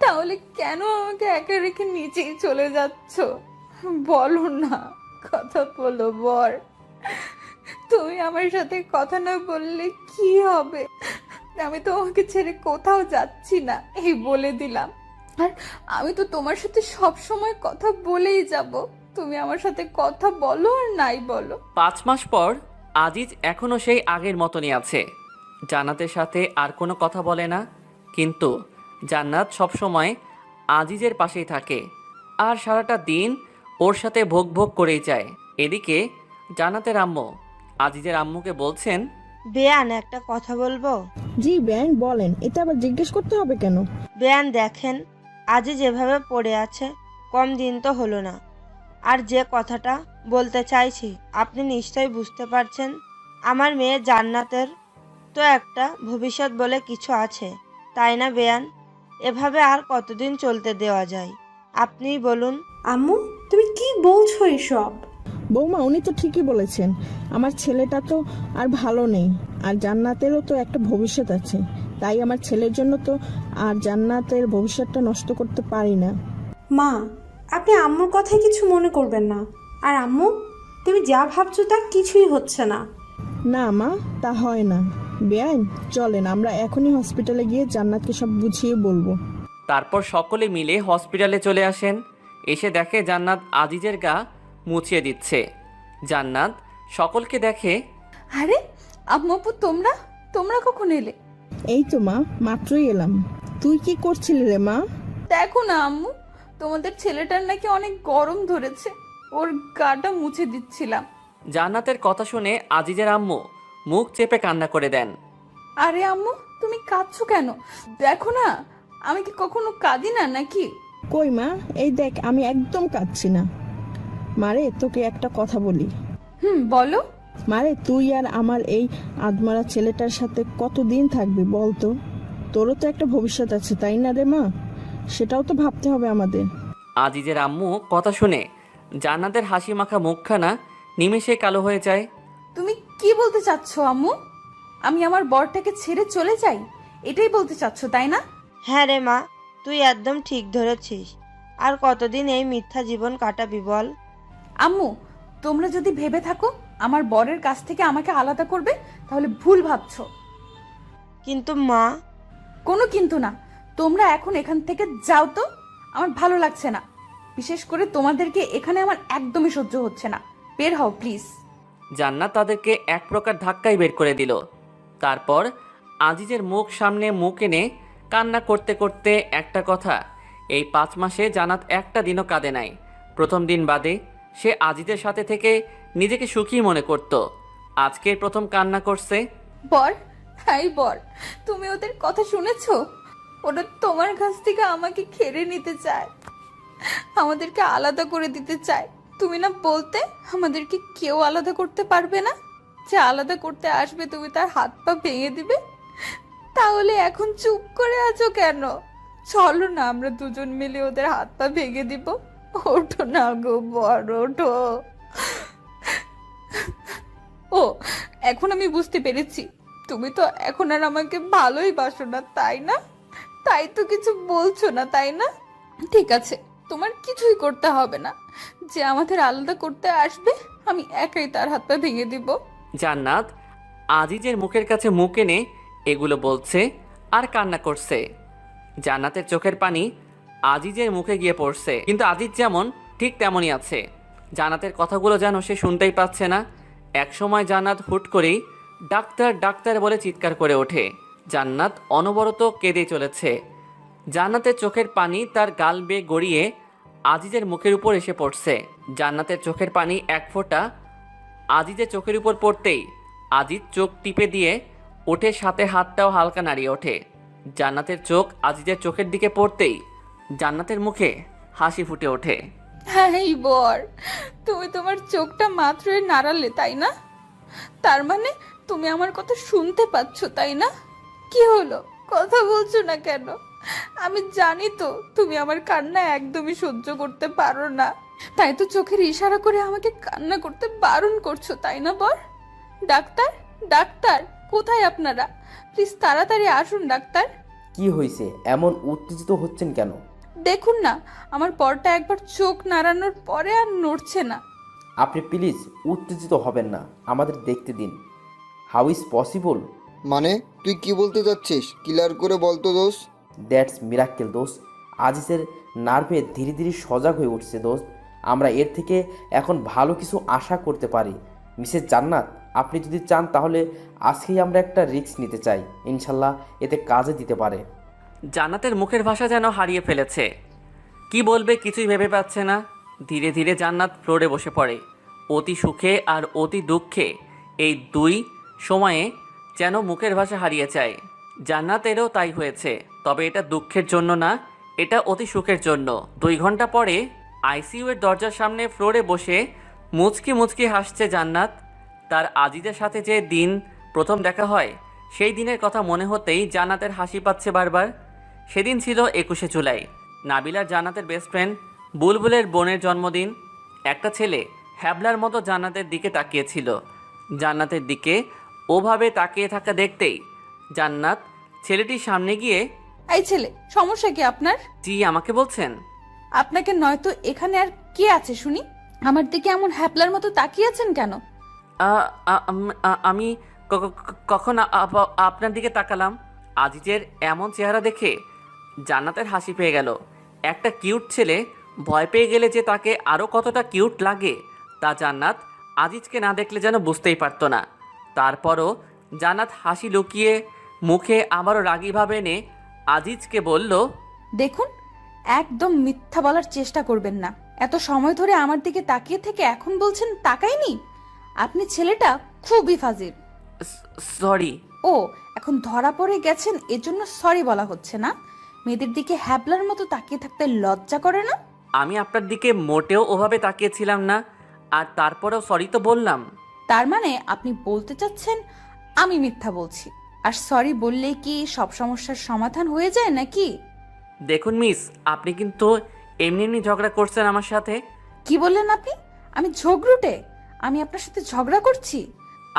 তাহলে কেন আমাকে একা রেখে নিচেই চলে যাচ্ছ? বলো না, কথা বলো বর। তুমি আমার সাথে কথা না বললে কি হবে? আমি তোমাকে ছেড়ে কোথাও যাচ্ছি না, এই বলে দিলাম। আর আমি তো তোমার সাথে সব সময় কথা বলেই যাব, তুমি আমার সাথে কথা বলো আর নাই বলো।
5 মাস পর আজিজ এখনও সেই আগের মতনই আছে। জান্নাতের সাথে আর কোনো কথা বলে না, কিন্তু জান্নাত সবসময় আজিজের পাশেই থাকে আর সারাটা দিন ওর সাথে ভোগ ভোগ করেই যায়। এদিকে জান্নাতের আম্মু আজিজের আম্মুকে বলছেন,
বেয়ান একটা কথা বলবো?
জি বেআইন বলেন, এটা আবার জিজ্ঞেস করতে হবে কেন?
বেয়ান দেখেন, আজই যেভাবে পড়ে আছে কম দিন তো হলো না, আর যে কথাটা বলতে চাইছি আপনি নিশ্চয়ই বুঝতে পারছেন। আমার মেয়ে জান্নাতের তো একটা ভবিষ্যৎ বলে কিছু আছে, তাই না বেয়ান? এভাবে আর কতদিন চলতে দেওয়া যায় আপনিই বলুন।
আম্মু তুমি কি বলছো এসব?
বৌমা উনি তো ঠিকই বলেছেন, আমার ছেলেটা তো আর ভালো নেই, আর জান্নাতেরও তো একটা ভবিষ্যৎ আছে, তাই আমার ছেলের জন্য তো আর জান্নাতের ভবিষ্যৎটা নষ্ট করতে পারি না।
মা আপনি আম্মুর কথায় কিছু মনে করবেন না। আর আম্মু তুমি যা ভাবছো তা কিছুই হচ্ছে না।
না মা, তা হয় না। বেআইন চলেন আমরা এখনই হসপিটালে গিয়ে জান্নাতকে সব বুঝিয়ে বলবো।
তারপর সকলে মিলে হসপিটালে চলে আসেন। এসে দেখে জান্নাত আজিজের গা মুছিয়ে দিচ্ছে। জান্নাত সকলকে দেখে,
আরে আম্মু আপু তোমরা তোমরা কখন এলে?
এই তো মা, মাত্রই এলাম। তুই কি করছিলি রে মা?
দেখো না আম্মু, তোমাদের ছেলেটার নাকি অনেক গরম ধরেছে, ওর গাটা মুছে দিচ্ছিলাম।
জান্নাতের কথা শুনে আজিজের আম্মু মুখ চেপে কান্না করে দেন।
আরে আম্মু তুমি কাঁদছো কেন? দেখো না আমি কি কখনো কাঁদি না নাকি?
কই মা, এই দেখ আমি একদম কাঁদছি না। মারে তোকে একটা কথা বলি।
বলো।
মারে তুই আর আমার এই আদমারা ছেলেটার সাথে কতদিন থাকবি বলতো? তোরও তো একটা ভবিষ্যৎ আছে তাই না রে মা? সেটাও তো ভাবতে হবে আমাদের।
আজিজের আম্মু কথা শুনে জান্নাতের হাসি মাখা মুখখানা নিমেষে কালো হয়ে যায়।
তুমি কি বলতে চাচ্ছ আম্মু? আমি আমার বরটাকে ছেড়ে চলে যাই, এটাই বলতে চাচ্ছ তাই না?
হ্যাঁ রে মা, তুই একদম ঠিক ধরেছিস। আর কতদিন এই মিথ্যা জীবন কাটাবি বল?
আম্মু তোমরা যদি ভেবে থাকো আমার বরের কাছ থেকে আমাকে আলাদা করবে, তাহলে ভুল ভাবছো।
কিন্তু মা।
কোনো কিন্তু না, তোমরা এখন এখান থেকে যাও তো, আমার ভালো লাগছে না। বিশেষ করে তোমাদেরকে এখানে আমার একদমই সহ্য হচ্ছে না। বের হও প্লিজ।
জান্নাত তাদেরকে এক প্রকার ধাক্কাই বের করে দিল। তারপর আজিজের মুখ সামনে মুখ এনে কান্না করতে করতে একটা কথা, এই 5 মাসে জান্নাত একটা দিনও কাঁদে নাই। প্রথম দিন বাদে সে আজিজের সাথে থেকে নিজেকে সুখী মনে করত। আজকের প্রথম কান্না করছে।
বর, হাই বর, তুমি ওদের কথা শুনেছো? ওরা তোমার কাছ থেকে আমাকে খেড়ে নিতে চায়, আমাদেরকে আলাদা করে দিতে চায়। তুমি না বলতে আমাদেরকে কেউ আলাদা করতে পারবে না, যে আলাদা করতে আসবে তুমি তার হাত পা ভেঙে দিবে। তাহলে এখন চুপ করে আছো কেন? চলো না আমরা দুজন মিলে ওদের হাত পা ভেঙে দিব। ওঠো না গো বর, ওঠো। ও, এখন আমি বুঝতে পেরেছি, তুমি তো এখন আর আমাকে ভালোই বাসো না, তাই না? তাই তো কিছু বলছো না, তাই না? ঠিক আছে, তোমার কিছুই করতে হবে না। যে আমাদের আলাদা করতে আসবে আমি একাই তার হাত পা ভেঙে দিব।
জান্নাত আজিজের মুখের কাছে মুখ এনে এগুলো বলছে আর কান্না করছে। জান্নাতের চোখের পানি আজিজের মুখে গিয়ে পড়ছে, কিন্তু আজিজ যেমন ঠিক তেমনই আছে। জান্নাতের কথাগুলো যেন সে শুনতেই পাচ্ছে না। একসময় জান্নাত হুট করেই ডাক্তার ডাক্তার বলে চিৎকার করে ওঠে। জান্নাত অনবরত কেঁদে চলেছে। জান্নাতের চোখের পানি তার গাল বেয়ে গড়িয়ে আজিজের মুখের উপর এসে পড়ছে। জান্নাতের চোখের পানি এক ফোঁটা আজিজের চোখের উপর পড়তেই আজিজ চোখ টিপে দিয়ে ওঠে, সাথে হাতটাও হালকা নাড়িয়ে ওঠে। জান্নাতের চোখ আজিজের চোখের দিকে পড়তেই জান্নাতের মুখে হাসি ফুটে ওঠে।
হ্যাঁ বর, তুমি তোমার চোখটা মাত্রই নাড়ালে, তাই না? তার মানে তুমি আমার কথা শুনতে পাচ্ছ, তাই না? কি হলো, কথা বলছো না কেন? আমি জানি তো তুমি আমার কান্না একদমই সহ্য করতে পারো না, তাই তো চোখের ইশারা করে আমাকে কান্না করতে বারণ করছো, তাই না বর? ডাক্তার, ডাক্তার, কোথায় আপনারা? প্লিজ তাড়াতাড়ি আসুন ডাক্তার।
কি হয়েছে, এমন উত্তেজিত হচ্ছেন কেন?
দেখুন না, আমার বরটা একবার চোখ নাড়ানোর পরে আর নড়ছে না।
আপনি প্লিজ উত্তেজিত হবেন না, আমাদের দেখতে দিন। How is possible?
মানে তুই কি বলতে চাচ্ছিস? ক্লিয়ার করে বলতো দোস্ত।
দ্যাটস মিরাক্কেল দোস্ত। আজিজের নার্ভে ধীরে ধীরে সজাগ হয়ে উঠছে দোস্ত। আমরা এর থেকে এখন ভালো কিছু আশা করতে পারি। মিসেস জান্নাত, আপনি যদি চান তাহলে আজকেই আমরা একটা রিস্ক নিতে চাই। ইনশাল্লাহ এতে কাজে দিতে পারে।
জান্নাতের মুখের ভাষা যেন হারিয়ে ফেলেছে, কি বলবে কিছুই ভেবে পাচ্ছে না। ধীরে ধীরে জান্নাত ফ্লোরে বসে পড়ে। অতি সুখে আর অতি দুঃখে এই দুই সময়ে যেন মুখের ভাষা হারিয়ে যায়। জান্নাতেরও তাই হয়েছে, তবে এটা দুঃখের জন্য না, এটা অতি সুখের জন্য। 2 ঘন্টা পরে আইসিইউ এর দরজার সামনে ফ্লোরে বসে মুচকি মুচকি হাসছে জান্নাত। তার আজিজের সাথে যে দিন প্রথম দেখা হয়, সেই দিনের কথা মনে হতেই জান্নাতের হাসি পাচ্ছে বারবার। সেদিন ছিল 21শে জুলাই, নাবিলার জান্নাতের বেস্ট ফ্রেন্ড বুলবুলের বোনের জন্মদিন। একটা ছেলে হ্যাবলার মতো জান্নাতের দিকে তাকিয়েছিল। জান্নাতের দিকে ওভাবে তাকিয়ে থাকা দেখতেই জান্নাত ছেলেটির সামনে গিয়ে,
এই ছেলে, সমস্যা কি আপনার?
জি আমাকে বলছেন?
আপনাকে নয়তো এখানে আর কে আছে শুনি? আমার দিকে এমন হ্যাপলার মতো তাকিয়ে আছেন কেন?
আমি কখন আপনার দিকে তাকালাম? আজিজের এমন চেহারা দেখে জান্নাতের হাসি পেয়ে গেল। একটা কিউট ছেলে ভয় পেয়ে গেলে যে তাকে আরও কতটা কিউট লাগে তা জান্নাত আজিজকে না দেখলে যেন বুঝতেই পারতো না। তারপরও জান্নাত হাসি লুকিয়ে মুখে আবারও রাগীভাবে এনে আজিজকে বলল,
দেখুন, একদম মিথ্যা বলার চেষ্টা করবেন না। এত সময় ধরে আমার দিকে তাকিয়ে থেকে এখন বলছেন তাকাইনি? আপনি ছেলেটা খুবই ফাজিল।
সরি।
ও, এখন ধরা পড়ে গেছেন এজন্য সরি বলা হচ্ছে না? মেয়েদের দিকে হ্যাবলার মতো তাকিয়ে থাকতে লজ্জা করে না?
আমি আপনার দিকে মোটেও ওভাবে তাকিয়েছিলাম না, আর তারপরেও সরি তো বললাম।
তার মানে আপনি বলতে চাচ্ছেন আমি মিথ্যা বলছি, আর সরি বললেই কি সব সমস্যার সমাধান হয়ে যায় নাকি?
দেখুন মিস, আপনি কিন্তু এমনি এমনি ঝগড়া করছেন আমার সাথে।
কি বললেন আপনি? আমি ঝগড়ুটে? আমি আপনার সাথে ঝগড়া করছি?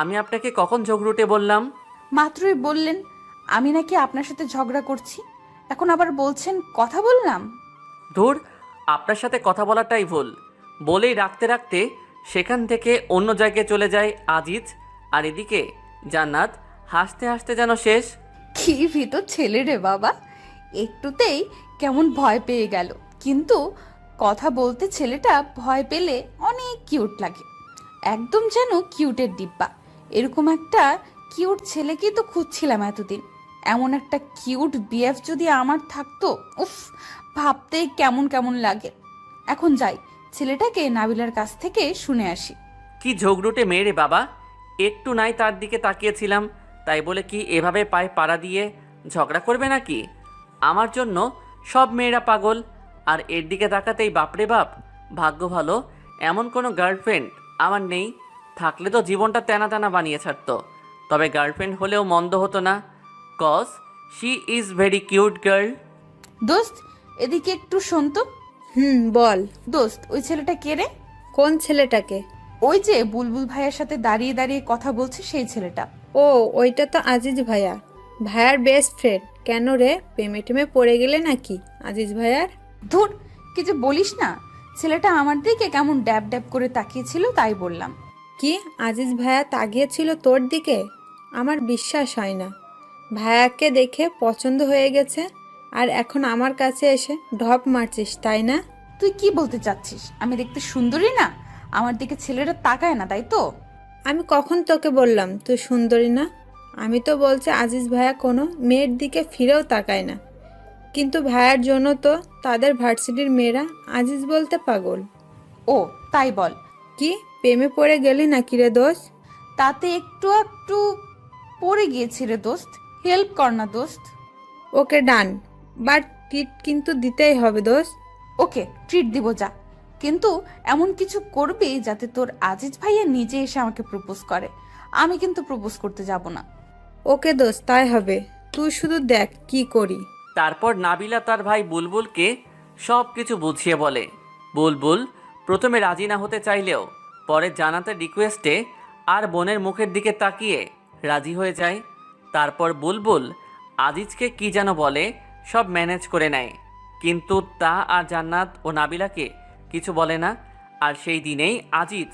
আমি আপনাকে কখন ঝগড়ুটে বললাম?
মাত্রই বললেন আমি নাকি আপনার সাথে ঝগড়া করছি, এখন আবার বলছেন কথা বললাম।
ধুর, আপনার সাথে কথা বলাটাই ভুল। বলেই রাখতে রাখতে সেখান থেকে অন্য জায়গায় চলে যায় আজিজ, আর এদিকে জান্নাত হাসতে হাসতে যেন শেষ।
কি ভিতর ছেলে রে বাবা, একটুতেই কেমন ভয় পেয়ে গেল, কিন্তু কথা বলতে ছেলেটা ভয় পেলে অনেক কিউট লাগে। একদম যেন কিউটের ডিব্বা। এরকম একটা কিউট ছেলেকেই তো খুঁজছিলাম এতদিন। এমন একটা কিউট বিএফ যদি আমার থাকতো, উফ, ভাবতেই কেমন কেমন লাগে। এখন যাই, ছেলেটাকে নাবিলার কাছ থেকে শুনে আসি।
কি ঝগড়ুটে মেয়ে রে বাবা, একটু নাই তার দিকে তাকিয়েছিলাম, তাই বলে কি এভাবে পায়ে পাড়া দিয়ে ঝগড়া করবে নাকি? আমার জন্য সব মেয়েরা পাগল, আর এর দিকে তাকাতেই বাপরে বাপ। ভাগ্য ভালো এমন কোনো গার্লফ্রেন্ড আমার নেই, থাকলে তো জীবনটা তেনা তেনা বানিয়ে ছাড়তো। তবে গার্লফ্রেন্ড হলেও মন্দ হতো না, cause she is very cute girl.
দোস্ত, এদিকে একটু শোন তো।
বল।
দোস্ত, ওই ছেলেটা কে রে?
কোন ছেলেটাকে?
ওই যে বুলবুল ভাইয়ের সাথে দাঁড়িয়ে দাঁড়িয়ে কথা বলছে সেই ছেলেটা।
ও, ওইটা তো আজিজ ভাইয়া, ভাইয়ার বেস্ট ফ্রেন্ড। কেন রে, প্রেমে টেমে পড়ে গেলে নাকি আজিজ ভাইয়ার?
ধুর, কিছু বলিস না। ছেলেটা আমার দিকে কেমন ড্যাব ড্যাব করে তাকিয়েছিল, তাই বললাম।
কি, আজিজ ভাইয়া তাকিয়েছিল তোর দিকে? আমার বিশ্বাস হয় না। ভাইয়াকে দেখে পছন্দ হয়ে গেছে, আর এখন আমার কাছে এসে ঢপ মারছিস, তাই না?
তুই কি বলতে চাচ্ছিস? আমি দেখতে সুন্দরী না? আমার দিকে ছেলেটা তাকায় না, তাই তো?
আমি কখন তোকে বললাম তুই সুন্দরী না? আমি তো বলছি আজিজ ভাইয়া কোনো মেয়ের দিকে ফিরেও তাকায় না, কিন্তু ভাইয়ার জন্য তো তাদের ভার্সিটির মেয়েরা আজিজ বলতে পাগল।
ও, তাই বল।
কি, প্রেমে পড়ে গেলি নাকি রে দোস্ত?
তাতে একটু একটু পড়ে গিয়েছি রে দোস্ত, হেল্প কর না দোস্ত।
ওকে ডান, বাট ট্রিট কিন্তু দিতেই হবে দোস্ত।
ওকে, ট্রিট দিব, যা। কিন্তু এমন কিছু করবি যাতে তোর আজিজ ভাইয়া নিজে এসে আমাকে প্রপোজ করে। আমি কিন্তু প্রপোজ করতে যাব না।
ওকে দোস্ত, তাই হবে। তুই শুধু দেখ কি করি।
তারপর নাবিলা তার ভাই বুলবুলকে সব কিছু বুঝিয়ে বলে। বুলবুল প্রথমে রাজি না হতে চাইলেও পরে জান্নাতের রিকোয়েস্টে আর বোনের মুখের দিকে তাকিয়ে রাজি হয়ে যায়। তারপর বুলবুল আজিজকে কি যেন বলে, সব ম্যানেজ করে নেয়, কিন্তু তা আর জান্নাত ও নাবিলাকে কিছু বলে না। আর সেই দিনেই আজিজ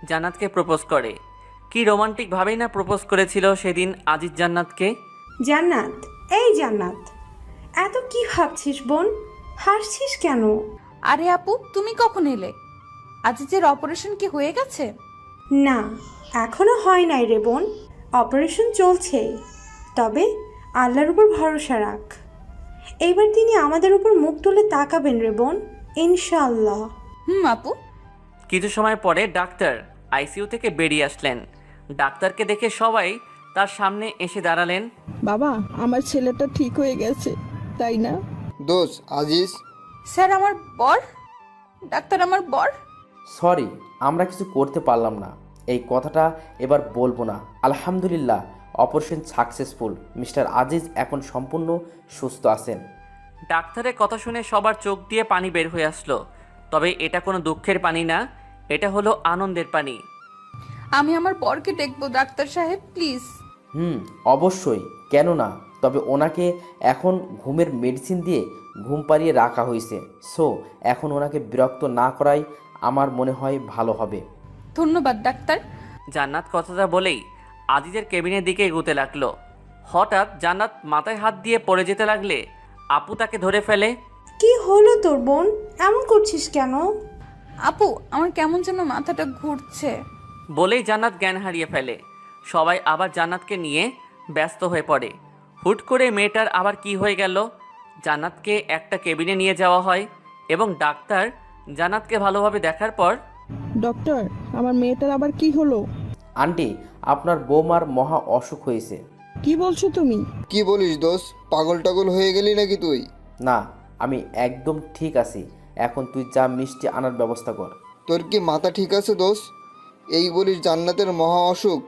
জান্নাতকে প্রপোজ করে। কি রোমান্টিকভাবেই না প্রপোজ করেছিল সেদিন আজিজ জান্নাতকে।
জান্নাত, এই জান্নাত, এত কি ভাবছিস বোন? হাসছিস কেন?
আরে আপু, তুমি কখন এলে? আজিজের অপারেশন কি হয়ে গেছে?
না, এখনো হয় নাই রে বোন, অপারেশন চলছে। তবে আল্লাহর উপর ভরসা রাখ, এইবার তিনি আমাদের উপর মুখ তুলে তাকাবেন রে বোন, ইনশাআল্লাহ।
আপু।
কিছু সময় পরে ডাক্তার আইসিইউ থেকে বেরিয়ে আসলেন। ডাক্তারকে দেখে সবাই তার সামনে এসে দাঁড়ালেন।
বাবা, আমার ছেলেটা ঠিক হয়ে গেছে, তাই না?
দোষ আজিজ।
স্যার, আমার বর। ডাক্তার, আমার বর।
সরি, আমরা কিছু করতে পারলাম না, এই কথাটা এবার বলবো না। আলহামদুলিল্লাহ, অপারেশন সাকসেসফুল। মিস্টার আজিজ এখন সম্পূর্ণ সুস্থ আছেন।
ডাক্তারের কথা শুনে সবার চোখ দিয়ে পানি বের হয়ে আসলো। তবে এটা কোনো দুঃখের পানি না, এটা হলো আনন্দের পানি।
আমি আমার বরকে দেখবো ডাক্তার সাহেব, প্লিজ।
অবশ্যই, কেন না। তবে ওনাকে এখন ঘুমের মেডিসিন দিয়ে ঘুম পাড়িয়ে রাখা হয়েছে, সো এখন ওনাকে বিরক্ত না করাই আমার মনে হয় ভালো হবে।
ধন্যবাদ ডাক্তার।
জান্নাত কথাটা বলেই আজিজের কেবিনের দিকে এগোতে লাগলো। হঠাৎ জান্নাত মাথায় হাত দিয়ে পড়ে যেতে লাগলে আপু তাকে ধরে ফেলে।
কি হলো তোর বোন, এমন করছিস কেন?
আপু, আমার কেমন যেন মাথাটা ঘুরছে।
বলেই জান্নাত জ্ঞান হারিয়ে ফেলে। সবাই আবার জান্নাতকে নিয়ে ব্যস্ত হয়ে পড়ে। হুট করে মেয়েটার আবার কি হয়ে গেল? জান্নাতকে একটা কেবিনে নিয়ে যাওয়া হয় এবং ডাক্তার জান্নাতকে ভালোভাবে দেখার পর,
ডক্টর, আমার মেয়েটার আবার কি হলো?
আন্টি, আপনার বৌমার মহা অসুখ হয়েছে।
কি বলছো তুমি?
কি বলিস দোষ, পাগল টাগল হয়ে গেলি নাকি তুই?
না, আমি একদম ঠিক আছি। এখন তুই যা মিষ্টি আনার ব্যবস্থা কর।
তোর কি মাথা ঠিক আছে দোষ? এই বলিস জান্নাতের মহা অসুখ,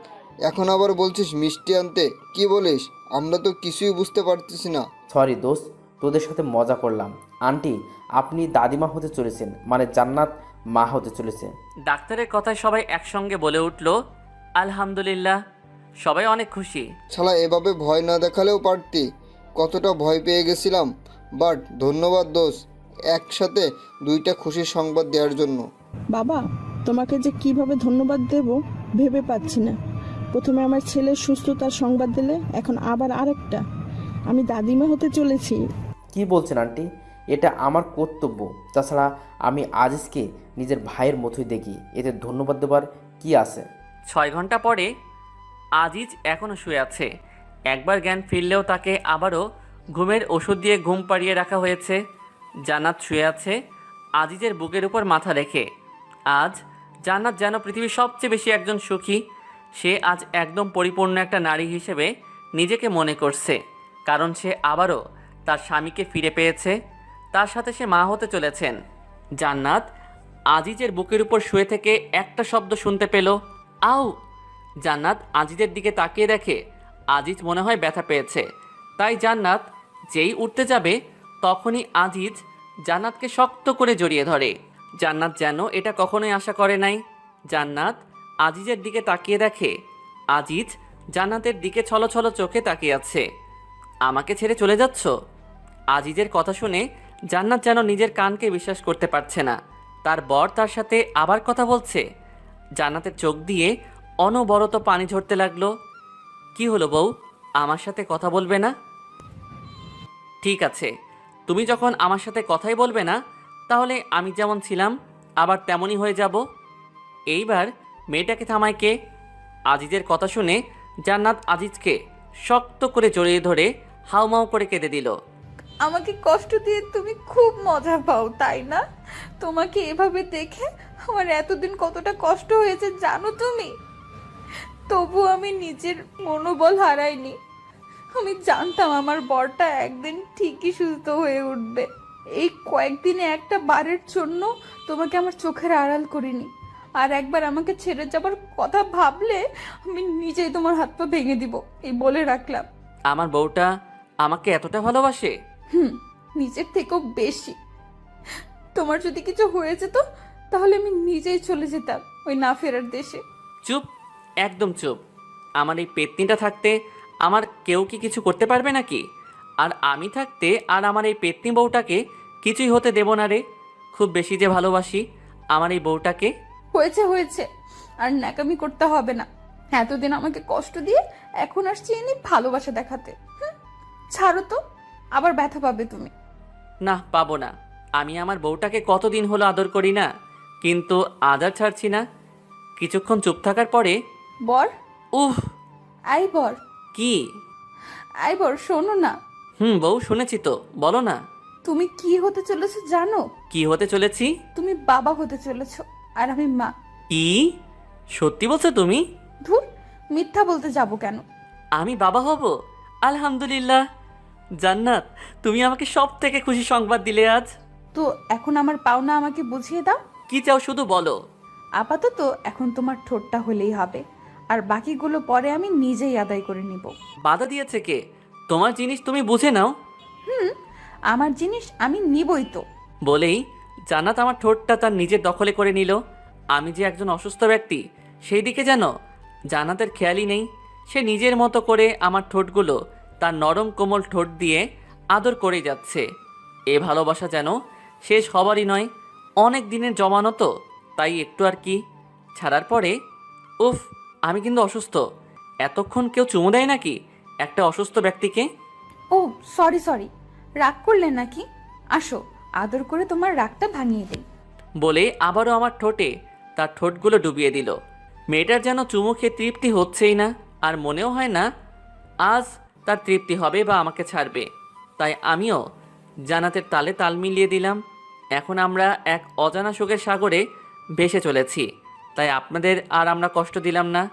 এখন আবার বলছিস মিষ্টি আনতে? কি বলিস? আমরা তো কিছুই বুঝতে পারতেছি না।
সরি দোস্ত, তোদের সাথে মজা করলাম। আন্টি, আপনি দাদিমা হতে চলেছেন, মানে জান্নাত মা হতে চলেছে।
ডাক্তারের কথায় সবাই একসঙ্গে বলে উঠল, আলহামদুলিল্লাহ। সবাই অনেক খুশি।
শালা, এভাবে ভয় না দেখালেও পারতি। কতটা ভয় পেয়ে গেছিলাম। বাট ধন্যবাদ দোষ, একসাথে দুইটা খুশির সংবাদ দেওয়ার জন্য।
বাবা, তোমাকে যে কিভাবে ধন্যবাদ দেব ভেবে পাচ্ছি না। প্রথমে আমার ছেলের সুস্থতার সংবাদ দিলে, এখন আবার আরেকটা। আমি দাদিমা হতে চলেছি।
কি বলছেন আন্টি? এটা আমার কর্তব্য। তাছাড়া আমি আজিজকে নিজের ভাইয়ের মতোই দেখি, এতে ধন্যবাদ দেবার কি আছে?
6 ঘন্টা পরে আজিজ এখনও শুয়ে আছে। একবার জ্ঞান ফিরলেও তাকে আবারও ঘুমের ওষুধ দিয়ে ঘুম পাড়িয়ে রাখা হয়েছে। জান্নাত শুয়ে আছে আজিজের বুকের উপর মাথা রেখে। আজ জান্নাত যেন পৃথিবীর সবচেয়ে বেশি একজন সুখী। সে আজ একদম পরিপূর্ণ একটা নারী হিসেবে নিজেকে মনে করছে, কারণ সে আবারও তার স্বামীকে ফিরে পেয়েছে। তার সাথে সে মা হতে চলেছেন। জান্নাত আজিজের বুকের উপর শুয়ে থেকে একটা শব্দ শুনতে পেল, আউ। জান্নাত আজিজের দিকে তাকিয়ে দেখে আজিজ মনে হয় ব্যথা পেয়েছে। তাই জান্নাত যেই উঠতে যাবে তখনই আজিজ জান্নাতকে শক্ত করে জড়িয়ে ধরে। জান্নাত যেন এটা কখনোই আশা করে নাই। জান্নাত আজিজের দিকে তাকিয়ে দেখে আজিজ জান্নাতের দিকে ছলছল চোখে তাকিয়ে আছে। আমাকে ছেড়ে চলে যাচ্ছ? আজিজের কথা শুনে জান্নাত যেন নিজের কানকে বিশ্বাস করতে পারছে না। তার বর তার সাথে আবার কথা বলছে। জান্নাতের চোখ দিয়ে অনবরত পানি ঝরতে লাগলো। কি হলো বউ, আমার সাথে কথা বলবে না? ঠিক আছে, তুমি যখন আমার সাথে কথাই বলবে না, তাহলে আমি যেমন ছিলাম আবার তেমনই হয়ে যাব। এইবার মেয়েটাকে থামায় কে? আজিজের কথা শুনে জান্নাত আজিজকে শক্ত করে জড়িয়ে ধরে হাউমাউ করে কেঁদে দিল।
আমাকে কষ্ট দিয়ে তুমি খুব মজা পাও, তাই না? তোমাকে এভাবে দেখে আমার এতদিন কতটা কষ্ট হয়েছে জানো তুমি? তবু আমি নিজের মনোবল হারাইনি। আমি জানতাম আমার বরটা একদিন ঠিকই সুস্থ হয়ে উঠবে। এই কয়েকদিনে একটা বারের জন্য তোমাকে আমার চোখের আড়াল করিনি। আর একবার আমাকে ছেড়ে যাবার কথা ভাবলে আমি নিজেই তোমার হাত পা ভেঙে দিব, এই বলে রাখলাম।
আমার বউটা আমাকে এতটা ভালোবাসে?
নিজের থেকেও বেশি। তোমার যদি কিছু হয়ে যেত তাহলে আমি নিজেই চলে যেতাম ওই না ফেরার দেশে।
চুপ, একদম চুপ। আমার এই পেতনিটা থাকতে আমার কেউ কি কিছু করতে পারবে নাকি? আর আমি থাকতে আর আমার এই পেতনি বউটাকে কিছুই হতে দেব না রে। খুব বেশি যে ভালোবাসি আমার এই বউটাকে।
হয়েছে হয়েছে, আর ন্যাকামি করতে হবে না। এতদিন আমাকে কষ্ট দিয়ে এখন আসছি এনে ভালোবাসা দেখাতে। ছাড়ো তো, আবার ব্যথা পাবে তুমি।
না, পাবো না। আমি আমার বউটাকে কতদিন হলো আদর করি না, কিন্তু আজ আর ছাড়ছি না। কিছুক্ষণ চুপ থাকার পরে
বর,
উহ।
আই বর,
কি?
আই বর, শোনো না।
বউ, শুনেছি তো, বলো না।
তুমি কি হতে চলেছো জানো?
কি হতে চলেছি?
তুমি বাবা হতে চলেছো আর আমি মা।
কি সত্যি বলছো তুমি?
ধুর, মিথ্যা বলতে যাব কেন?
আমি বাবা হব? আলহামদুলিল্লাহ। জান্নাত, তুমি আমাকে সব থেকে খুশি সংবাদ দিলে আজ।
তো এখন আমার পাওনা আমাকে বুঝিয়ে দাও।
কি চাও শুধু বলো।
আপাতত এখন তোমার ঠোঁটটা হলেই হবে, আর বাকিগুলো পরে আমি নিজেই আদায় করে নিব।
বাধা দিয়েছে কে? তোমার জিনিস তুমি বুঝে নাও।
আমার জিনিস আমি নিবই তো।
বলেই জান্নাত আমার ঠোঁটটা তার নিজের দখলে করে নিল। আমি যে একজন অসুস্থ ব্যক্তি সেই দিকে যেন জান্নাতের খেয়ালই নেই। সে নিজের মতো করে আমার ঠোঁটগুলো তার নরম কোমল ঠোঁট দিয়ে আদর করে যাচ্ছে। এ ভালোবাসা যেন শেষ হবারই নয়, অনেক দিনের জমানো তো, তাই একটু আর কি। ছাড়ার পরে উফ, আমি কিন্তু অসুস্থ। এতক্ষণ কেউ চুমু দেয় নাকি একটা অসুস্থ ব্যক্তিকে?
ও সরি সরি, রাগ করলে নাকি? আসো, আদর করে তোমার রাগটা ভাঙিয়ে দেই।
বলে আবারও আমার ঠোঁটে তার ঠোঁটগুলো ডুবিয়ে দিল। মেয়েটার যেন চুমু খেয়ে তৃপ্তি হচ্ছেই না, আর মনেও হয় না আজ তার তৃপ্তি হবে বা আমাকে ছাড়বে। তাই আমিও জান্নাতের তালে তাল মিলিয়ে দিলাম। এখন আমরা এক অজানা সুখের সাগরে ভেসে চলেছি। তাই আপনাদের আর আমরা কষ্ট দিলাম না।